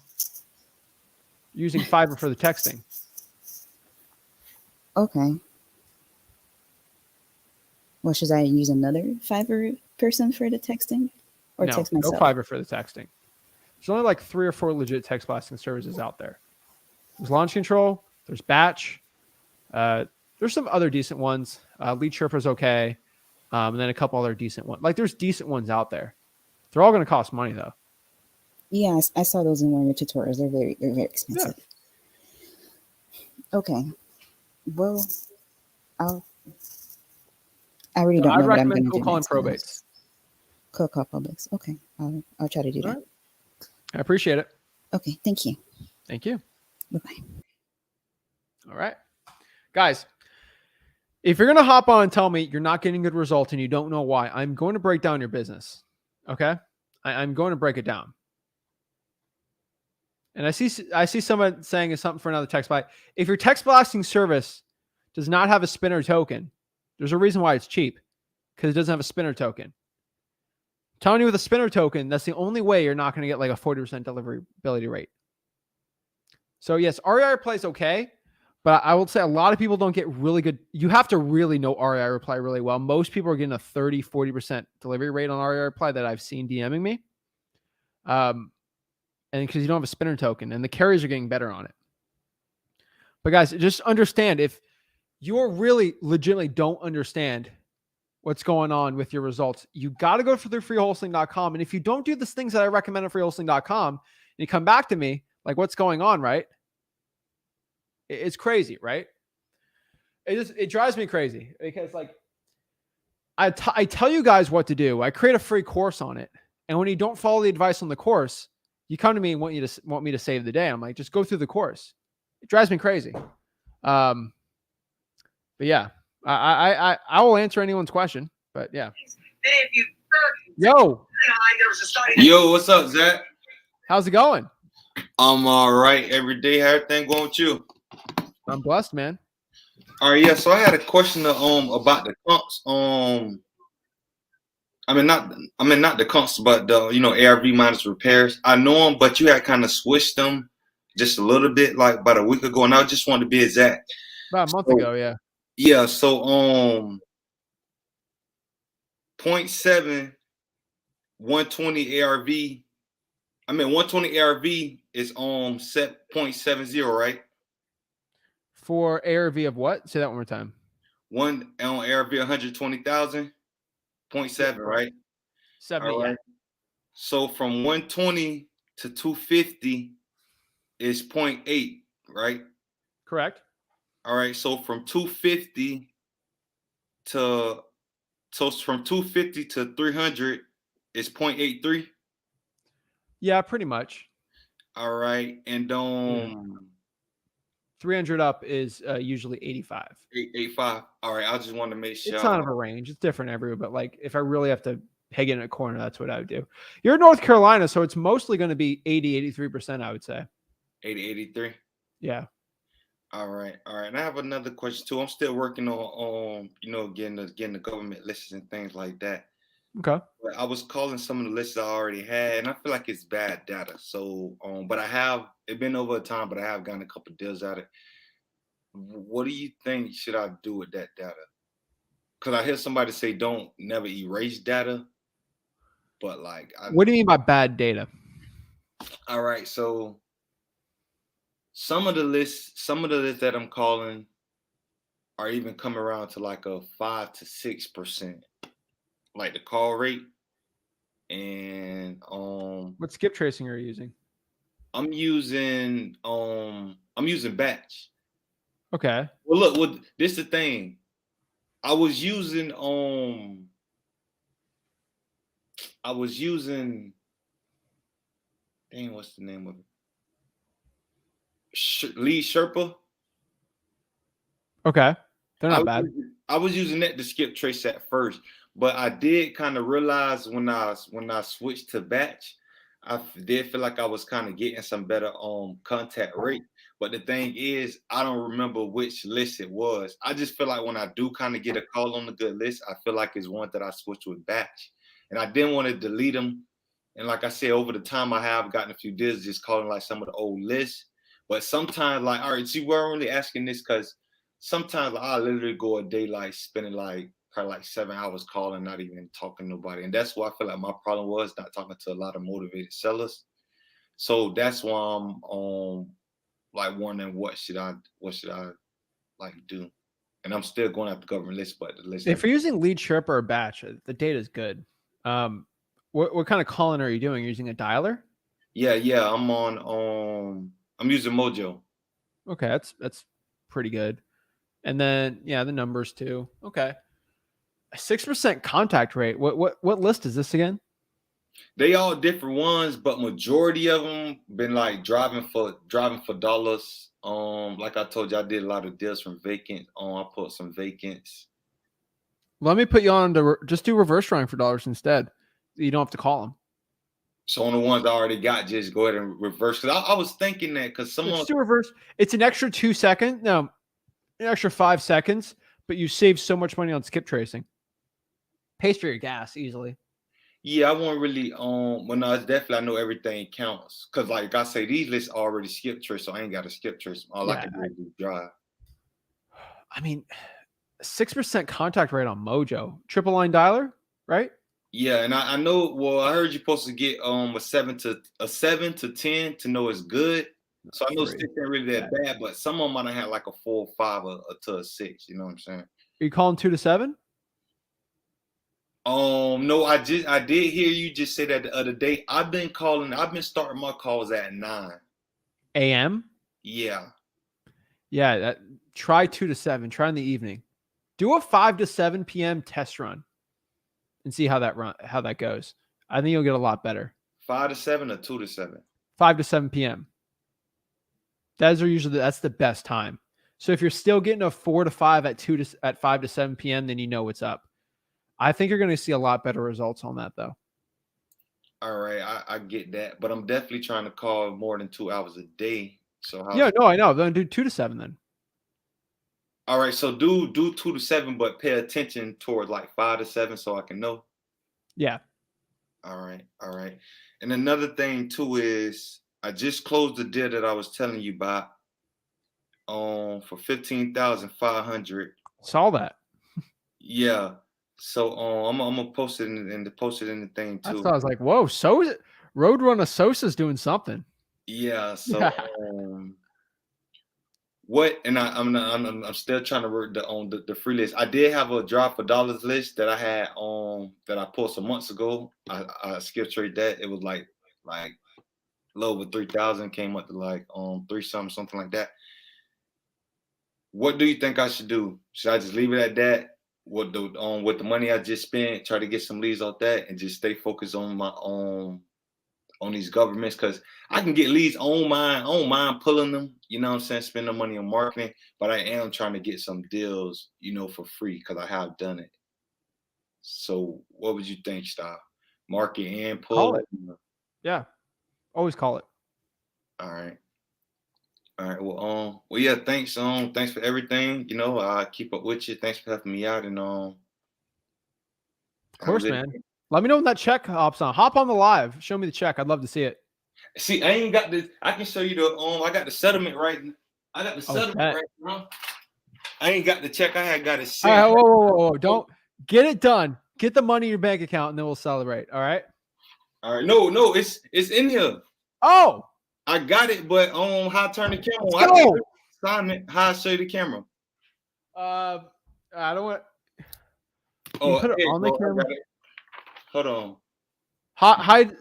Using Fiverr for the texting. Okay. Well, should I use another Fiverr person for the texting? Or text myself? No Fiverr for the texting. There's only like 3 or 4 legit text blasting services out there. There's Launch Control. There's Batch. There's some other decent ones. Lead Sherpa's okay. And then a couple other decent ones. Like, there's decent ones out there. They're all going to cost money, though. Yeah, I saw those in one of your tutorials. They're very expensive. Yeah. Okay. Well, I really don't know. I'd recommend cold calling probates. Cold call probates. Okay. I'll try to do that. Right. I appreciate it. Okay. Thank you. Thank you. Bye-bye. All right. Guys, if you're going to hop on and tell me you're not getting good results and you don't know why, I'm going to break down your business. Okay? I'm going to break it down. And I see someone saying something for another text blast. If your text blasting service does not have a spinner token, there's a reason why it's cheap, because it doesn't have a spinner token. I'm telling you, with a spinner token, that's the only way you're not going to get like a 40% deliverability rate. So yes, REI reply is okay, but I will say a lot of people don't get really good. You have to really know REI reply really well. Most people are getting a 30, 40% delivery rate on REI reply that I've seen DMing me. And because you don't have a spinner token, and the carriers are getting better on it. But guys, just understand, if you're really legitimately don't understand what's going on with your results, you got to go through freewholesaling.com. And if you don't do the things that I recommend at freewholesaling.com, and you come back to me, like, what's going on, right? It's crazy, right? It drives me crazy because, like, I tell you guys what to do. I create a free course on it. And when you don't follow the advice on the course, you come to me and want me to save the day. I'm like, just go through the course. It drives me crazy. But yeah, I will answer anyone's question, but yeah. Yo, what's up, Zach? How's it going? I'm all right. Every day, how everything going with you? I'm blessed, man. All right, yeah. So I had a question about the comps. Not the comps, but the ARV minus repairs. I know them, but you had kind of switched them just a little bit, like about a week ago, and I just wanted to be exact. About a month ago, yeah. Yeah. So 0.7 120 ARV. 120 ARV is set 0.70, right? For ARV of what? Say that one more time. One on ARV 120,000, 0.7, right? 70. All right. Yeah. So from 120 to 250 is 0.8, right? Correct. All right. So from 250 to 300 is 0.83. Yeah, pretty much. All right. And 300 up is usually 85. 85. All right. I just want to make sure. It's kind of a range. It's different everywhere, but like if I really have to peg it in a corner, that's what I would do. You're in North Carolina, so it's mostly going to be 80, 83%, I would say. 80, 83. Yeah. All right. And I have another question too. I'm still working on getting the government lists and things like that. Okay. But I was calling some of the lists I already had, and I feel like it's bad data. So, but it's been over a time, but I have gotten a couple of deals out of it. What do you think should I do with that data? Because I hear somebody say don't never erase data, but like, what do you mean by bad data? All right, so some of the lists that I'm calling are even coming around to like a 5 to 6%, like the call rate. And what skip tracing are you using? I'm using batch. Okay. Well, look, this is the thing. I was using dang, what's the name of it? Lead Sherpa. Okay. They're not bad. I was using that to skip trace at first, but I did kind of realize when I switched to batch, I did feel like I was kind of getting some better contact rate. But the thing is, I don't remember which list it was. I just feel like when I do kind of get a call on the good list, I feel like it's one that I switched with batch. And I didn't want to delete them. And like I said, over the time, I have gotten a few deals just calling like some of the old lists. But sometimes, like, all right, see, we're only asking this because sometimes like, I literally go a day like spending like probably like 7 hours calling, not even talking to nobody. And that's why I feel like my problem was not talking to a lot of motivated sellers. So that's why I'm like wondering what should I like do. And I'm still going after government lists, but the list. If you're using Lead Sherpa or batch, the data is good. What kind of calling are you doing? You're using a dialer? Yeah. I'm using Mojo. Okay, that's pretty good. And then the numbers too. Okay. 6% contact rate. What list is this again? They all different ones, but majority of them been like driving for dollars. Like I told you, I did a lot of deals from vacant. I put some vacants. Let me put you on to just do reverse drawing for dollars instead. You don't have to call them. So on the ones I already got, just go ahead and reverse. Because I was thinking that because someone just do reverse. It's an extra 2 seconds. No, an extra 5 seconds, but you save so much money on skip tracing. Pays for your gas easily. Yeah, I won't really when I was definitely I know everything counts. Cause like I say, these lists already skip trace, so I ain't got to skip trace. All I can do is drive. I mean, 6% contact rate on Mojo. Triple line dialer, right? Yeah, and I know. Well, I heard you're supposed to get a 7 to 10 to know it's good. So I know 6 ain't really that bad, but some of them might have had like a 4 or 5 or to a 6. You know what I'm saying? Are you calling 2 to 7? No, I did hear you just say that the other day. I've been starting my calls at 9 a.m. Yeah. Try 2 to 7. Try in the evening. Do a 5 to 7 p.m. test run and see how that goes. I think you'll get a lot better. 5 to 7 or 2 to 7? 5 to 7 p.m. That's the best time. So if you're still getting a 4 to 5 at 5 to 7 p.m., then you know what's up. I think you're going to see a lot better results on that, though. All right, I get that, but I'm definitely trying to call more than 2 hours a day. So Yeah, no, I know. Then do 2 to 7 then. All right, so do 2 to 7, but pay attention toward like 5 to 7 so I can know. Yeah. All right. And another thing too is I just closed the deal that I was telling you about for 15,500. Saw that. Yeah. So I'm gonna post it in the thing too. I was like, whoa, Roadrunner Sosa's doing something. Yeah. So what? And I'm still trying to work the free list. I did have a drop for dollars list that I had that I posted months ago. I skill trade that. It was like a little over 3,000, came up to like 3 something like that. What do you think I should do? Should I just leave it at that? With the money I just spent, try to get some leads off that, and just stay focused on my on these governments, because I can get leads on mine. I don't mind pulling them, you know what I'm saying, spend the money on marketing, but I am trying to get some deals, for free, because I have done it. So what would you think, Star? Market and pull? Call it. Yeah. Always call it. All right. Well, yeah, thanks. Thanks for everything. I keep up with you. Thanks for helping me out. And of course, man. Let me know when that check hops on. Hop on the live. Show me the check. I'd love to see it. See, I ain't got this. I can show you the I got the settlement right. I got the settlement right now. I ain't got the check. I got it set. All right, whoa. Don't get it done. Get the money in your bank account, and then we'll celebrate. All right. All right. No, it's in here. Oh. I got it, but how I turn the camera on? How I show you the camera? I don't want. Oh, put it on the camera. Hold on. Hide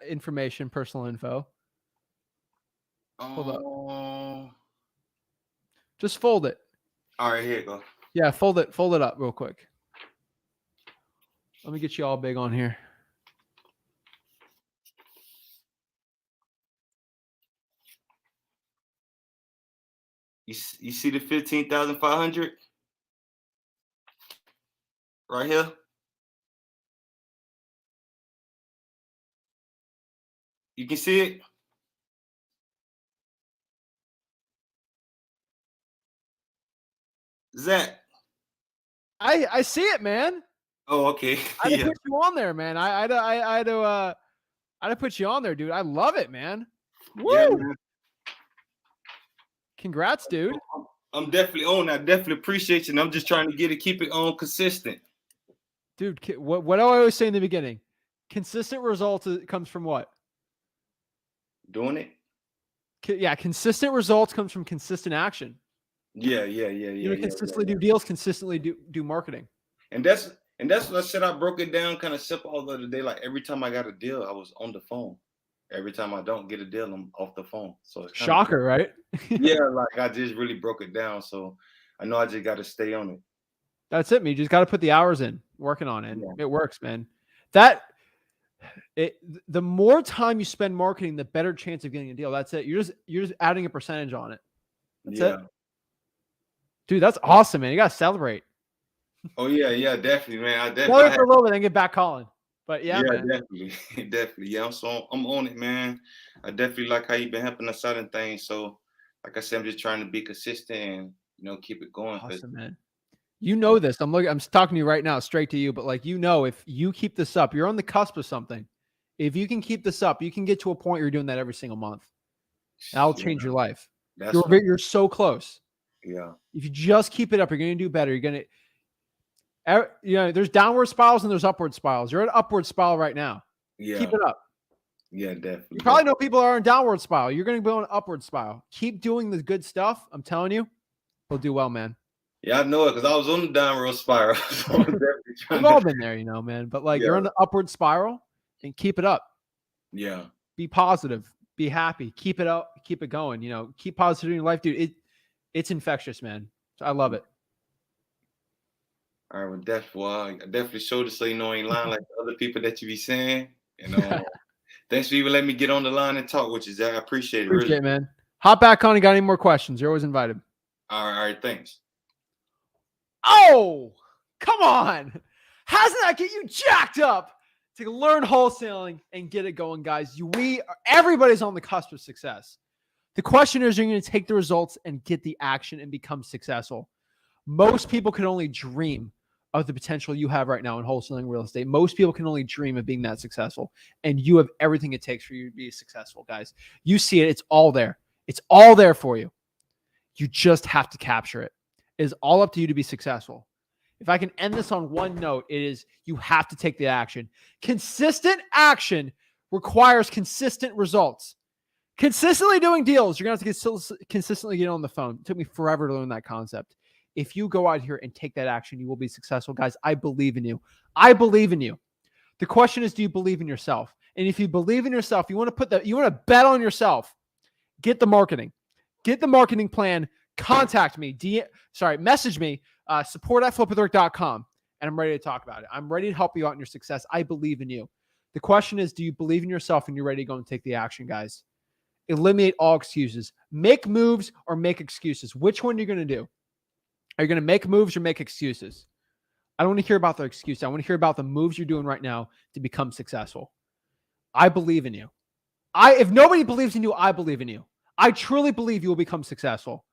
information, personal info. Hold up. Just fold it. All right, here you go. Yeah, fold it up real quick. Let me get you all big on here. You see the 15,500 right here? You can see it? Zach. I see it, man. Oh, okay. I had to put you on there, man. I had to put you on there, dude. I love it, man. Woo! Yeah, man. Congrats, dude. I'm definitely on. I definitely appreciate you. And I'm just trying to keep it on consistent. Dude, what do I always say in the beginning? Consistent results comes from what? Doing it. Yeah, consistent results comes from consistent action. Yeah. Consistently do deals, consistently do marketing. And that's what I said. I broke it down kind of simple the other day. Like every time I got a deal, I was on the phone. Every time I don't get a deal, I'm off the phone. So it's shocker, right? Yeah, like I just really broke it down. So I know I just got to stay on it. That's it, man. You just got to put the hours in, working on it. Yeah. It works, man. The more time you spend marketing, the better chance of getting a deal. That's it. You're just adding a percentage on it. That's it. Dude, that's awesome, man. You gotta celebrate. Oh yeah, definitely, man. I definitely celebrate for a little bit and get back calling. But yeah, man. definitely. Yeah, I'm on it, man. I definitely like how you've been helping us out and things. So, like I said, I'm just trying to be consistent and keep it going. Awesome, man. You know this. I'm talking to you right now, straight to you. But if you keep this up, you're on the cusp of something. If you can keep this up, you can get to a point where you're doing that every single month. That'll change your life. You're so close. Yeah. If you just keep it up, you're going to do better. You're going to, there's downward spirals and there's upward spirals. You're at an upward spiral right now. Yeah. Keep it up. Yeah, definitely. You probably know people are in downward spiral. You're going to be on an upward spiral. Keep doing the good stuff. I'm telling you, we'll do well, man. Yeah, I know it because I was on the downward spiral. So we've all been there, man. But you're on the upward spiral and keep it up. Yeah. Be positive. Be happy. Keep it up. Keep it going. Keep positivity in your life, dude. It's infectious, man. So I love it. All right, I definitely showed it so you know ain't lying like the other people that you be saying. Thanks for even letting me get on the line and talk with you, Zach. I appreciate it. Appreciate it, man. Hop back on and got any more questions. You're always invited. All right, thanks. Oh, come on. How does that get you jacked up to learn wholesaling and get it going, guys? Everybody's on the cusp of success. The question is, are you going to take the results and get the action and become successful? Most people can only dream of the potential you have right now in wholesaling real estate. Most people can only dream of being that successful, and you have everything it takes for you to be successful, guys. You see it. It's all there. It's all there for you. You just have to capture it. It is all up to you to be successful. If I can end this on one note, it is you have to take the action. Consistent action requires consistent results. Consistently doing deals, you're going to have to consistently get on the phone. It took me forever to learn that concept. If you go out here and take that action, you will be successful. Guys, I believe in you. I believe in you. The question is, do you believe in yourself? And if you believe in yourself, you want to bet on yourself, get the marketing. Get the marketing plan. Contact me. Message me. support@flipwithrick.com, and I'm ready to talk about it. I'm ready to help you out in your success. I believe in you. The question is, do you believe in yourself and you're ready to go and take the action, guys? Eliminate all excuses. Make moves or make excuses. Which one are you going to do? Are you going to make moves or make excuses? I don't want to hear about the excuses. I want to hear about the moves you're doing right now to become successful. I believe in you. If nobody believes in you, I believe in you. I truly believe you will become successful.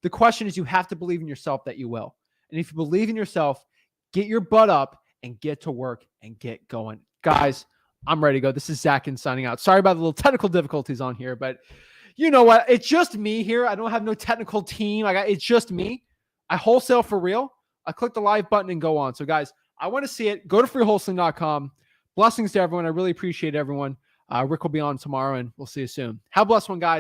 The question is, you have to believe in yourself that you will. And if you believe in yourself, get your butt up and get to work and get going. Guys, I'm ready to go. This is Zach Ginn signing out. Sorry about the little technical difficulties on here, but you know what? It's just me here. I don't have no technical team. It's just me. I wholesale for real. I click the live button and go on. So guys, I want to see it. Go to freewholesaling.com. Blessings to everyone. I really appreciate everyone. Rick will be on tomorrow, and we'll see you soon. Have a blessed one, guys.